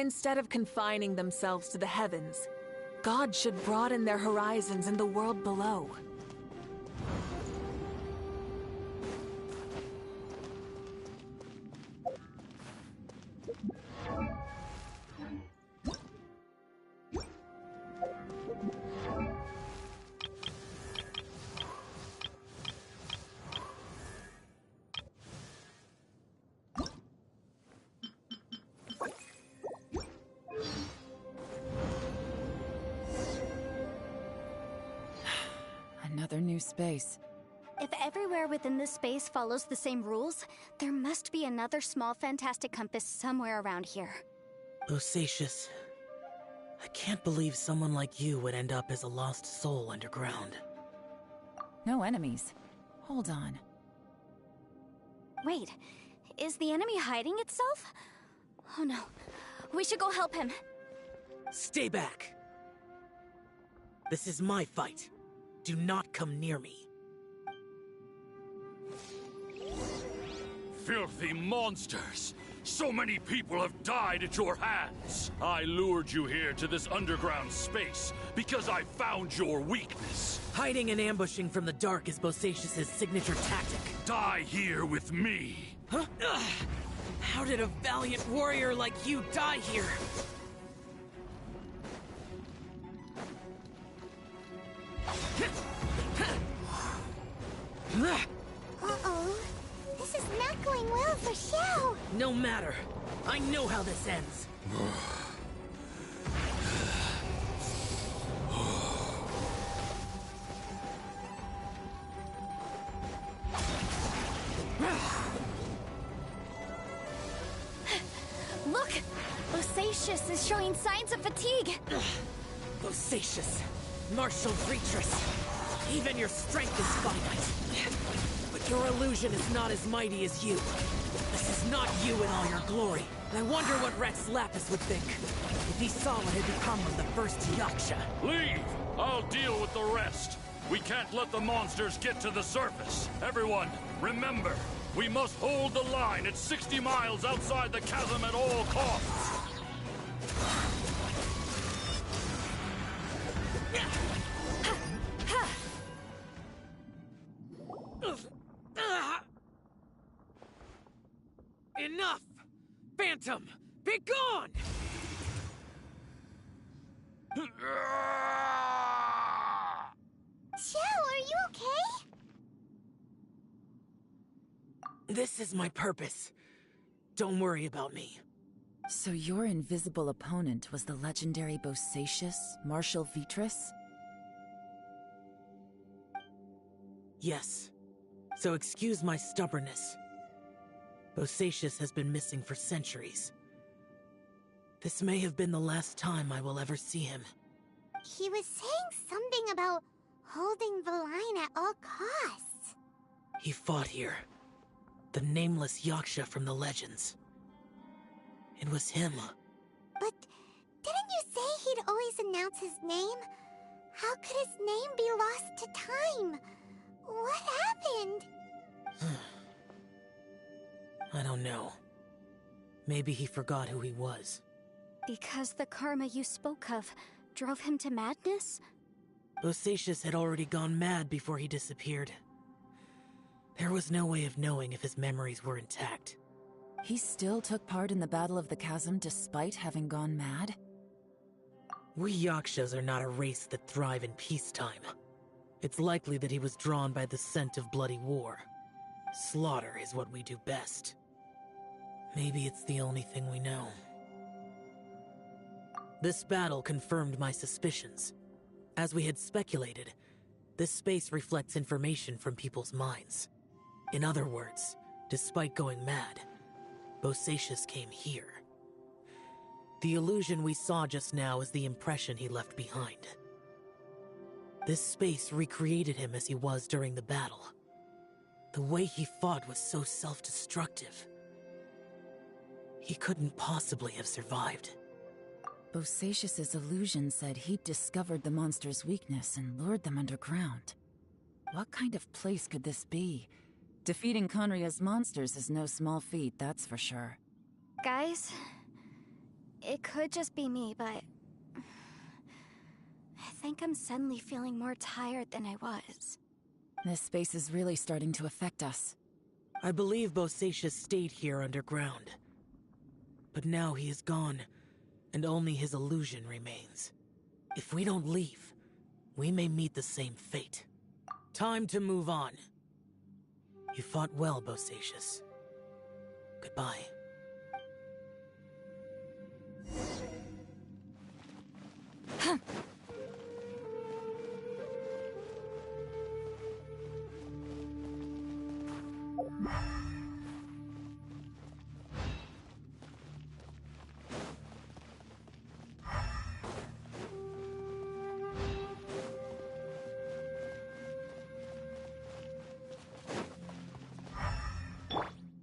Instead of confining themselves to the heavens, God should broaden their horizons in the world below. Another new space. If everywhere within this space follows the same rules, there must be another small fantastic compass somewhere around here. Bosacius, I can't believe someone like you would end up as a lost soul underground. No enemies. Hold on. Wait, is the enemy hiding itself? Oh no, we should go help him. Stay back! This is my fight. Do not come near me. Filthy monsters! So many people have died at your hands! I lured you here to this underground space because I found your weakness. Hiding and ambushing from the dark is Bosacius' signature tactic. Die here with me! Huh? Ugh. How did a valiant warrior like you die here? Uh-oh. This is not going well for Xiao. No matter. I know how this ends. Look! Bosacius is showing signs of fatigue. Bosacius, martial Vitris. Even your strength is finite. But your illusion is not as mighty as you. This is not you in all your glory. And I wonder what Rex Lapis would think if he saw what had become of the first Yaksha. Leave! I'll deal with the rest. We can't let the monsters get to the surface. Everyone, remember, we must hold the line at 60 miles outside the chasm at all costs. Enough! Phantom, be gone! Xiao, are you okay? This is my purpose. Don't worry about me. So your invisible opponent was the legendary Bosacius, Martial Vitris? Yes. So excuse my stubbornness. Bosacius has been missing for centuries. This may have been the last time I will ever see him. He was saying something about holding the line at all costs. He fought here. The nameless Yaksha from the legends. It was him. But didn't you say he'd always announce his name? How could his name be lost to time? What happened? I don't know. Maybe he forgot who he was. Because the karma you spoke of drove him to madness? Bosacius had already gone mad before he disappeared. There was no way of knowing if his memories were intact. He still took part in the Battle of the Chasm despite having gone mad? We Yakshas are not a race that thrive in peacetime. It's likely that he was drawn by the scent of bloody war. Slaughter is what we do best. Maybe it's the only thing we know. This battle confirmed my suspicions. As we had speculated, this space reflects information from people's minds. In other words, despite going mad, Bosacius came here. The illusion we saw just now is the impression he left behind. This space recreated him as he was during the battle. The way he fought was so self-destructive. He couldn't possibly have survived. Bosacius's illusion said he'd discovered the monster's weakness and lured them underground. What kind of place could this be? Defeating Conria's monsters is no small feat, that's for sure. Guys, It could just be me, but... I think I'm suddenly feeling more tired than I was. This space is really starting to affect us. I believe Bosacius stayed here underground. But now he is gone, and only his illusion remains. If we don't leave, we may meet the same fate. Time to move on. You fought well, Bosacius. Goodbye.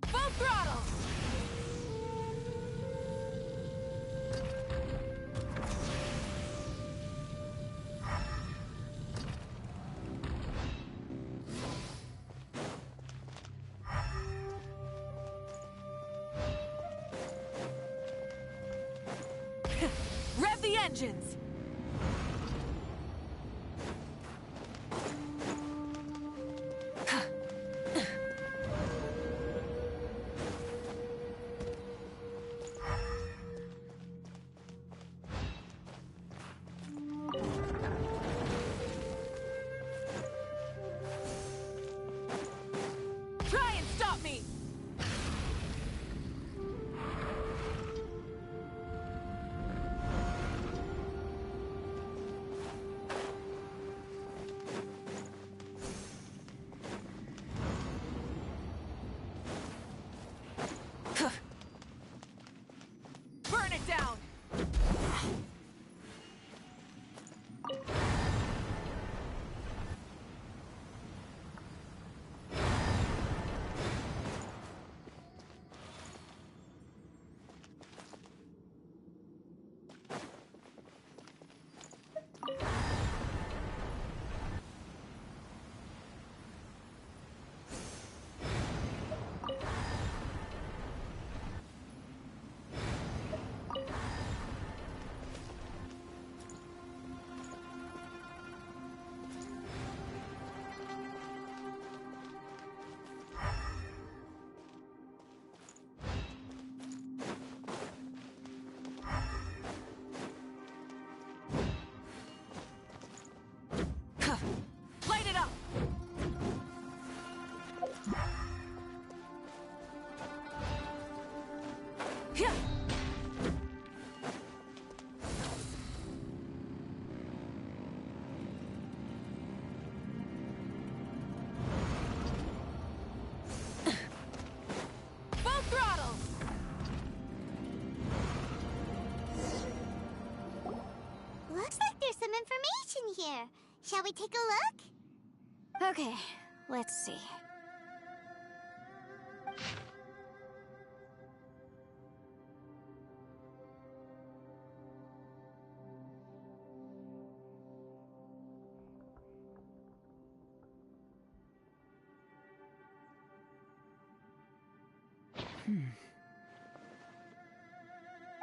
Full throttle! Rev the engines! Try and stop me! Burn it down! Light it up! Yeah. Full throttle! Looks like there's some information here. Shall we take a look? Okay, let's see.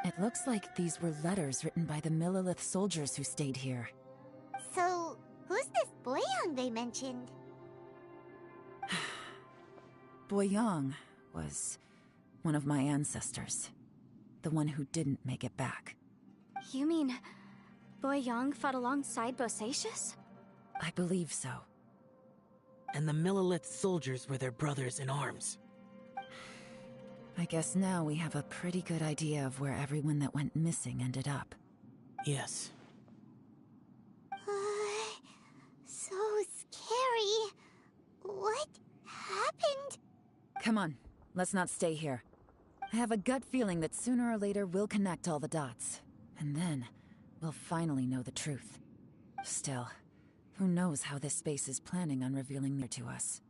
It looks like these were letters written by the Millilith soldiers who stayed here. So, who's this Boyang they mentioned? Boyang was one of my ancestors. The one who didn't make it back. You mean... Boyang fought alongside Bosacius? I believe so. And the Millilith soldiers were their brothers in arms. I guess now we have a pretty good idea of where everyone that went missing ended up. Yes. So scary. What happened? Come on, let's not stay here. I have a gut feeling that sooner or later we'll connect all the dots. And then, we'll finally know the truth. Still, who knows how this space is planning on revealing more to us.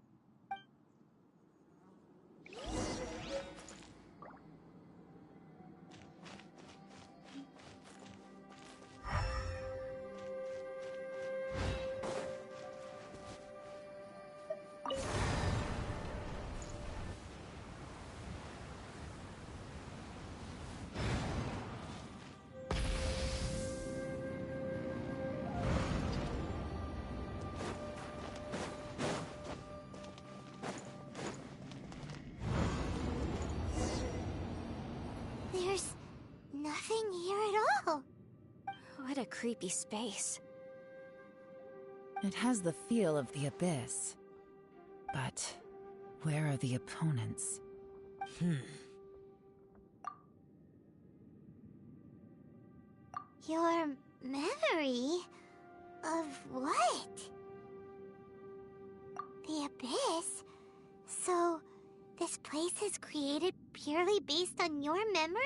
a creepy space. It has the feel of the Abyss. But where are the opponents? Your memory of what? The Abyss? So, this place is created purely based on your memory?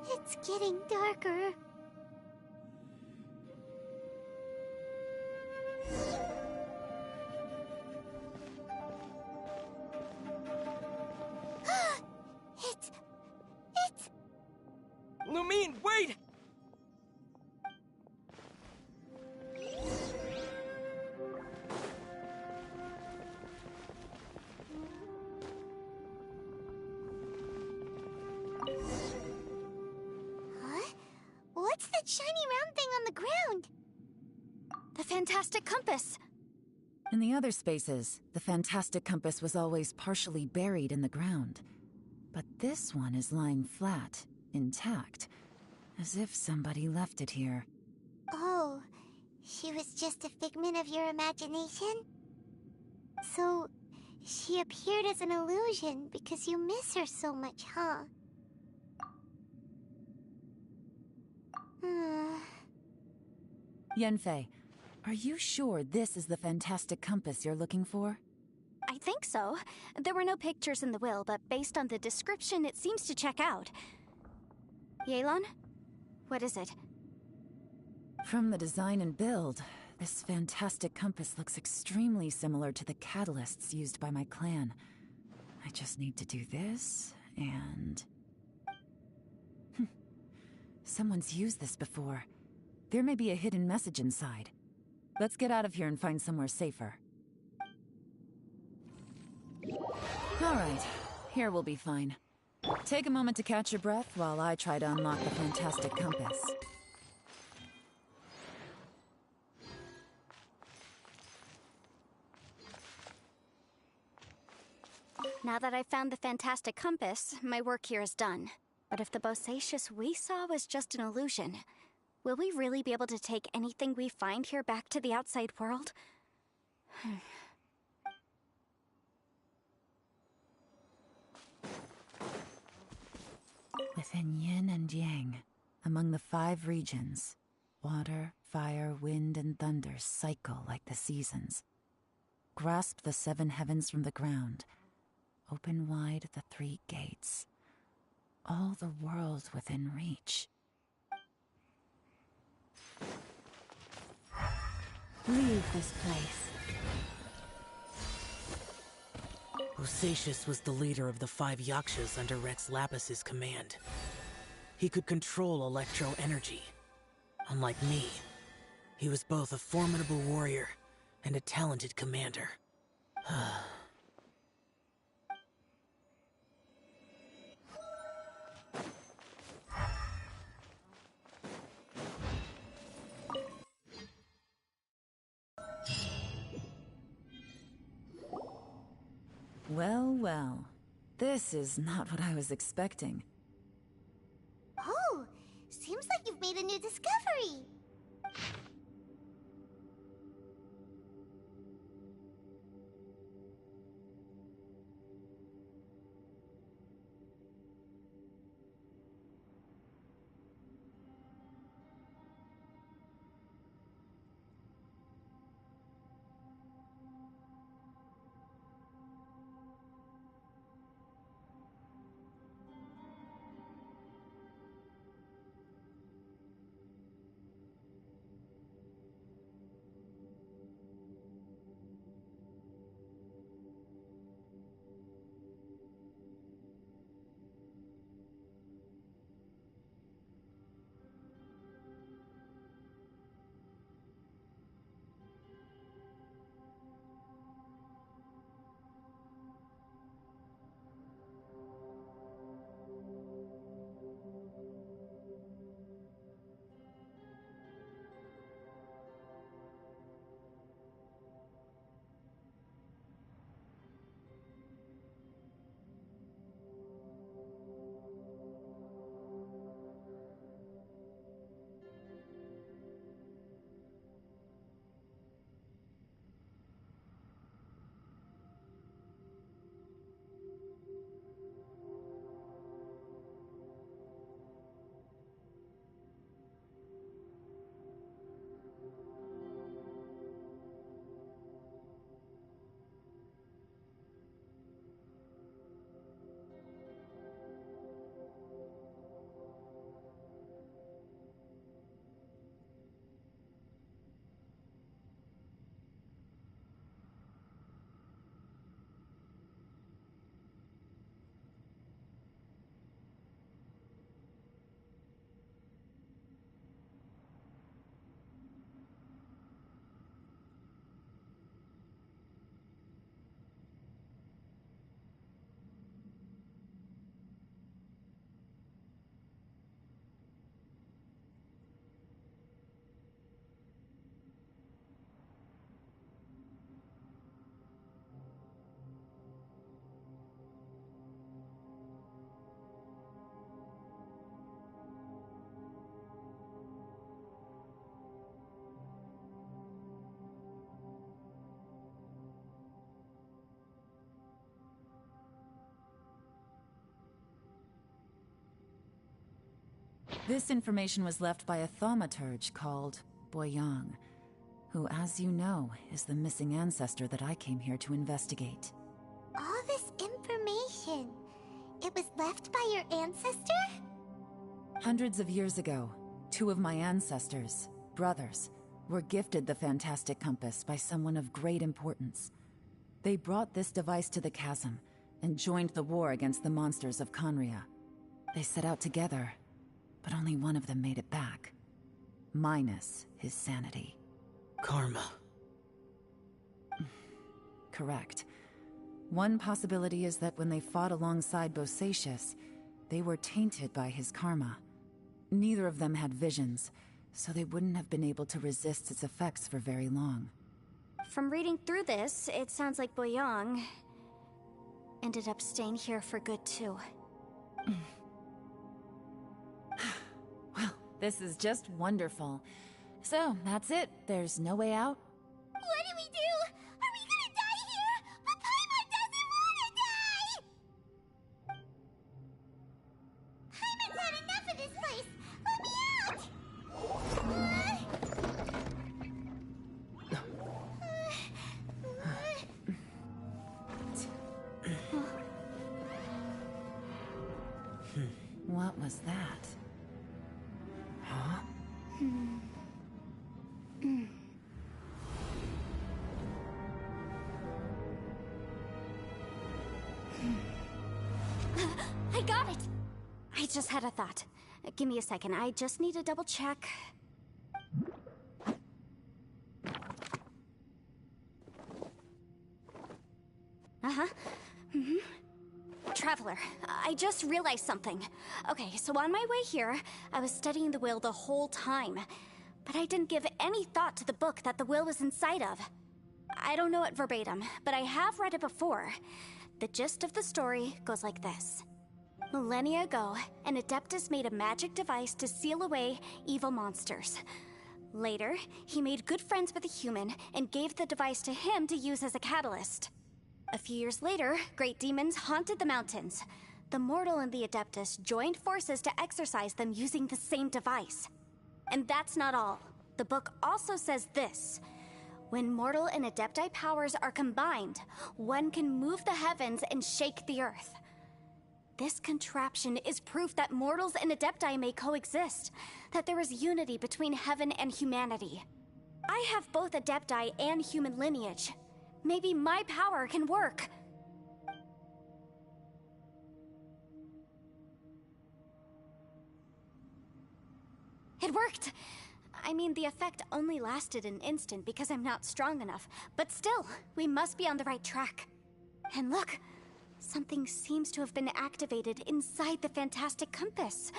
It's getting darker. It's... Lumine, wait! Huh? What's that shiny round thing on the ground? The fantastic compass! In the other spaces, the fantastic compass was always partially buried in the ground. But this one is lying flat, intact, as if somebody left it here. Oh, she was just a figment of your imagination? So, she appeared as an illusion because you miss her so much, huh? Yanfei, are you sure this is the fantastic compass you're looking for? I think so. There were no pictures in the will, but based on the description, it seems to check out. Yelan? What is it? From the design and build, this fantastic compass looks extremely similar to the catalysts used by my clan. I just need to do this, and... Someone's used this before. There may be a hidden message inside. Let's get out of here and find somewhere safer. Alright, here we'll be fine. Take a moment to catch your breath while I try to unlock the fantastic compass. Now that I've found the fantastic compass, my work here is done. But if the Bosacious we saw was just an illusion, will we really be able to take anything we find here back to the outside world? Within yin and yang, among the 5 regions, water, fire, wind, and thunder cycle like the seasons. Grasp the 7 heavens from the ground. Open wide the 3 gates. All the world within reach. Leave this place. Bosacious was the leader of the 5 Yakshas under Rex Lapis's command. He could control electro-energy. Unlike me, he was both a formidable warrior and a talented commander. Well, well. This is not what I was expecting. Oh, seems like you've made a new discovery. This information was left by a thaumaturge called Boyang, who, as you know, is the missing ancestor that I came here to investigate. All this information, it was left by your ancestor? Hundreds of years ago, two of my ancestors, brothers, were gifted the fantastic compass by someone of great importance. They brought this device to the chasm and joined the war against the monsters of Conria. They set out together, but only one of them made it back. Minus his sanity. Karma. Correct. One possibility is that when they fought alongside Bosacius, they were tainted by his karma. Neither of them had visions, so they wouldn't have been able to resist its effects for very long. From reading through this, it sounds like Boyang ended up staying here for good too. Well, this is just wonderful. So, that's it. There's no way out? What do we do? Are we gonna die here? But Paimon doesn't wanna die! Paimon's had enough of this place! Let me out! What was that? Huh? I got it! I just had a thought. Give me a second, I just need to double check. Uh-huh. Traveler, I just realized something. Okay, so on my way here, I was studying the will the whole time. But I didn't give any thought to the book that the will was inside of. I don't know it verbatim, but I have read it before. The gist of the story goes like this. Millennia ago, an Adeptus made a magic device to seal away evil monsters. Later, he made good friends with a human and gave the device to him to use as a catalyst. A few years later, great demons haunted the mountains. The mortal and the Adeptus joined forces to exorcise them using the same device. And that's not all. The book also says this. When mortal and Adepti powers are combined, one can move the heavens and shake the earth. This contraption is proof that mortals and Adepti may coexist, that there is unity between heaven and humanity. I have both Adepti and human lineage. Maybe my power can work. It worked! I mean, the effect only lasted an instant because I'm not strong enough, but still, we must be on the right track. And look, something seems to have been activated inside the fantastic compass.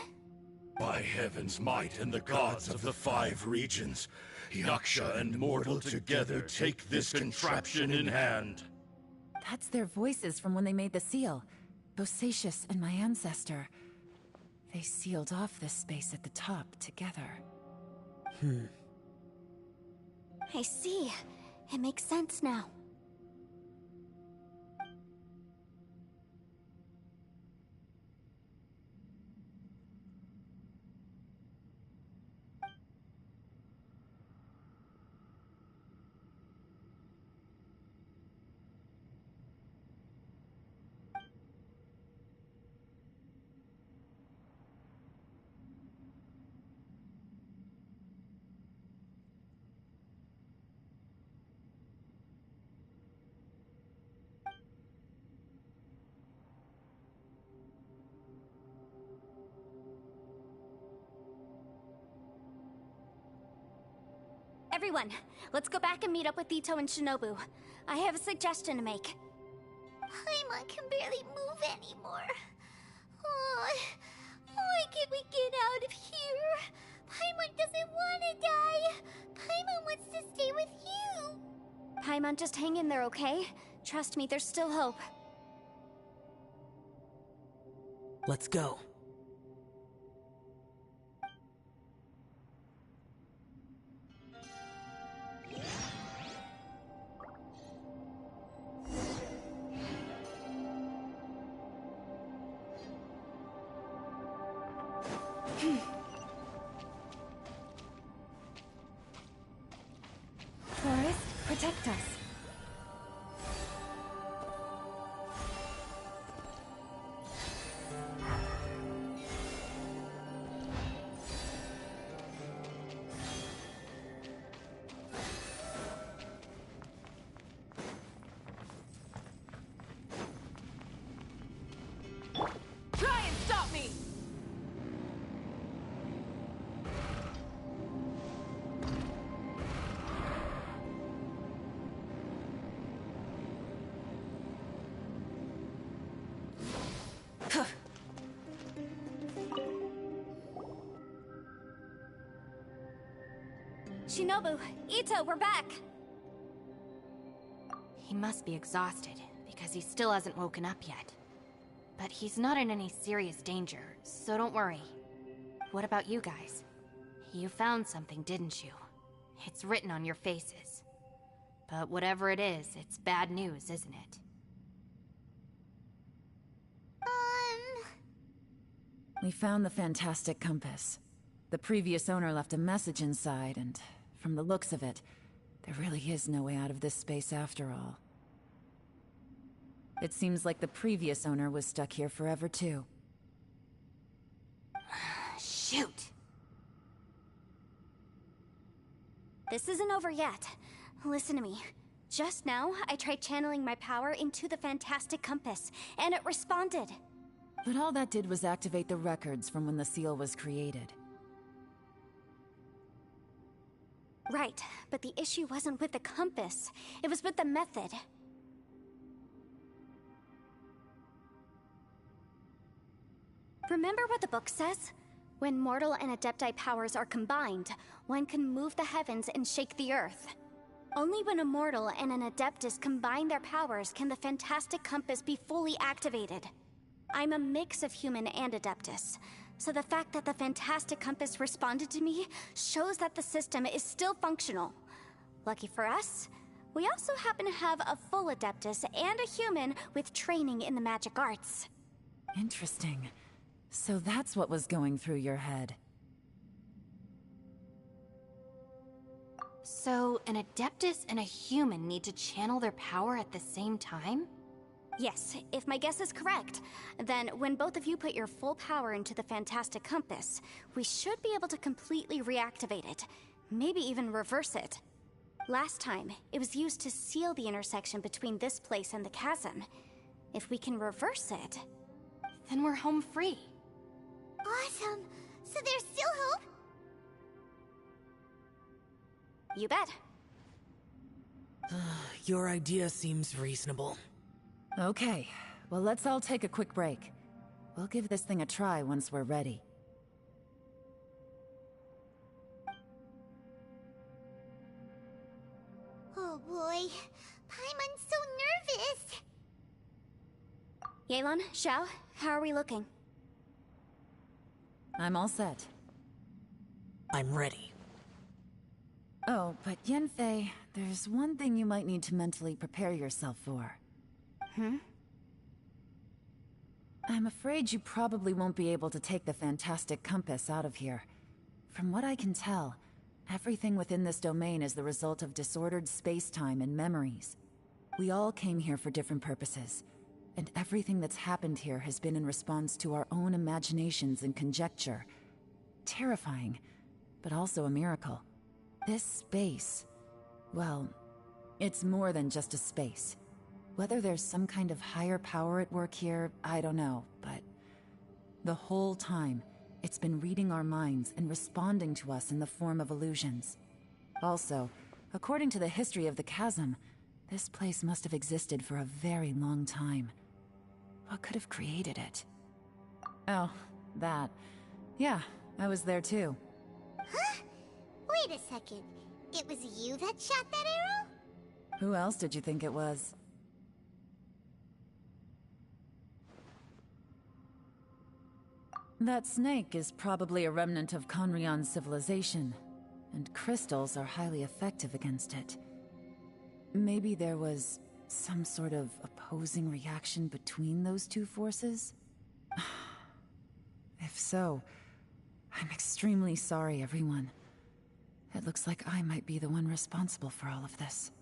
By heaven's might and the gods of the 5 regions, Yaksha and mortal together take this contraption in hand. That's their voices from when they made the seal. Bosacius and my ancestor. They sealed off this space at the top together. I see. It makes sense now. Everyone, let's go back and meet up with Ito and Shinobu. I have a suggestion to make. Paimon can barely move anymore. Oh, why can't we get out of here? Paimon doesn't want to die. Paimon wants to stay with you. Paimon, just hang in there, okay? Trust me, there's still hope. Let's go. Shinobu, Ito, we're back! He must be exhausted, because he still hasn't woken up yet. But he's not in any serious danger, so don't worry. What about you guys? You found something, didn't you? It's written on your faces. But whatever it is, it's bad news, isn't it? We found the fantastic compass. The previous owner left a message inside, and from the looks of it, there really is no way out of this space after all. It seems like the previous owner was stuck here forever too. Shoot! This isn't over yet. Listen to me. Just now, I tried channeling my power into the fantastic compass, and it responded. But all that did was activate the records from when the seal was created. Right, but the issue wasn't with the compass. It was with the method. Remember what the book says? When mortal and Adepti powers are combined, one can move the heavens and shake the earth. Only when a mortal and an Adeptus combine their powers can the fantastic compass be fully activated. I'm a mix of human and Adeptus, so the fact that the fantastic compass responded to me shows that the system is still functional. Lucky for us, we also happen to have a full Adeptus and a human with training in the magic arts. Interesting. So that's what was going through your head. So, an Adeptus and a human need to channel their power at the same time? Yes, if my guess is correct, then when both of you put your full power into the fantastic compass, we should be able to completely reactivate it, maybe even reverse it. Last time, it was used to seal the intersection between this place and the chasm. If we can reverse it, then we're home free. Awesome! So there's still hope? You bet. Your idea seems reasonable. Okay, well let's all take a quick break. We'll give this thing a try once we're ready. Oh boy, Paimon's so nervous! Yelan, Xiao, how are we looking? I'm all set. I'm ready. Oh, but Yanfei, there's one thing you might need to mentally prepare yourself for. I'm afraid you probably won't be able to take the fantastic compass out of here. From what I can tell, everything within this domain is the result of disordered space-time and memories. We all came here for different purposes, and everything that's happened here has been in response to our own imaginations and conjecture. Terrifying, but also a miracle. This space, well, it's more than just a space. Whether there's some kind of higher power at work here, I don't know, but the whole time, it's been reading our minds and responding to us in the form of illusions. Also, according to the history of the chasm, this place must have existed for a very long time. What could have created it? Oh, that. Yeah, I was there too. Huh? Wait a second. It was you that shot that arrow? Who else did you think it was? That snake is probably a remnant of Conrion's civilization, and crystals are highly effective against it. Maybe there was some sort of opposing reaction between those two forces? If so, I'm extremely sorry, everyone. It looks like I might be the one responsible for all of this.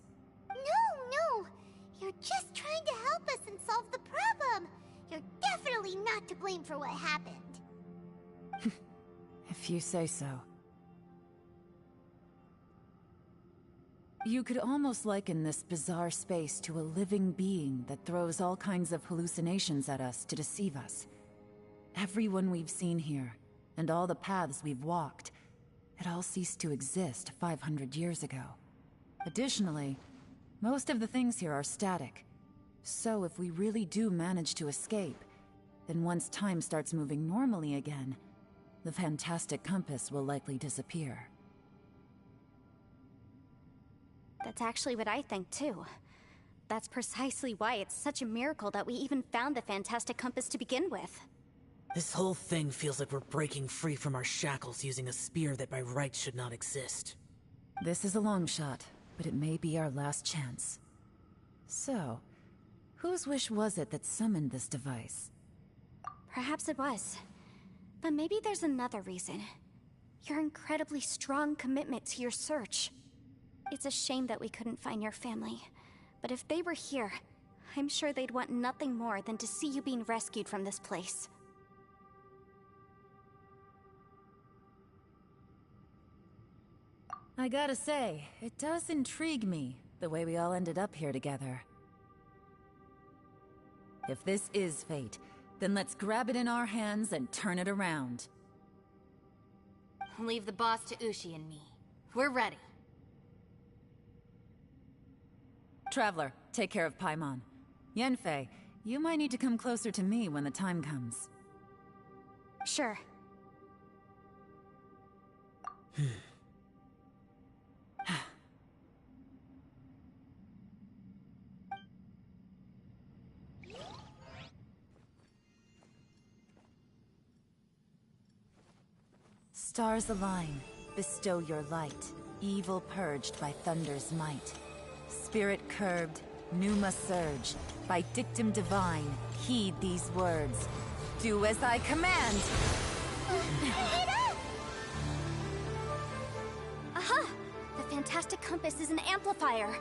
No! You're just trying to help us and solve the problem! You're definitely not to blame for what happened. If you say so. You could almost liken this bizarre space to a living being that throws all kinds of hallucinations at us to deceive us. Everyone we've seen here, and all the paths we've walked, it all ceased to exist 500 years ago. Additionally, most of the things here are static. So if we really do manage to escape, then once time starts moving normally again, the fantastic compass will likely disappear. That's actually what I think, too. That's precisely why it's such a miracle that we even found the fantastic compass to begin with. This whole thing feels like we're breaking free from our shackles using a spear that by rights should not exist. This is a long shot, but it may be our last chance. So, whose wish was it that summoned this device? Perhaps it was. But maybe there's another reason. Your incredibly strong commitment to your search. It's a shame that we couldn't find your family. But if they were here, I'm sure they'd want nothing more than to see you being rescued from this place. I gotta say, it does intrigue me, the way we all ended up here together. If this is fate, then let's grab it in our hands and turn it around. Leave the boss to Ushi and me. We're ready. Traveler, take care of Paimon. Yanfei, you might need to come closer to me when the time comes. Sure. Stars align, bestow your light, evil purged by thunder's might. Spirit curbed, pneuma surge, by dictum divine, heed these words. Do as I command! Aha! The fantastic compass is an amplifier.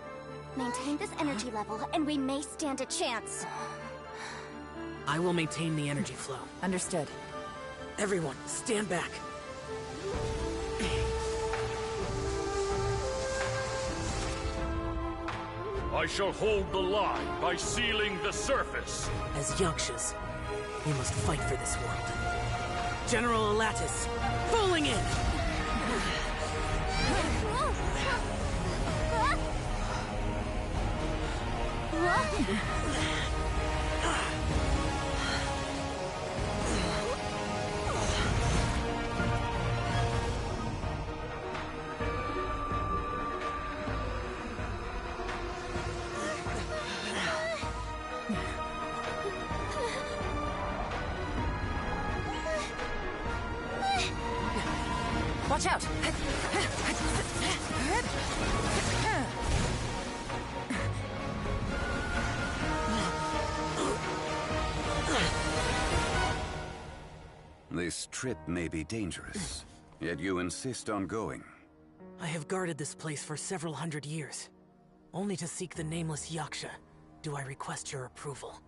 Maintain this energy level, and we may stand a chance. I will maintain the energy flow. Understood. Everyone, stand back. I shall hold the line by sealing the surface. As Yakshas, we must fight for this world. General Alatus, falling in! Watch out! This trip may be dangerous, yet you insist on going. I have guarded this place for several hundred years. Only to seek the nameless Yaksha, do I request your approval.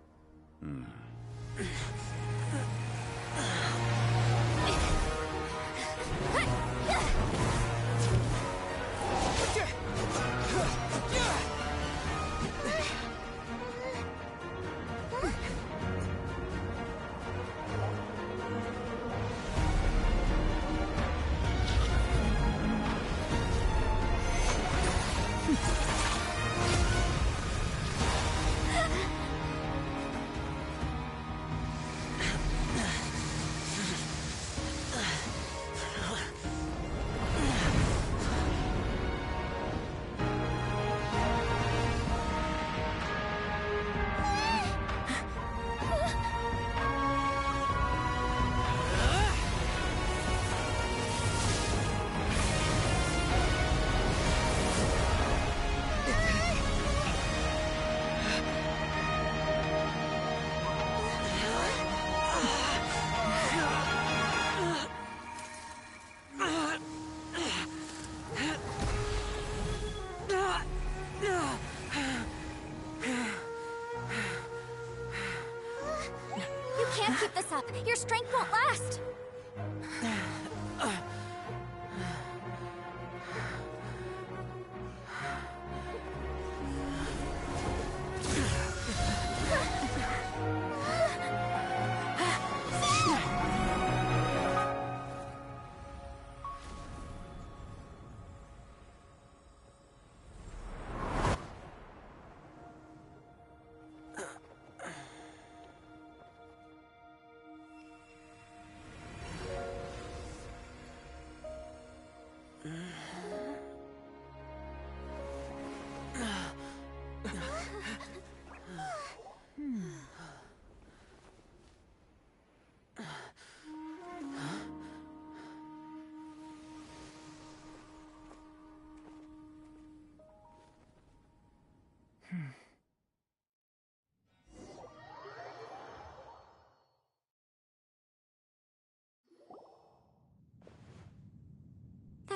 You can't keep this up. Your strength won't last.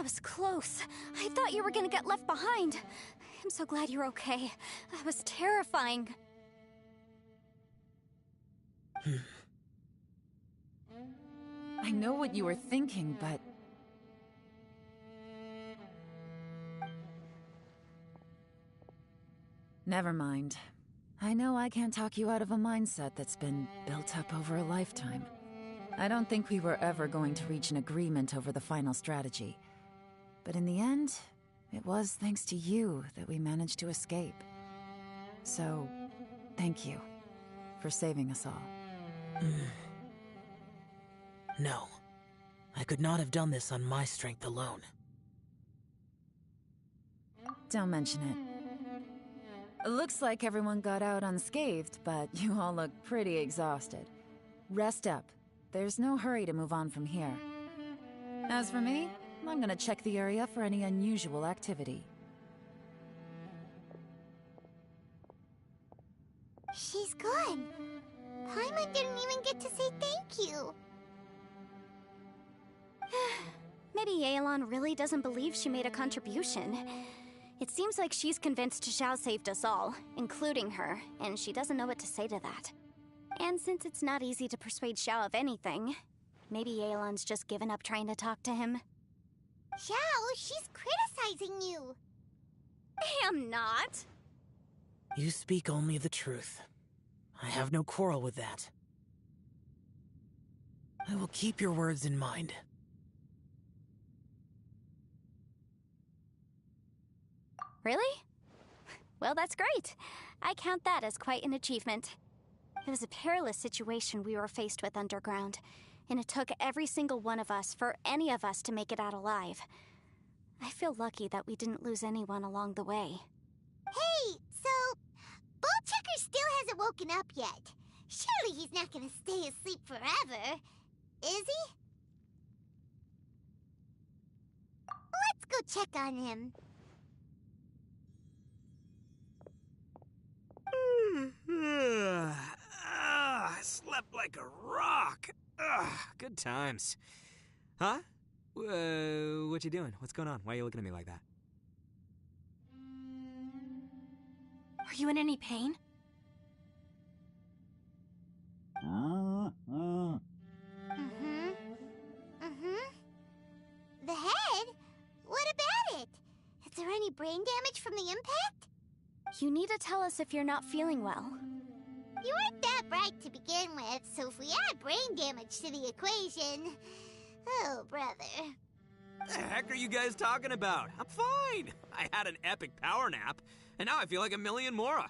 That was close. I thought you were gonna get left behind. I'm so glad you're okay. That was terrifying. I know what you were thinking, but... Never mind. I know I can't talk you out of a mindset that's been built up over a lifetime. I don't think we were ever going to reach an agreement over the final strategy. But in the end, it was thanks to you that we managed to escape. So, thank you for saving us all. No. I could not have done this on my strength alone. Don't mention it. Looks like everyone got out unscathed, but you all look pretty exhausted. Rest up. There's no hurry to move on from here. As for me, I'm gonna check the area for any unusual activity. She's gone. Paimon didn't even get to say thank you. Maybe Yelan really doesn't believe she made a contribution. It seems like she's convinced Xiao saved us all, including her, and she doesn't know what to say to that. And since it's not easy to persuade Xiao of anything, maybe Yelan's just given up trying to talk to him. Xiao, she's criticizing you. I am not. You speak only the truth. I have no quarrel with that. I will keep your words in mind. Really? Well, that's great. I count that as quite an achievement. It was a perilous situation we were faced with underground, and it took every single one of us for any of us to make it out alive. I feel lucky that we didn't lose anyone along the way. Hey, so... Ballchecker still hasn't woken up yet. Surely he's not gonna stay asleep forever, is he? Let's go check on him. I slept like a rock. Good times. Huh? What you doing? What's going on? Why are you looking at me like that? Are you in any pain? The head? What about it? Is there any brain damage from the impact? You need to tell us if you're not feeling well. You weren't that bright to begin with, so if we add brain damage to the equation... Oh, brother. The heck are you guys talking about? I'm fine. I had an epic power nap, and now I feel like a million more.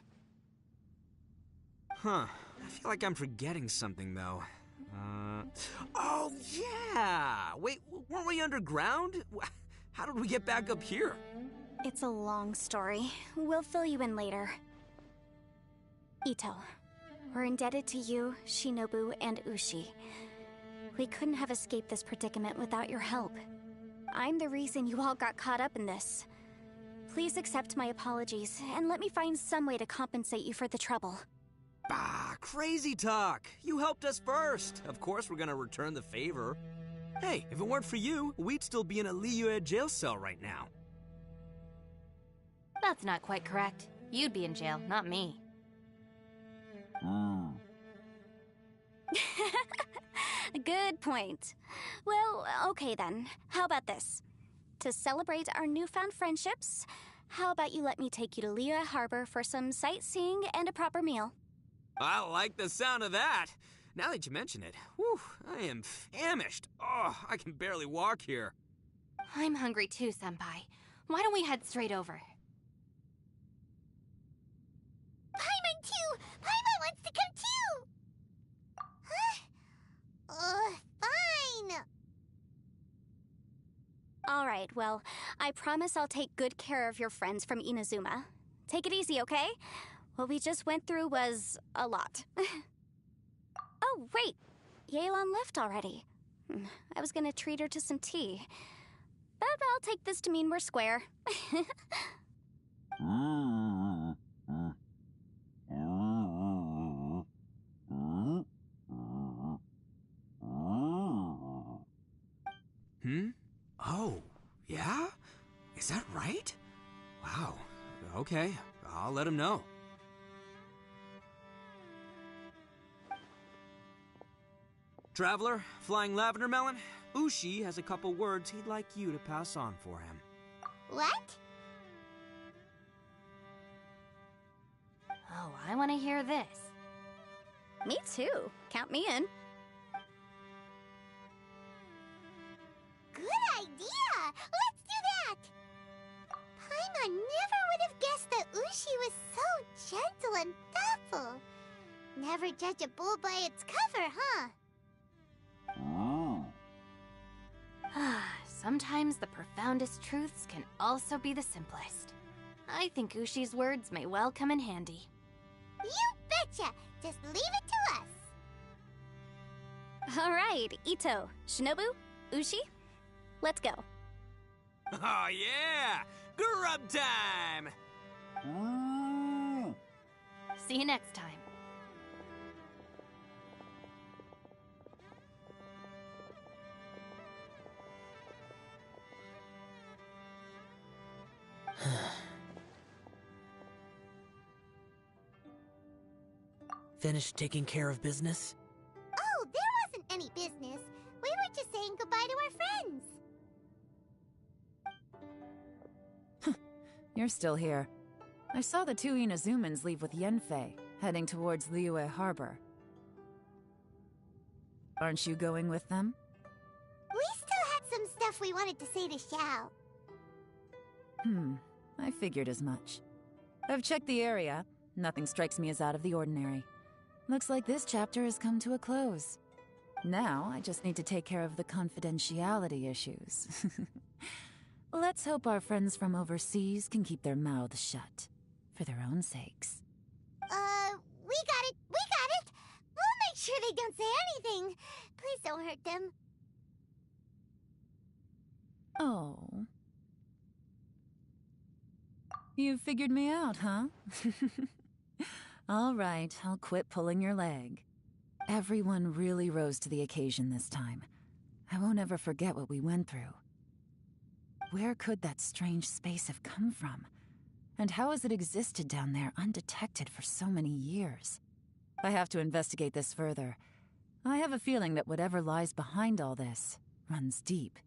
Huh. I feel like I'm forgetting something, though. Oh, yeah! Wait, weren't we underground? How did we get back up here? It's a long story. We'll fill you in later. Ito, we're indebted to you, Shinobu, and Ushi. We couldn't have escaped this predicament without your help. I'm the reason you all got caught up in this. Please accept my apologies, and let me find some way to compensate you for the trouble. Bah, crazy talk. You helped us first. Of course we're gonna return the favor. Hey, if it weren't for you, we'd still be in a Liyue jail cell right now. That's not quite correct. You'd be in jail, not me. Good point. Well, okay then. How about this? To celebrate our newfound friendships, how about you let me take you to Liyue Harbor for some sightseeing and a proper meal? I like the sound of that. Now that you mention it, whew, I am famished. Oh, I can barely walk here. I'm hungry too, Senpai. Why don't we head straight over? Paimon too! Paimon wants to come too! Huh? Fine! Alright, well, I promise I'll take good care of your friends from Inazuma. Take it easy, okay? What we just went through was a lot. Oh, wait! Yelan left already. I was gonna treat her to some tea. But I'll take this to mean we're square. Oh, yeah? Okay, I'll let him know. Traveler, Flying Lavender Melon, Ushi has a couple words he'd like you to pass on for him. What? Oh, I want to hear this. Me too. Count me in. Good idea! Let's do that! Paimon never would have guessed that Ushi was so gentle and thoughtful. Never judge a bull by its cover, huh? Sometimes the profoundest truths can also be the simplest. I think Ushi's words may well come in handy. You betcha! Just leave it to us! All right, Ito, Shinobu, Ushi, let's go. Oh yeah! Grub time! See you next time. Finished taking care of business? Oh, there wasn't any business. We were just saying goodbye to our friends. You're still here. I saw the two Inazumans leave with Yenfei, heading towards Liyue Harbor. Aren't you going with them? We still had some stuff we wanted to say to Xiao. I figured as much. I've checked the area. Nothing strikes me as out of the ordinary. Looks like this chapter has come to a close. Now, I just need to take care of the confidentiality issues. Let's hope our friends from overseas can keep their mouths shut. For their own sakes. We got it! We got it! We'll make sure they don't say anything. Please don't hurt them. Oh. You figured me out, huh? All right, I'll quit pulling your leg. Everyone really rose to the occasion this time. I won't ever forget what we went through. Where could that strange space have come from? And how has it existed down there undetected for so many years? I have to investigate this further. I have a feeling that whatever lies behind all this runs deep.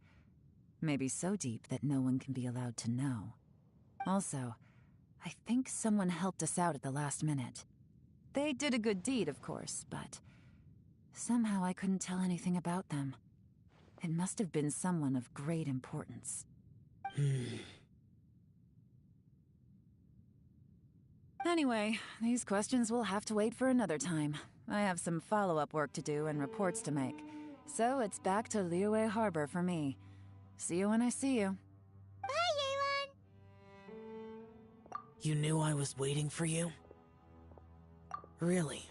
Maybe so deep that no one can be allowed to know. Also, I think someone helped us out at the last minute. They did a good deed, of course, but somehow I couldn't tell anything about them. It must have been someone of great importance. Anyway, these questions will have to wait for another time. I have some follow-up work to do and reports to make. So it's back to Liyue Harbor for me. See you when I see you. Bye, Yelan! You knew I was waiting for you? Really?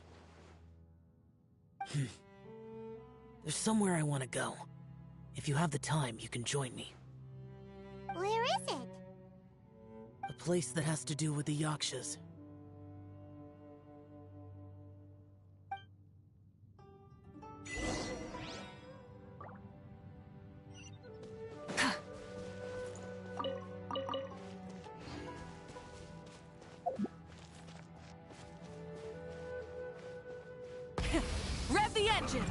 There's somewhere I want to go. If you have the time, you can join me. Where is it? A place that has to do with the Yakshas. Rev the engines!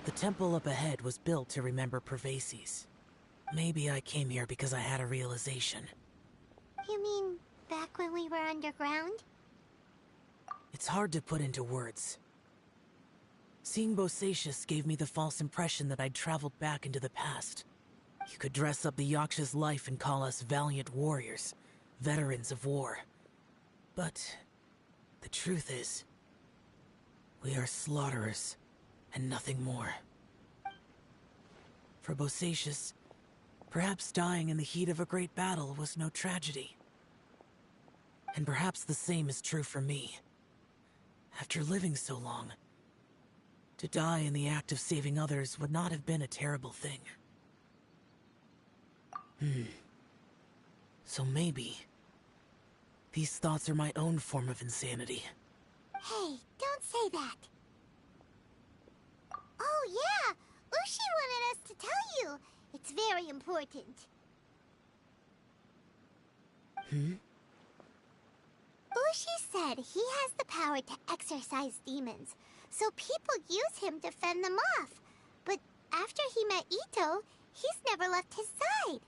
The temple up ahead was built to remember Pervases. Maybe I came here because I had a realization. You mean back when we were underground? It's hard to put into words. Seeing Bosacius gave me the false impression that I'd traveled back into the past. You could dress up the Yaksha's life and call us valiant warriors, veterans of war. But the truth is, we are slaughterers and nothing more. For Bosacius, perhaps dying in the heat of a great battle was no tragedy. And perhaps the same is true for me. After living so long, to die in the act of saving others would not have been a terrible thing. So maybe these thoughts are my own form of insanity. Hey, don't say that. Oh yeah, Ushi wanted us to tell you. It's very important. Ushi said he has the power to exorcise demons, so people use him to fend them off. But after he met Ito, he's never left his side.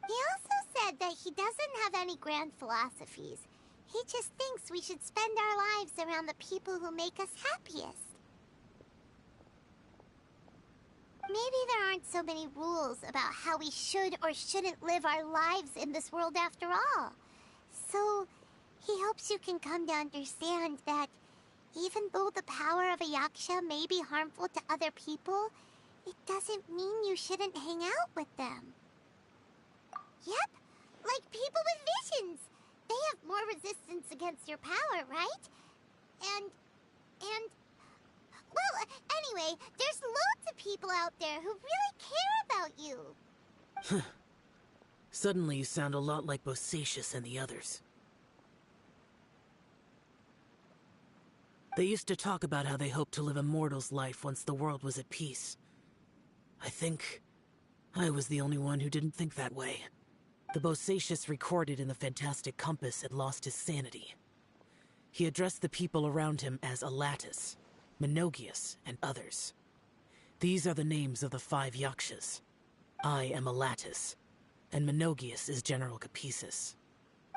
He also said that he doesn't have any grand philosophies. He just thinks we should spend our lives around the people who make us happiest. Maybe there aren't so many rules about how we should or shouldn't live our lives in this world after all. So, he hopes you can come to understand that even though the power of a Yaksha may be harmful to other people, it doesn't mean you shouldn't hang out with them. Yep, like people with visions. They have more resistance against your power, right? Well, anyway, there's loads of people out there who really care about you. Suddenly you sound a lot like Bosacius and the others. They used to talk about how they hoped to live a mortal's life once the world was at peace. I think I was the only one who didn't think that way. The Bosacius recorded in the Fantastic Compass had lost his sanity. He addressed the people around him as Alatus, Menogius, and others. These are the names of the 5 Yakshas. I am Alatus, and Menogius is General Capisis.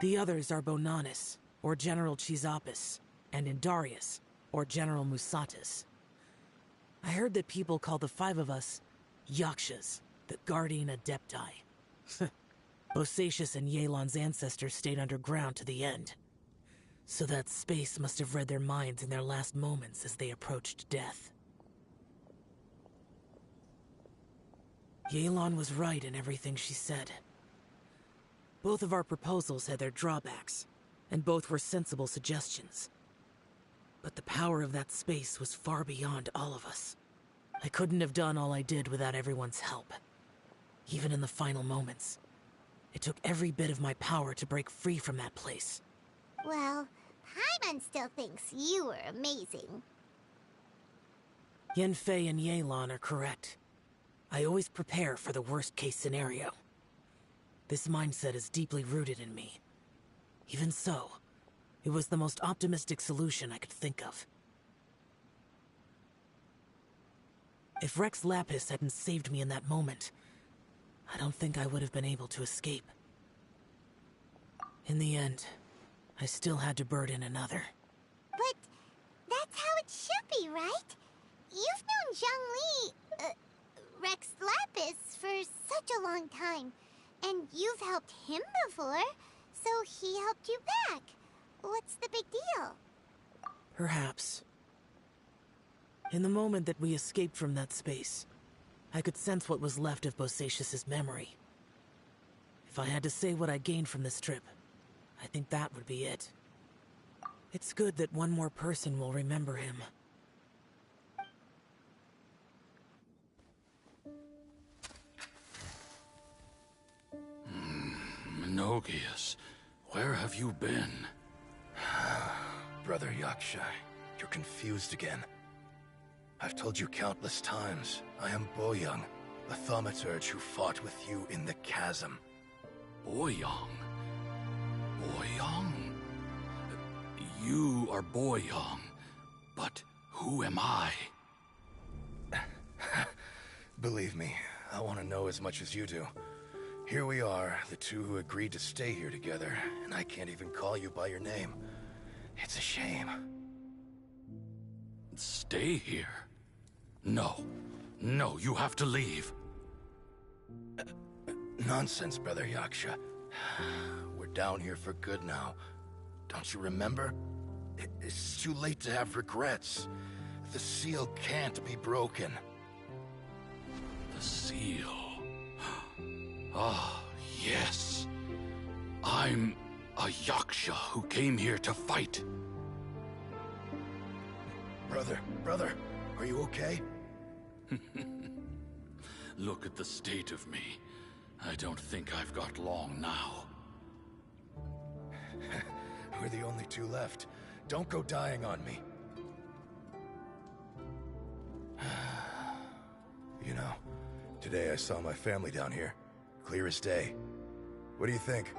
The others are Bonanis, or General Chisapis, and Indarius, or General Musatus. I heard that people call the 5 of us Yakshas, the Guardian Adepti. Bosacius and Yelan's ancestors stayed underground to the end. So that space must have read their minds in their last moments as they approached death. Yelan was right in everything she said. Both of our proposals had their drawbacks, and both were sensible suggestions. But the power of that space was far beyond all of us. I couldn't have done all I did without everyone's help. Even in the final moments, it took every bit of my power to break free from that place. Well, Paimon still thinks you were amazing. Yanfei and Yelan are correct. I always prepare for the worst-case scenario. This mindset is deeply rooted in me. Even so, it was the most optimistic solution I could think of. If Rex Lapis hadn't saved me in that moment, I don't think I would have been able to escape. In the end, I still had to burden another. But that's how it should be, right? You've known Zhang Li, Rex Lapis, for such a long time. And you've helped him before, so he helped you back. What's the big deal? Perhaps. In the moment that we escaped from that space, I could sense what was left of Bosacius' memory. If I had to say what I gained from this trip, I think that would be it. It's good that one more person will remember him. Menogius, where have you been? Brother Yaksha, you're confused again. I've told you countless times, I am Boyoung, the thaumaturge who fought with you in the chasm. Boyoung? Boyoung? You are Boyoung, but who am I? Believe me, I want to know as much as you do. Here we are, the two who agreed to stay here together, and I can't even call you by your name. It's a shame. Stay here? No. No, you have to leave. Nonsense, Brother Yaksha. We're down here for good now. Don't you remember? It's too late to have regrets. The seal can't be broken. The seal. Ah, yes. I'm a Yaksha who came here to fight. Brother, are you okay? Look at the state of me. I don't think I've got long now. We're the only two left. Don't go dying on me. You know, today I saw my family down here. Clear as day. What do you think?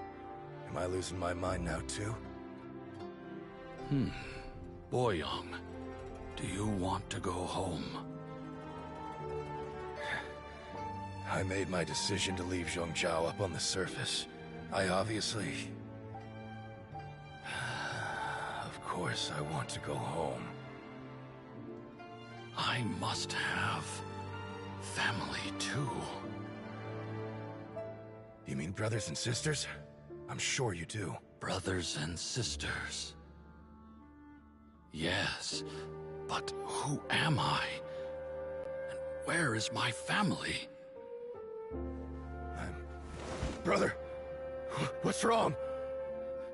Am I losing my mind now, too? Boyoung, do you want to go home? I made my decision to leave Zhongzhou up on the surface. I obviously... Of course I want to go home. I must have family, too. You mean brothers and sisters? I'm sure you do. Brothers and sisters. Yes, but who am I? And where is my family? Brother! What's wrong?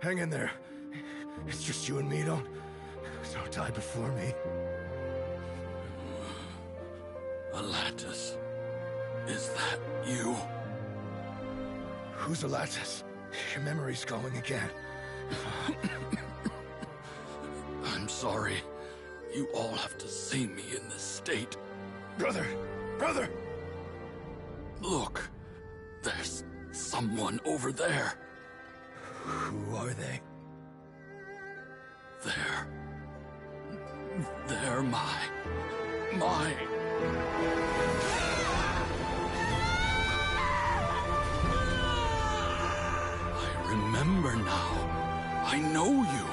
Hang in there. It's just you and me, don't die before me. Alatus, is that you? Who's Alatus? Your memory's going again. I'm sorry. You all have to see me in this state. Brother! Look, there's someone over there. Who are they? They're my... I remember now. I know you.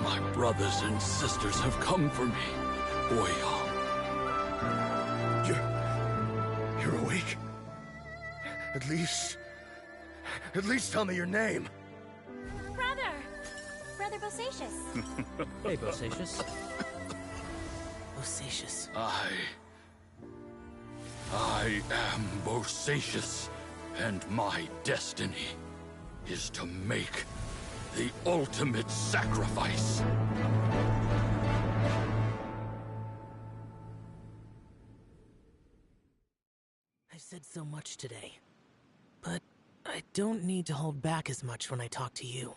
My brothers and sisters have come for me, Boyoung. You're awake? At least tell me your name. Brother Bosacius. Hey, Bosacius. Bosacius. I am Bosacius, and my destiny is to make the ultimate sacrifice. I've said so much today, but I don't need to hold back as much when I talk to you.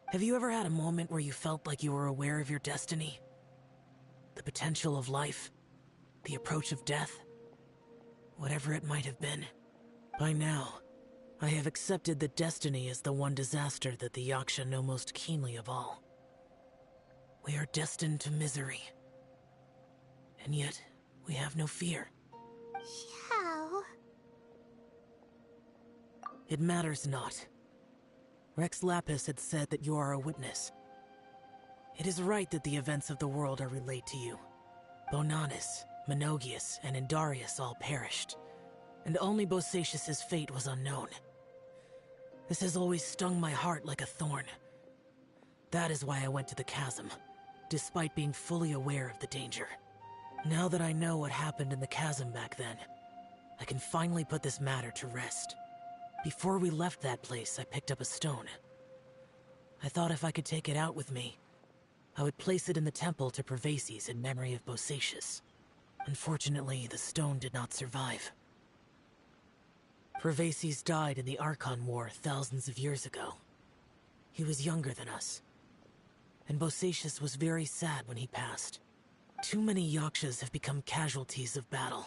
Have you ever had a moment where you felt like you were aware of your destiny? The potential of life? The approach of death? Whatever it might have been. By now, I have accepted that destiny is the one disaster that the Yaksha know most keenly of all. We are destined to misery. And yet, we have no fear. How? It matters not. Rex Lapis had said that you are a witness. It is right that the events of the world are relayed to you. Bonanis, Menogias, and Indarius all perished, and only Bosacius' fate was unknown. This has always stung my heart like a thorn. That is why I went to the chasm, despite being fully aware of the danger. Now that I know what happened in the chasm back then, I can finally put this matter to rest. Before we left that place, I picked up a stone. I thought if I could take it out with me, I would place it in the temple to Pervases in memory of Bosacius. Unfortunately, the stone did not survive. Pervases died in the Archon War thousands of years ago. He was younger than us, and Bosacius was very sad when he passed. Too many Yakshas have become casualties of battle.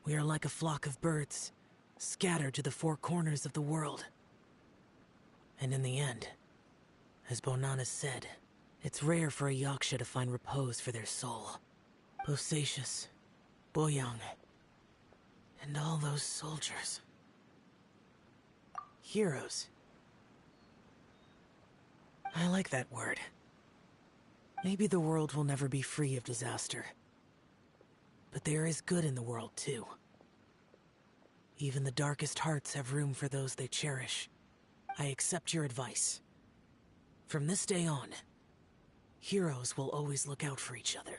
We are like a flock of birds, scattered to the four corners of the world. And in the end, as Bonanna said, it's rare for a Yaksha to find repose for their soul. Bosacius, Boyang, and all those soldiers. Heroes. I like that word. Maybe the world will never be free of disaster. But there is good in the world, too. Even the darkest hearts have room for those they cherish. I accept your advice. From this day on, heroes will always look out for each other.